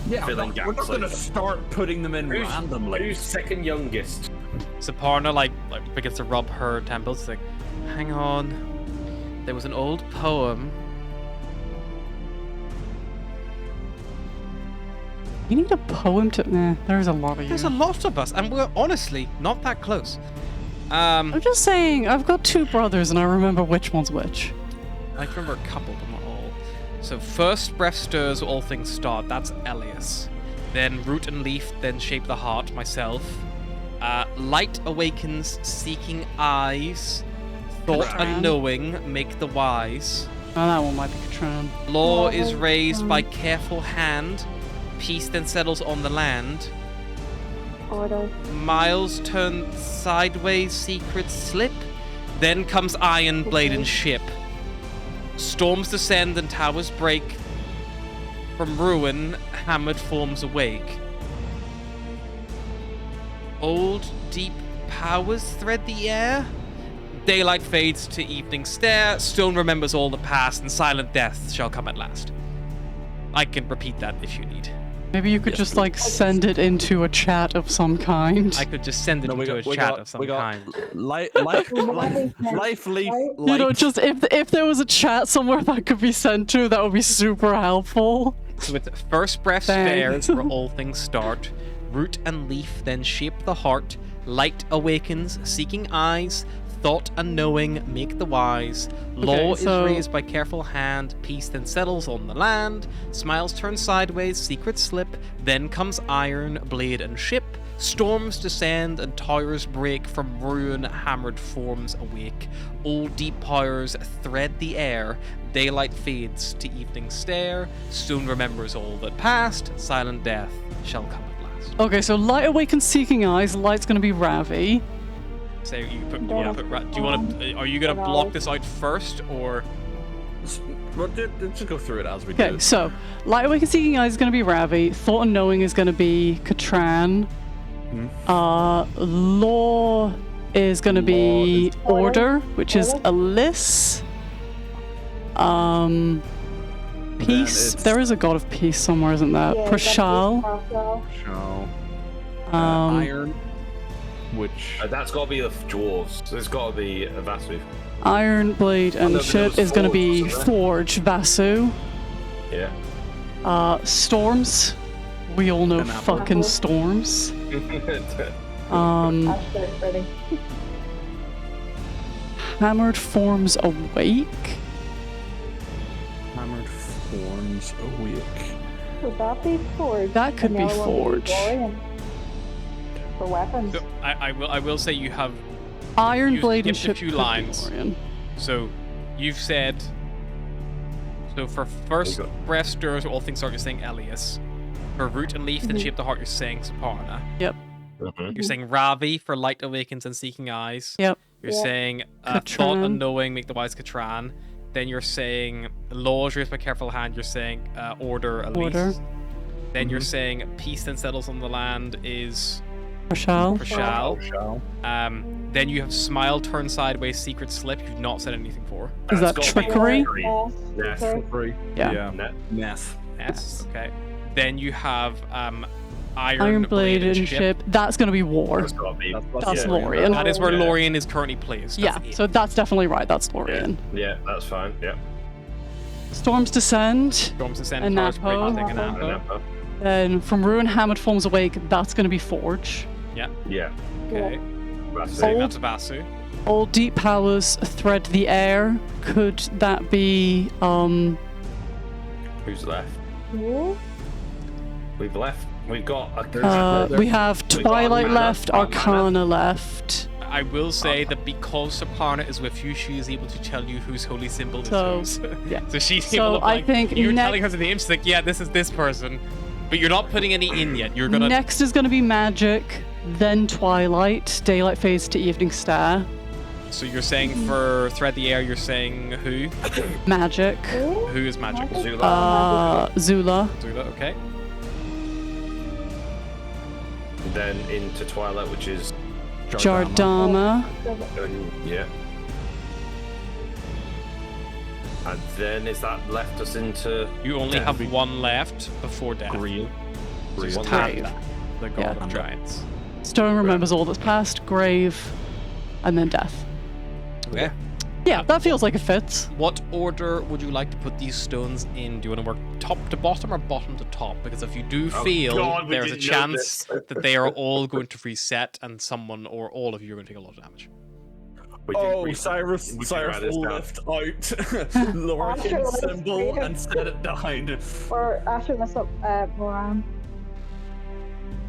Yeah, Fill in we're gaps not gonna later. start putting them in randomly. Who's second youngest? So Parna, like begins to rub her temples. She's like, hang on. There was an old poem. You need a poem to. Nah, there's a lot of you. There's a lot of us, and we're honestly not that close. I'm just saying, I've got 2 brothers and I remember which one's which. I can remember a couple, but not all. So first breath stirs, all things start. That's Elias. Then root and leaf, then shape the heart. Myself. Light awakens, seeking eyes. Thought Katran. and knowing make the wise. Oh, that one might be Katran. Law is raised by careful hand. Peace then settles on the land. Order. Miles turn sideways, secrets slip. Then comes iron blade and ship. Storms descend and towers break. From ruin, hammered forms awake. Old, deep powers thread the air. Daylight fades to evening stare. Stone remembers all the past, and silent death shall come at last. I can repeat that if you need. Maybe you could just like send it into a chat of some kind. I could just send it into a chat of some kind. Life leaf. You know, just if there was a chat somewhere that could be sent to, that would be super helpful. So with first breath Thanks. spares where all things start. Root and leaf then shape the heart. Light awakens, seeking eyes. thought and knowing make the wise. Law so- is raised by careful hand. Peace then settles on the land. Smiles turn sideways, secrets slip. Then comes iron, blade, and ship. Storms descend and towers break. From ruin, hammered forms awake. Old deep powers thread the air. Daylight fades to evening stare. Stone remembers all that passed. Silent death shall come at last. Okay, so light awakens seeking eyes. Light's gonna be Ravi. So you put, do you want to? Are you gonna block this out first, or? Well, just go through it as we Okay, do. so light awakens seeking eyes is gonna be Ravi. Thought and knowing is gonna be Katran. Law is gonna be Order, which is Alyss. Peace. it's- There is a god of peace somewhere, isn't there? Yeah, Prashal. Show. Um, Iron, which That's got to be the dwarves. So it's got to be a Vasu. Iron Blade and no, but there shit was is gonna Forge, be wasn't there? Forge, Vasu. Yeah. Storms. We all know An apple. fucking storms. Um, Ready. Hammered forms awake. hammered forms awake. Would that be Forge? That could And be the other one would Forge. Warrior. For weapons. So I will say you have. Iron You Blade and skipped a ship few could be lines. Warrior. So you've said. So for first There you breath stirs, all things start. You're saying Elias. For root and leaf, then shape the heart. You're saying Saparna. Yep. You're saying Ravi for light awakens and seeking eyes. Yep. You're Yeah. saying thought Katran. and knowing make the wise Katran. Then you're saying laws raised by careful hand. You're saying order Elise. Order. Then you're saying peace then settles on the land is Prashal. Prashal. Then you have smile turn sideways secret slip. You've not said anything for. Is that That's gotta be trickery? Yes. Yes. Free. Yeah. Neth. Yes. Okay. Then you have Iron Blade and ship. That's gonna be War. That's got to be. That's yeah, Lorien. That is where Yeah. Lorien is currently placed. Yeah, That's it. so that's definitely right. That's Yeah, Lorien. yeah, that's fine. Yeah. Storms descend. Storms descend And towers break. Napo. Take an And Napo. Then from ruin, hammered forms awake. That's gonna be Forge. yeah. Okay. That's So it. that's Vasu. All deep powers thread the air. Could that be Who's left? Yeah. We've left. We've got a. we have We've got Twilight Mana, left, got Arcana left. I will say that because Saparna is with you, she is able to tell you whose holy symbol So, is whose. yeah. So she's So able to, I like, think you're next- telling her the name, she's like, yeah, this is this person. But you're not putting any in yet. You're gonna Next is gonna be Magic, then Twilight, Daylight fades to Evening Star. So you're saying for Thread the Air, you're saying who? Magic, Who is magic? Zula. Zula, Zula, okay. Then into Twilight, which is. Jardama, Yeah. And then is that left us into. You only have one left before death. Green. So it's Green. Panda, the god Yeah. of giants. Stone remembers all that's past, Grave, and then Death. Okay. Yeah, that feels like it fits. What order would you like to put these stones in? Do you want to work top to bottom or bottom to top? Because if you do Oh feel God, we there's a didn't know chance this. that they are all going to reset and someone or all of you are going to take a lot of damage. Cyrus we can write this will down. lift out Lorian's symbol and set it down. Or after this up, Moran.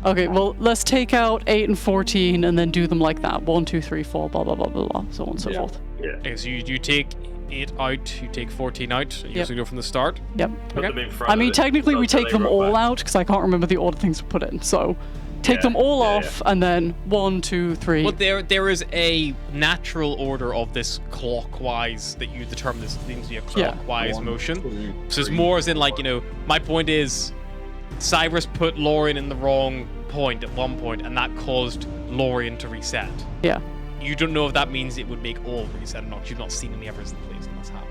Okay, well, let's take out 8 and 14 and then do them like that. 1, 2, 3, 4, blah, blah, blah, blah, blah, so on and so Yeah. forth. Okay, so you take 8 out, you take 14 out. You Yep. usually go from the start. Yep. Put them in front I of mean, it, technically, we until take they them roll all back. out because I can't remember the order things we put in. So take Yeah, them all yeah, off and then 1, 2, 3. But there is a natural order of this clockwise that you determine this seems to be a Yeah. clockwise 1, motion. 2, So it's 3, more as in like, 4. my point is Cyrus put Lorien in the wrong point at one point and that caused Lorien to reset. Yeah. You don't know if that means it would make all reset or not. You've not seen any others in place and that's happened.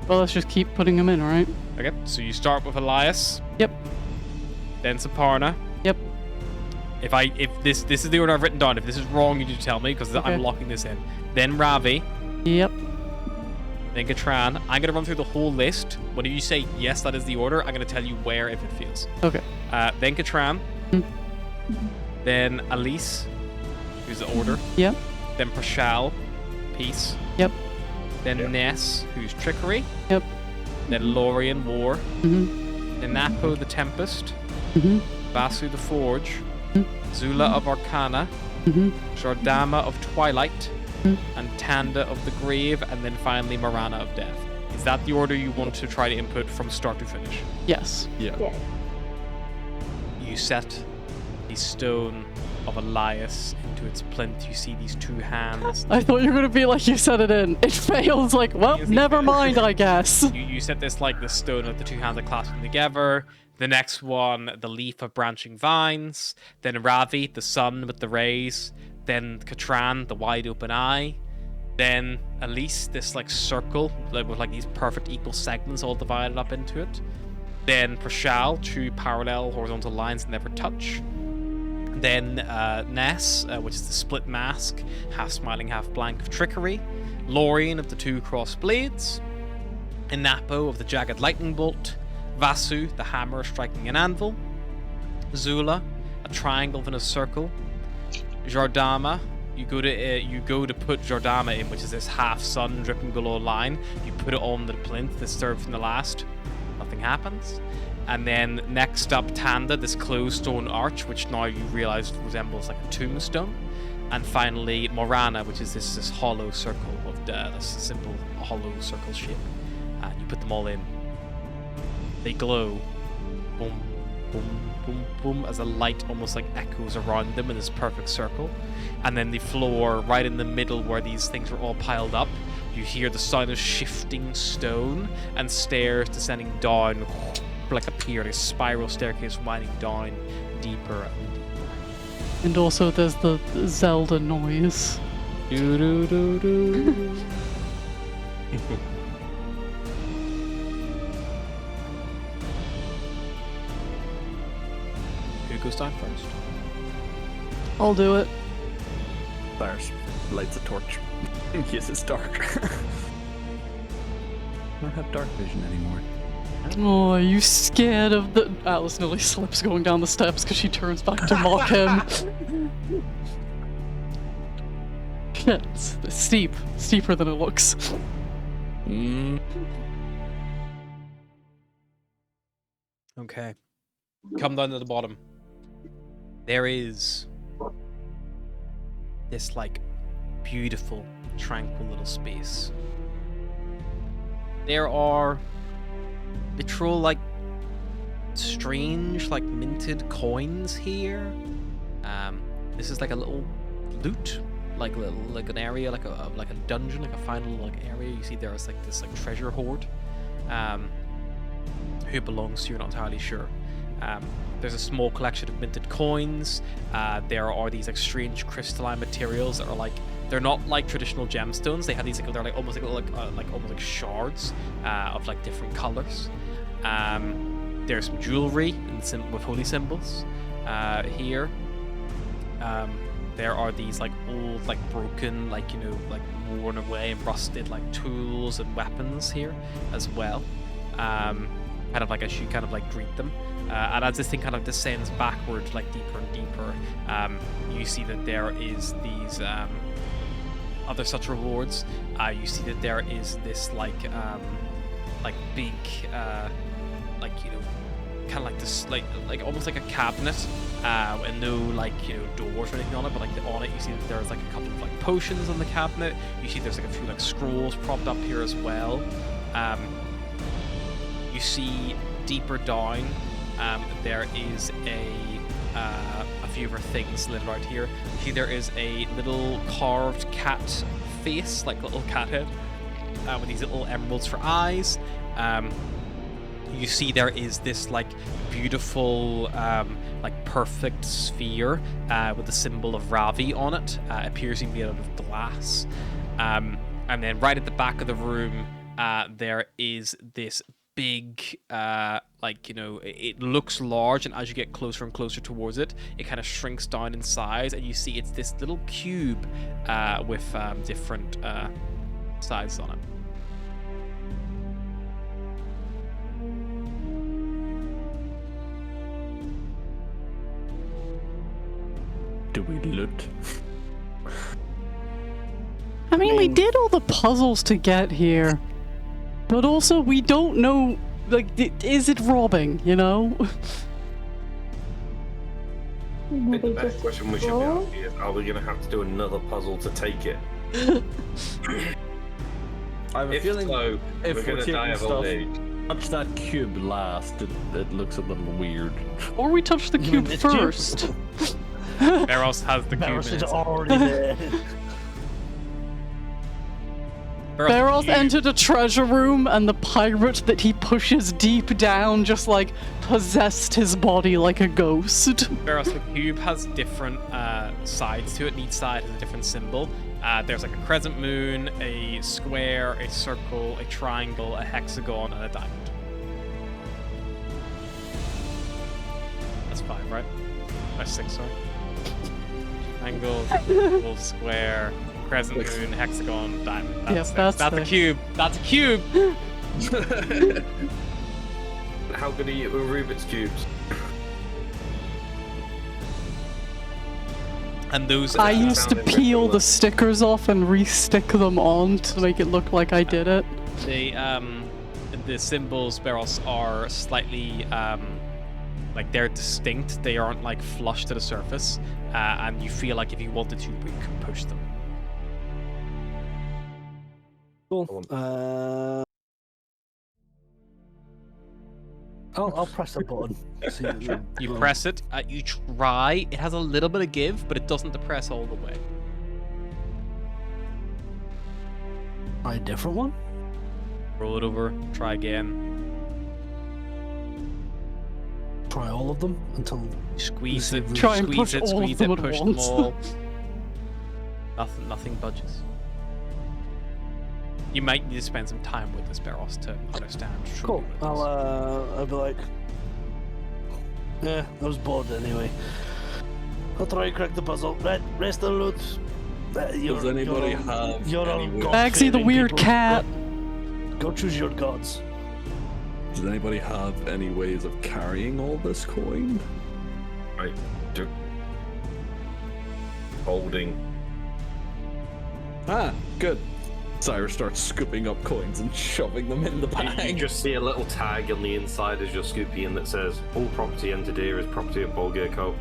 Well, let's just keep putting them in, alright? Okay, so you start with Elias, Yep. then Saparna. Yep. If this is the order I've written down, if this is wrong, you need to tell me because Okay. I'm locking this in. Then Ravi, Yep. then Katran. I'm gonna run through the whole list. When you say yes, that is the order, I'm gonna tell you where if it feels. Okay. Then Katran. Mm. Then Elise, who's the order. Yep. Then Prashal, peace. Yep. Then Ness, who's trickery. Yep. Then Lorien, war. Mm-hmm. Then Napo, the tempest. Mm-hmm. Vasu, the forge. Mm-hmm. Zula of Arcana. Mm-hmm. Jordama of twilight. Mm-hmm. And Tanda of the grave. And then finally Marana of death. Is that the order you want to try to input from start to finish? Yes. Yeah. Yeah. You set the stone of Elias into its plinth. You see these two hands. I thought you were gonna be like you set it in. It fails. Like, well, Yes, never mind, I guess. You set this like the stone with the two hands that clasp them together. The next one, the leaf of branching vines. Then Ravi, the sun with the rays. Then Katran, the wide open eye. Then Elise, this like circle with like these perfect equal segments all divided up into it. Then Prashal, two parallel horizontal lines that never touch. Then Ness, which is the split mask, half smiling, half blank of trickery. Lorien of the two crossed blades. Inapo of the jagged lightning bolt. Vasu, the hammer striking an anvil. Zula, a triangle within a circle. Jordama, you go to put Jordama in, which is this half sun dripping below line. You put it on the plinth, this third from the last. Nothing happens. And then next up, Tanda, this closed stone arch, which now you realize resembles like a tombstone. And finally, Morana, which is this hollow circle of this simple hollow circle shape. And you put them all in. They glow. Boom, boom, boom, boom, as a light almost like echoes around them in this perfect circle. And then the floor, right in the middle where these things are all piled up, you hear the sound of shifting stone and stairs descending down like a spiral staircase winding down deeper and deeper. And also there's the Zelda noise. Do do do do. Who goes down first? I'll do it. Bars lights a torch. In case it's dark. I don't have dark vision anymore. Oh, are you scared of the... Alice nearly slips going down the steps because she turns back to mock him. It's steep. Steeper than it looks. Okay. Come down to the bottom. There is this like beautiful, tranquil little space. There are literal like strange like minted coins here. This is like a little loot, like an area, like a dungeon, like a final like area. You see there's like this like treasure hoard. Who it belongs to, you're not entirely sure. There's a small collection of minted coins. There are these like strange crystalline materials that are like, they're not like traditional gemstones. They have these like, they're like almost like shards of like different colors. There's some jewelry with holy symbols here. There are these like old, like broken, like, you know, like worn away and rusted like tools and weapons here as well. Kind of like as you kind of like greet them. And as this thing kind of descends backward, like deeper and deeper, you see that there is these other such rewards. You see that there is this like big, like, you know, kind of like this, like almost like a cabinet, and no like, you know, doors or anything on it, but like on it you see that there's like a couple of like potions on the cabinet. You see there's like a few like scrolls propped up here as well. You see deeper down, there is a few other things littered out here. You see there is a little carved cat face, like a little cat head, with these little emeralds for eyes. You see there is this like beautiful, like perfect sphere with the symbol of Ravi on it, appearing to be out of glass. And then right at the back of the room, there is this big, like, you know, it looks large, and as you get closer and closer towards it, it kind of shrinks down in size, and you see it's this little cube with different sizes on it. Do we loot? I mean, we did all the puzzles to get here. But also, we don't know, like, is it robbing, you know? I think the Maybe best just question we should be roll? asking is, are we going to have to do another puzzle to take it? I have a If feeling so, if we're going to taking die of old stuff, age. touch that cube last, it looks a little weird. Or we touch the You cube mean this cube? first. Barros has the cube Barros in is it. already there. Barros entered a treasure room, and the pirate that he pushes deep down just, like, possessed his body like a ghost. Barros, the cube has different sides to it, and each side has a different symbol. There's like a crescent moon, a square, a circle, a triangle, a hexagon, and a diamond. That's 5, right? That's 6, sorry. Triangle, circle, square, crescent moon, hexagon, diamond. That's Yep, six. That's a six. cube. That's a cube! How good are you with Rubik's Cubes? And those I used to sound peel the ridiculous. stickers off and re-stick them on to make it look like I did it. the symbols, Barros, are slightly like they're distinct. They aren't like flush to the surface, and you feel like if you wanted to, you could push them. Cool. I'll press the button. See You press it, you try. It has a little bit of give, but it doesn't depress all the way. Try a different one. Roll it over. Try again. Try all of them until Squeeze it. Try and squeeze push it. all of Squeeze them it. at Push once. them all. Nothing budges. You might need to spend some time with this, Barros, to understand. truly cool. what it is. I'll be like, yeah, I was bored anyway. I'll try and crack the puzzle. Right, rest of the loot. Does anybody have You're any all way- Bagsy the weird cat. Go choose your gods. Does anybody have any ways of carrying all this coin? I do. Holding. Ah, good. Cyrus starts scooping up coins and shoving them in the You bag. just see a little tag on the inside as you're scooping in that says, all property entered here is property of Bulgar Co.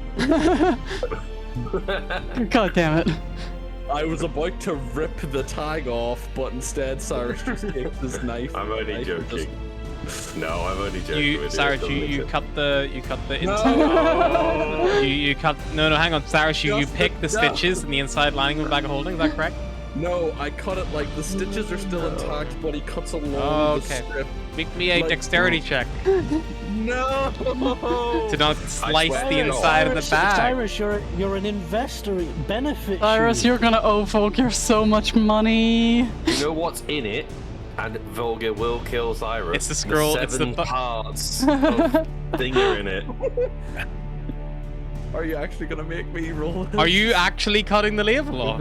God damn it. I was about to rip the tag off, but instead Cyrus just kicked his knife. I'm only Knife joking. No, I'm only joking You, with Cyrus, you. you cut the inside. You cut. No, hang on, Cyrus. You Just pick the no. stitches in the inside lining of the bag of holding. Is that correct? No, I cut it like the stitches are still intact, but he cuts along Oh, the okay. strip. Make me a Like- dexterity check No! to not slice swear the to inside of the bag. Cyrus, you're an investor. It benefits Cyrus, you. you're gonna owe Volker so much money. You know what's in it? And Volga will kill Cyrus. It's the scroll, it's the 7 bu- parts of Dinger in it. Are you actually gonna make me roll this? Are you actually cutting the label off?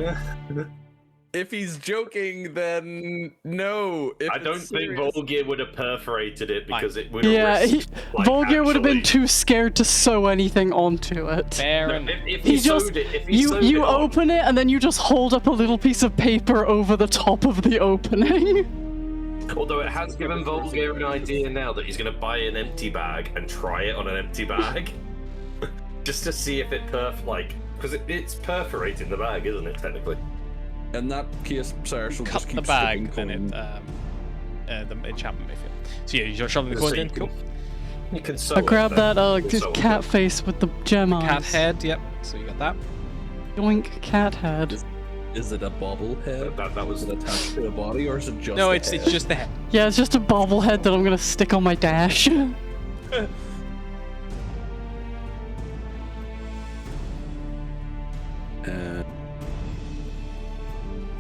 If he's joking, then no. If I it's don't think serious- Volga would have perforated it because it would Yeah, have he, risked, like, Volker would have been actually- too scared to sew anything onto it. Fair No, enough. if He he just sewed it, if he sewed you it on- open it and then you just hold up a little piece of paper over the top of the opening. Although it has given Volga an idea now that he's going to buy an empty bag and try it on an empty bag, just to see if it because it's perforating the bag, isn't it? Technically. In that case, Cyrus will Cut just keep the bag, scooping then coin. the enchantment may fail. So yeah, you're shoving the So coin you in. can- Cool. You can sew I it, grabbed then. that You can sew it. cat face with the gem eyes. Cat head. Yep. So you got that. Yoink, cat head. Is it a bobblehead? That was Is it attached to a body, or is it just? No, a it's head? just the head. Yeah, it's just a bobblehead that I'm gonna stick on my dash.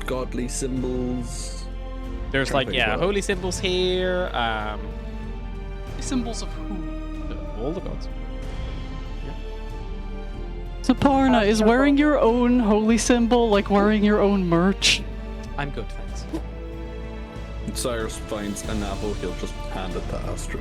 Godly symbols. There's like holy symbols here. Symbols of who? All the gods. Saparna, is wearing your own holy symbol like wearing your own merch? I'm good, thanks. Cyrus finds an apple, he'll just hand it to Astra.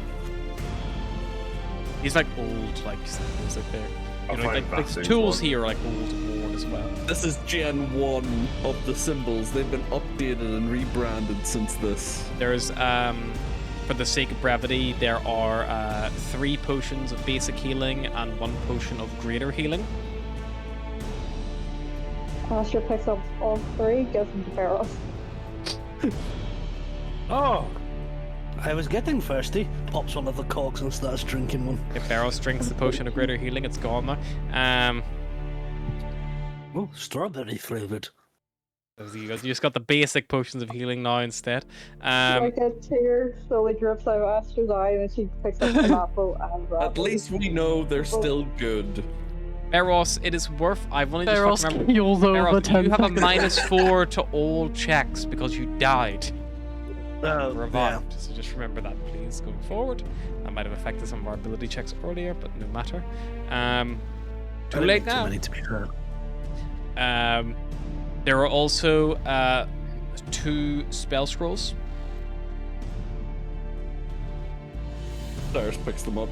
He's like old, like symbols like there. I'll You know, find like the Vastu's tools one. here are like old and worn as well. This is Gen 1 of the symbols. They've been updated and rebranded since this. There's, for the sake of brevity, there are 3 potions of basic healing and 1 potion of greater healing. Astra picks up all 3, gives them to Barrows. Oh! I was getting thirsty. Pops one of the corks and starts drinking one. If Barrows drinks the potion of greater healing, it's gone now. Oh, strawberry flavoured. You just got the basic potions of healing now instead. Like a tear slowly drips out of Astra's eye and she picks up an apple and At rabbit. least we know they're still good. Barrows, it is worth. I've only Barrows just remembered. heals over Barrows, 10 you have a seconds. -4 to all checks because you died. Yeah. Revived. So just remember that, please, going forward. That might have affected some of our ability checks earlier, but no matter. Too late now. Too many to be fair. There are also 2 spell scrolls. Cyrus picks them up.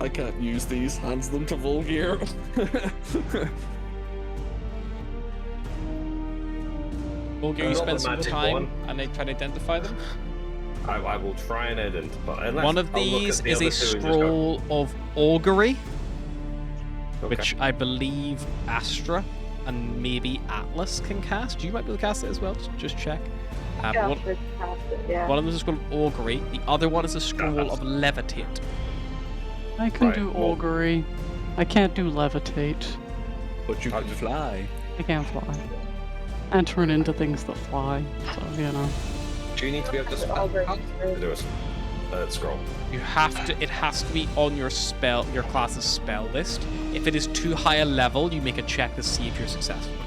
I can't use these. Hands them to Volgear. Volgear, you Not spend the some magic time one. and they try to identify them. I will try and identify. Unless One of I'll look these at the is other a 2 and just go, scroll of augury, okay. which I believe Astra and maybe Atlas can cast. You might be able to cast it as well. Just check. Yeah, One, Astra cast it, yeah. one of them is a scroll of augury. The other one is a scroll of levitate. I can Right, do well- augury. I can't do levitate. But you can fly. I can't fly. And turn into things that fly. So, you know. Do you need to be able to spell? Augury. How to do a scroll? You have to. It has to be on your class's spell list. If it is too high a level, you make a check to see if you're successful or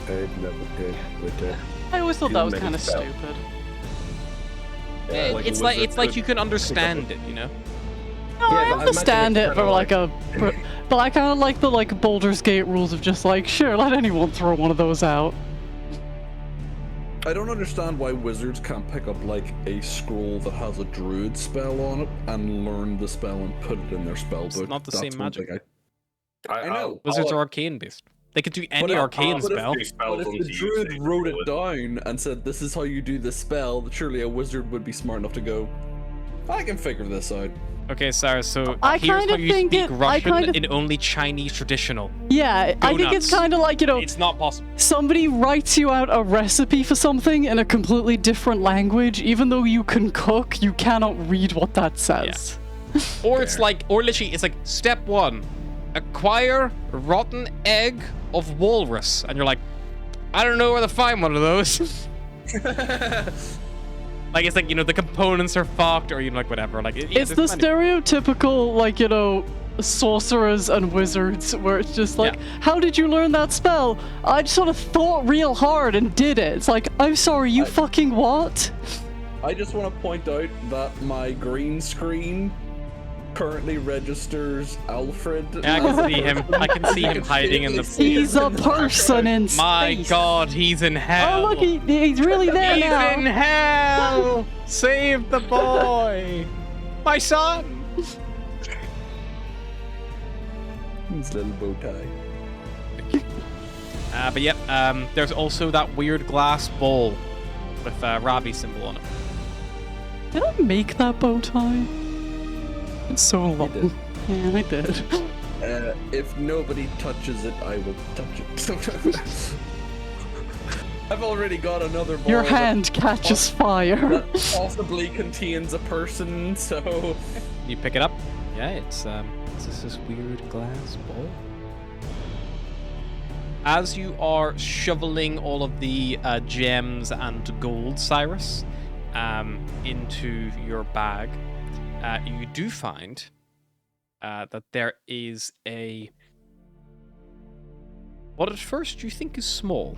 not. I've never good with it. I always thought Too that was many kind of spells. stupid. It's like you can understand it, you know. No, Yeah, I but I imagine understand it's it kinda for like a... But I kind of like the Baldur's Gate rules of just like, sure, let anyone throw one of those out. I don't understand why wizards can't pick up like a scroll that has a druid spell on it and learn the spell and put it in their spell book. not the That's same one magic. thing I know. Wizards are arcane based. They could do any if- arcane but if spell. But if the druid wrote it down and said, this is how you do this spell, surely a wizard would be smart enough to go, I can figure this out. Okay, Sarah, so I here's kinda how you think speak it- I Russian kinda- in only Chinese traditional. Yeah, I Go think it's nuts. kind of like, you know, It's not possible. somebody writes you out a recipe for something in a completely different language. Even though you can cook, you cannot read what that says. Or it's like, or literally, it's like, step 1, acquire rotten egg of walrus. And you're like, I don't know where to find one of those. Like, it's like, you know, the components are fucked, or, you know, like, whatever. Like, It's the stereotypical, like, you know, sorcerers and wizards where it's just like, how did you learn that spell? I just sort of thought real hard and did it. It's like, I'm sorry, you fucking what? I just want to point out that my green screen currently registers Alfred. Yeah, I can see him. I can see him hiding in the. He's a person in space. My God, he's in hell. Oh, look, he's really there He's now. in hell. Save the boy, my son. His little bow tie. But yep. There's also that weird glass bowl with a Rabi symbol on it. Did I make that bow tie? It's so long. Yeah, I did. If nobody touches it, I will touch it. I've already got another ball Your that hand catches fire. possibly contains a person, so... You pick it up. Yeah, it's this weird glass bowl. As you are shoveling all of the gems and gold, Cyrus, into your bag, you do find that there is what at first you think is small,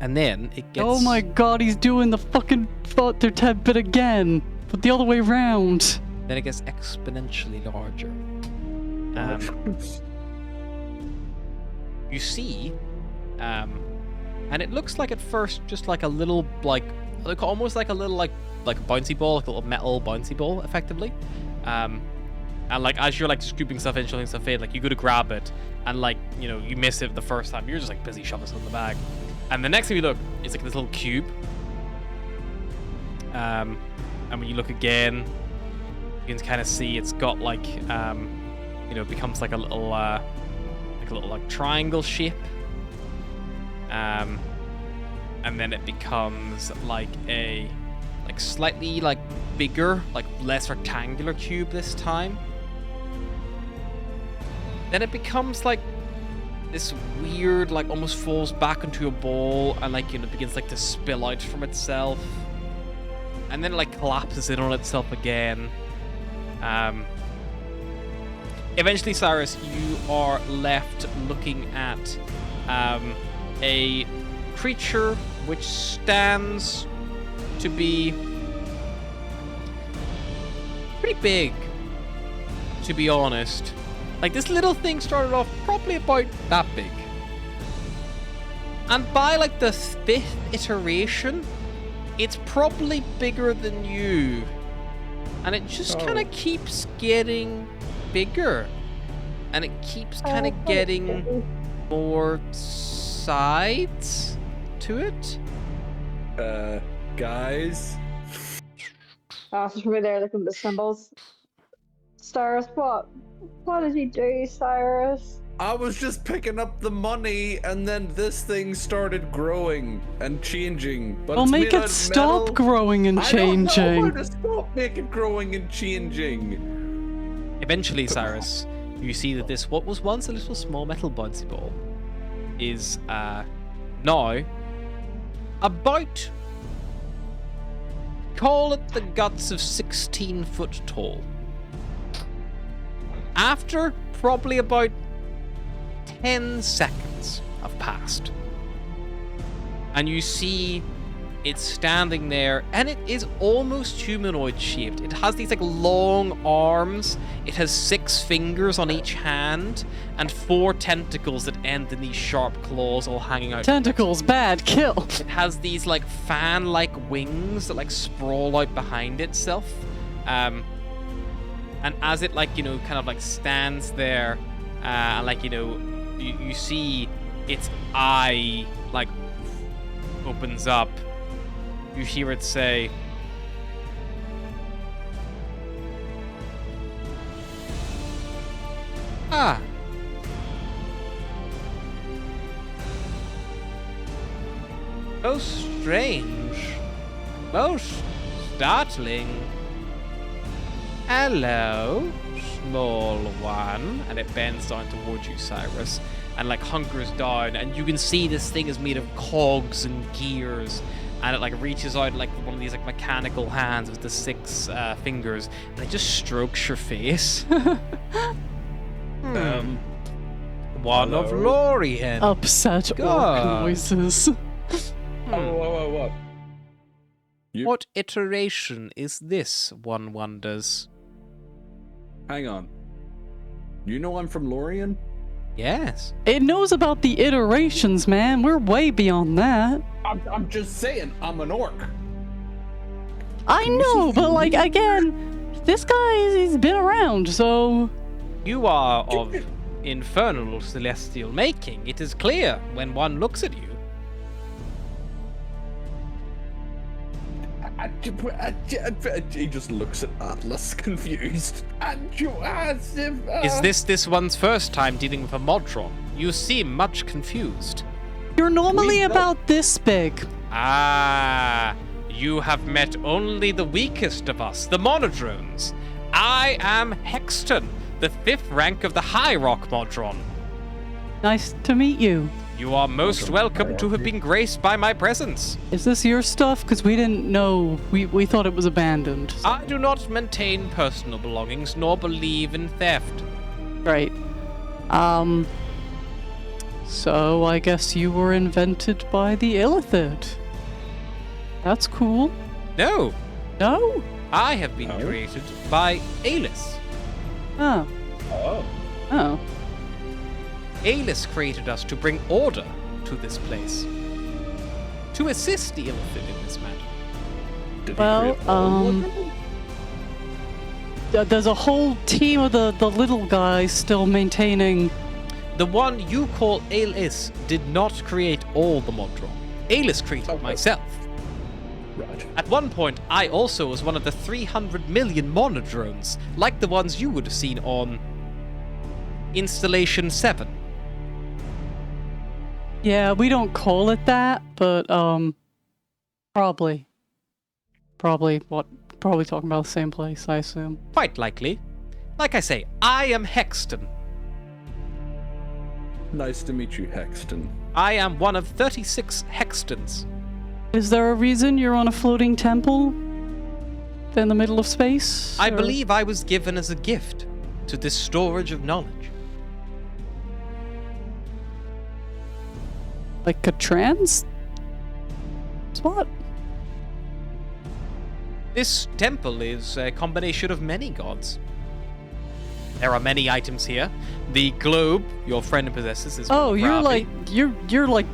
and then it gets. Oh my god, he's doing the fucking thought their 10-bit again, but the other way round. Then it gets exponentially larger. You see, and it looks like at first just like a little almost like a little like a bouncy ball, like a little metal bouncy ball, effectively. And like as you're like scooping stuff in, shoving stuff in, like you go to grab it, and like you miss it the first time. You're just like busy shoving stuff in the bag, and the next time you look, it's like this little cube. And when you look again, you can kind of see it's got like it becomes like a little like triangle shape. And then it becomes like a slightly like bigger, like less rectangular cube this time. Then it becomes like this weird, like almost falls back into a ball and like begins like to spill out from itself. And then it like collapses in on itself again. Eventually, Cyrus, you are left looking at a creature which stands to be pretty big, to be honest. Like, this little thing started off probably about that big. And by like the 5th iteration, it's probably bigger than you. And it just kind of keeps getting bigger. And it keeps kind of getting more sides to it. Guys? Just over there looking at the symbols. Cyrus, what did he do, Cyrus? I was just picking up the money, and then this thing started growing and changing. But Well, it's make made out it of stop metal. growing and I don't know changing. how to stop make it growing and changing. Eventually, Cyrus, you see that this, what was once a little small metal bouncy ball, is now about, call it the guts of 16 foot tall. After probably about 10 seconds have passed, and you see it's standing there, and it is almost humanoid shaped. It has these like long arms. It has 6 fingers on each hand and 4 tentacles that end in these sharp claws all hanging out. Tentacles, bad, kill. It has these like fan-like wings that like sprawl out behind itself. And as it like, kind of like stands there, and like, you see its eye like opens up. You hear it say, "Ah. Most strange. Most startling. Hello, small one." And it bends down towards you, Cyrus, and like hunkers down, and you can see this thing is made of cogs and gears, and it like reaches out like one of these like mechanical hands with the 6 fingers, and it just strokes your face. One of Hello? Lorien. Upset orc God. noises. What? What iteration is this, one wonders? Hang on. You know I'm from Lorien? Yes. It knows about the iterations, man. We're way beyond that. I'm just saying, I'm an orc. I know, but like, again, this guy, he's been around, so... You are of infernal celestial making. It is clear when one looks at you. He just looks at Atlas, confused. Is this one's first time dealing with a Modron? You seem much confused. You're normally We know- about this big. Ah, you have met only the weakest of us, the Monodrones. I am Hexton, the 5th rank of the High Rock Modron. Nice to meet you. You are most welcome to have been graced by my presence. Is this your stuff? Because we didn't know. We thought it was abandoned. I do not maintain personal belongings nor believe in theft. Right. So I guess you were invented by the Illithid. That's cool. No, No? I have been created by Alis. Oh. Oh. Oh. Alis created us to bring order to this place. To assist the Illithid in this matter. Did he Well, create all of them? there's a whole team of the little guys still maintaining. The one you call Aelis did not create all the Modron. Aelis created myself. Right. At one point, I also was one of the 300 million monodrones, like the ones you would have seen on Installation 7. Yeah, we don't call it that, but probably talking about the same place, I assume. Quite likely. Like I say, I am Hexton. Nice to meet you, Hexton. I am one of 36 Hextons. Is there a reason you're on a floating temple in the middle of space? I or- believe I was given as a gift to this storage of knowledge. Like a trans spot? This temple is a combination of many gods. There are many items here. The globe your friend possesses is Oh, you're Ravi. like you're like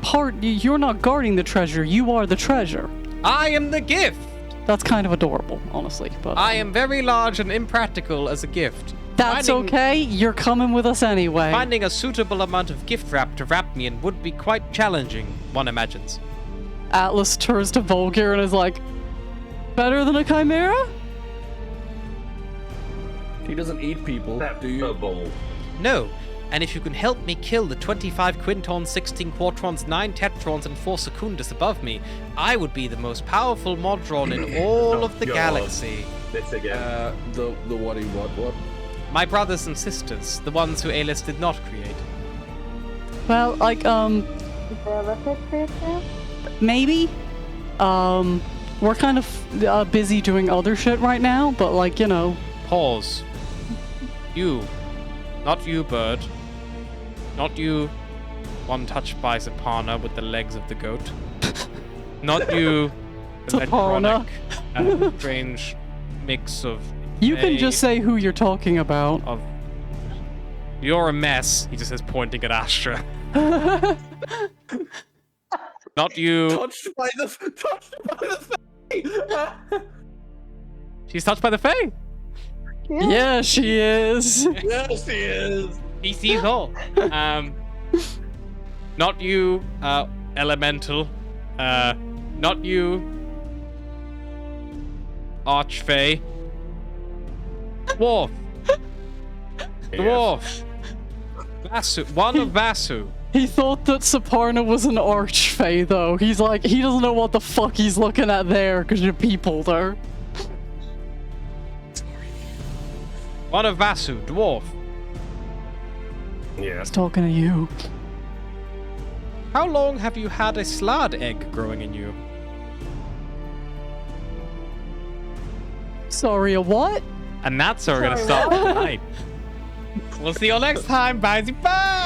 you're not guarding the treasure, you are the treasure. I am the gift. That's kind of adorable, honestly, but I am very large and impractical as a gift. that's Finding- okay. You're coming with us anyway. Finding a suitable amount of gift wrap to wrap me in would be quite challenging, one imagines. Atlas turns to Volgir and is like, better than a chimera? He doesn't eat people, do you? Acceptable. No, and if you can help me kill the 25 quintons, 16 quartrons, 9 tetrons, and 4 secundus above me, I would be the most powerful Modron in all Oh, of the God. galaxy. This again. The what? My brothers and sisters, the ones who Aelis did not create. Well, like, Is there a record creature? maybe. We're kind of busy doing other shit right now, but like, you know. Pause. You. Not you, bird. Not you, one touched by Zapana with the legs of the goat. Not you, Zapana. electronic, strange mix of... You can a- just say who you're talking about. Of... You're a mess, he just says, pointing at Astra. Not you. Touched by the Fae! She's touched by the Fae. Yeah, she is. Yes, he is! He sees all. Not you, elemental. Not you, Archfey. Dwarf. Dwarf. Vasu. One of Vasu. He thought that Saparna was an archfey, though. He's like, he doesn't know what the fuck he's looking at there, because you're people there. One of Vasu. Dwarf. Yeah. He's talking to you. How long have you had a slad egg growing in you? Sorry, a what? And that's where we're going to stop tonight. We'll see you all next time. Bye. Bye.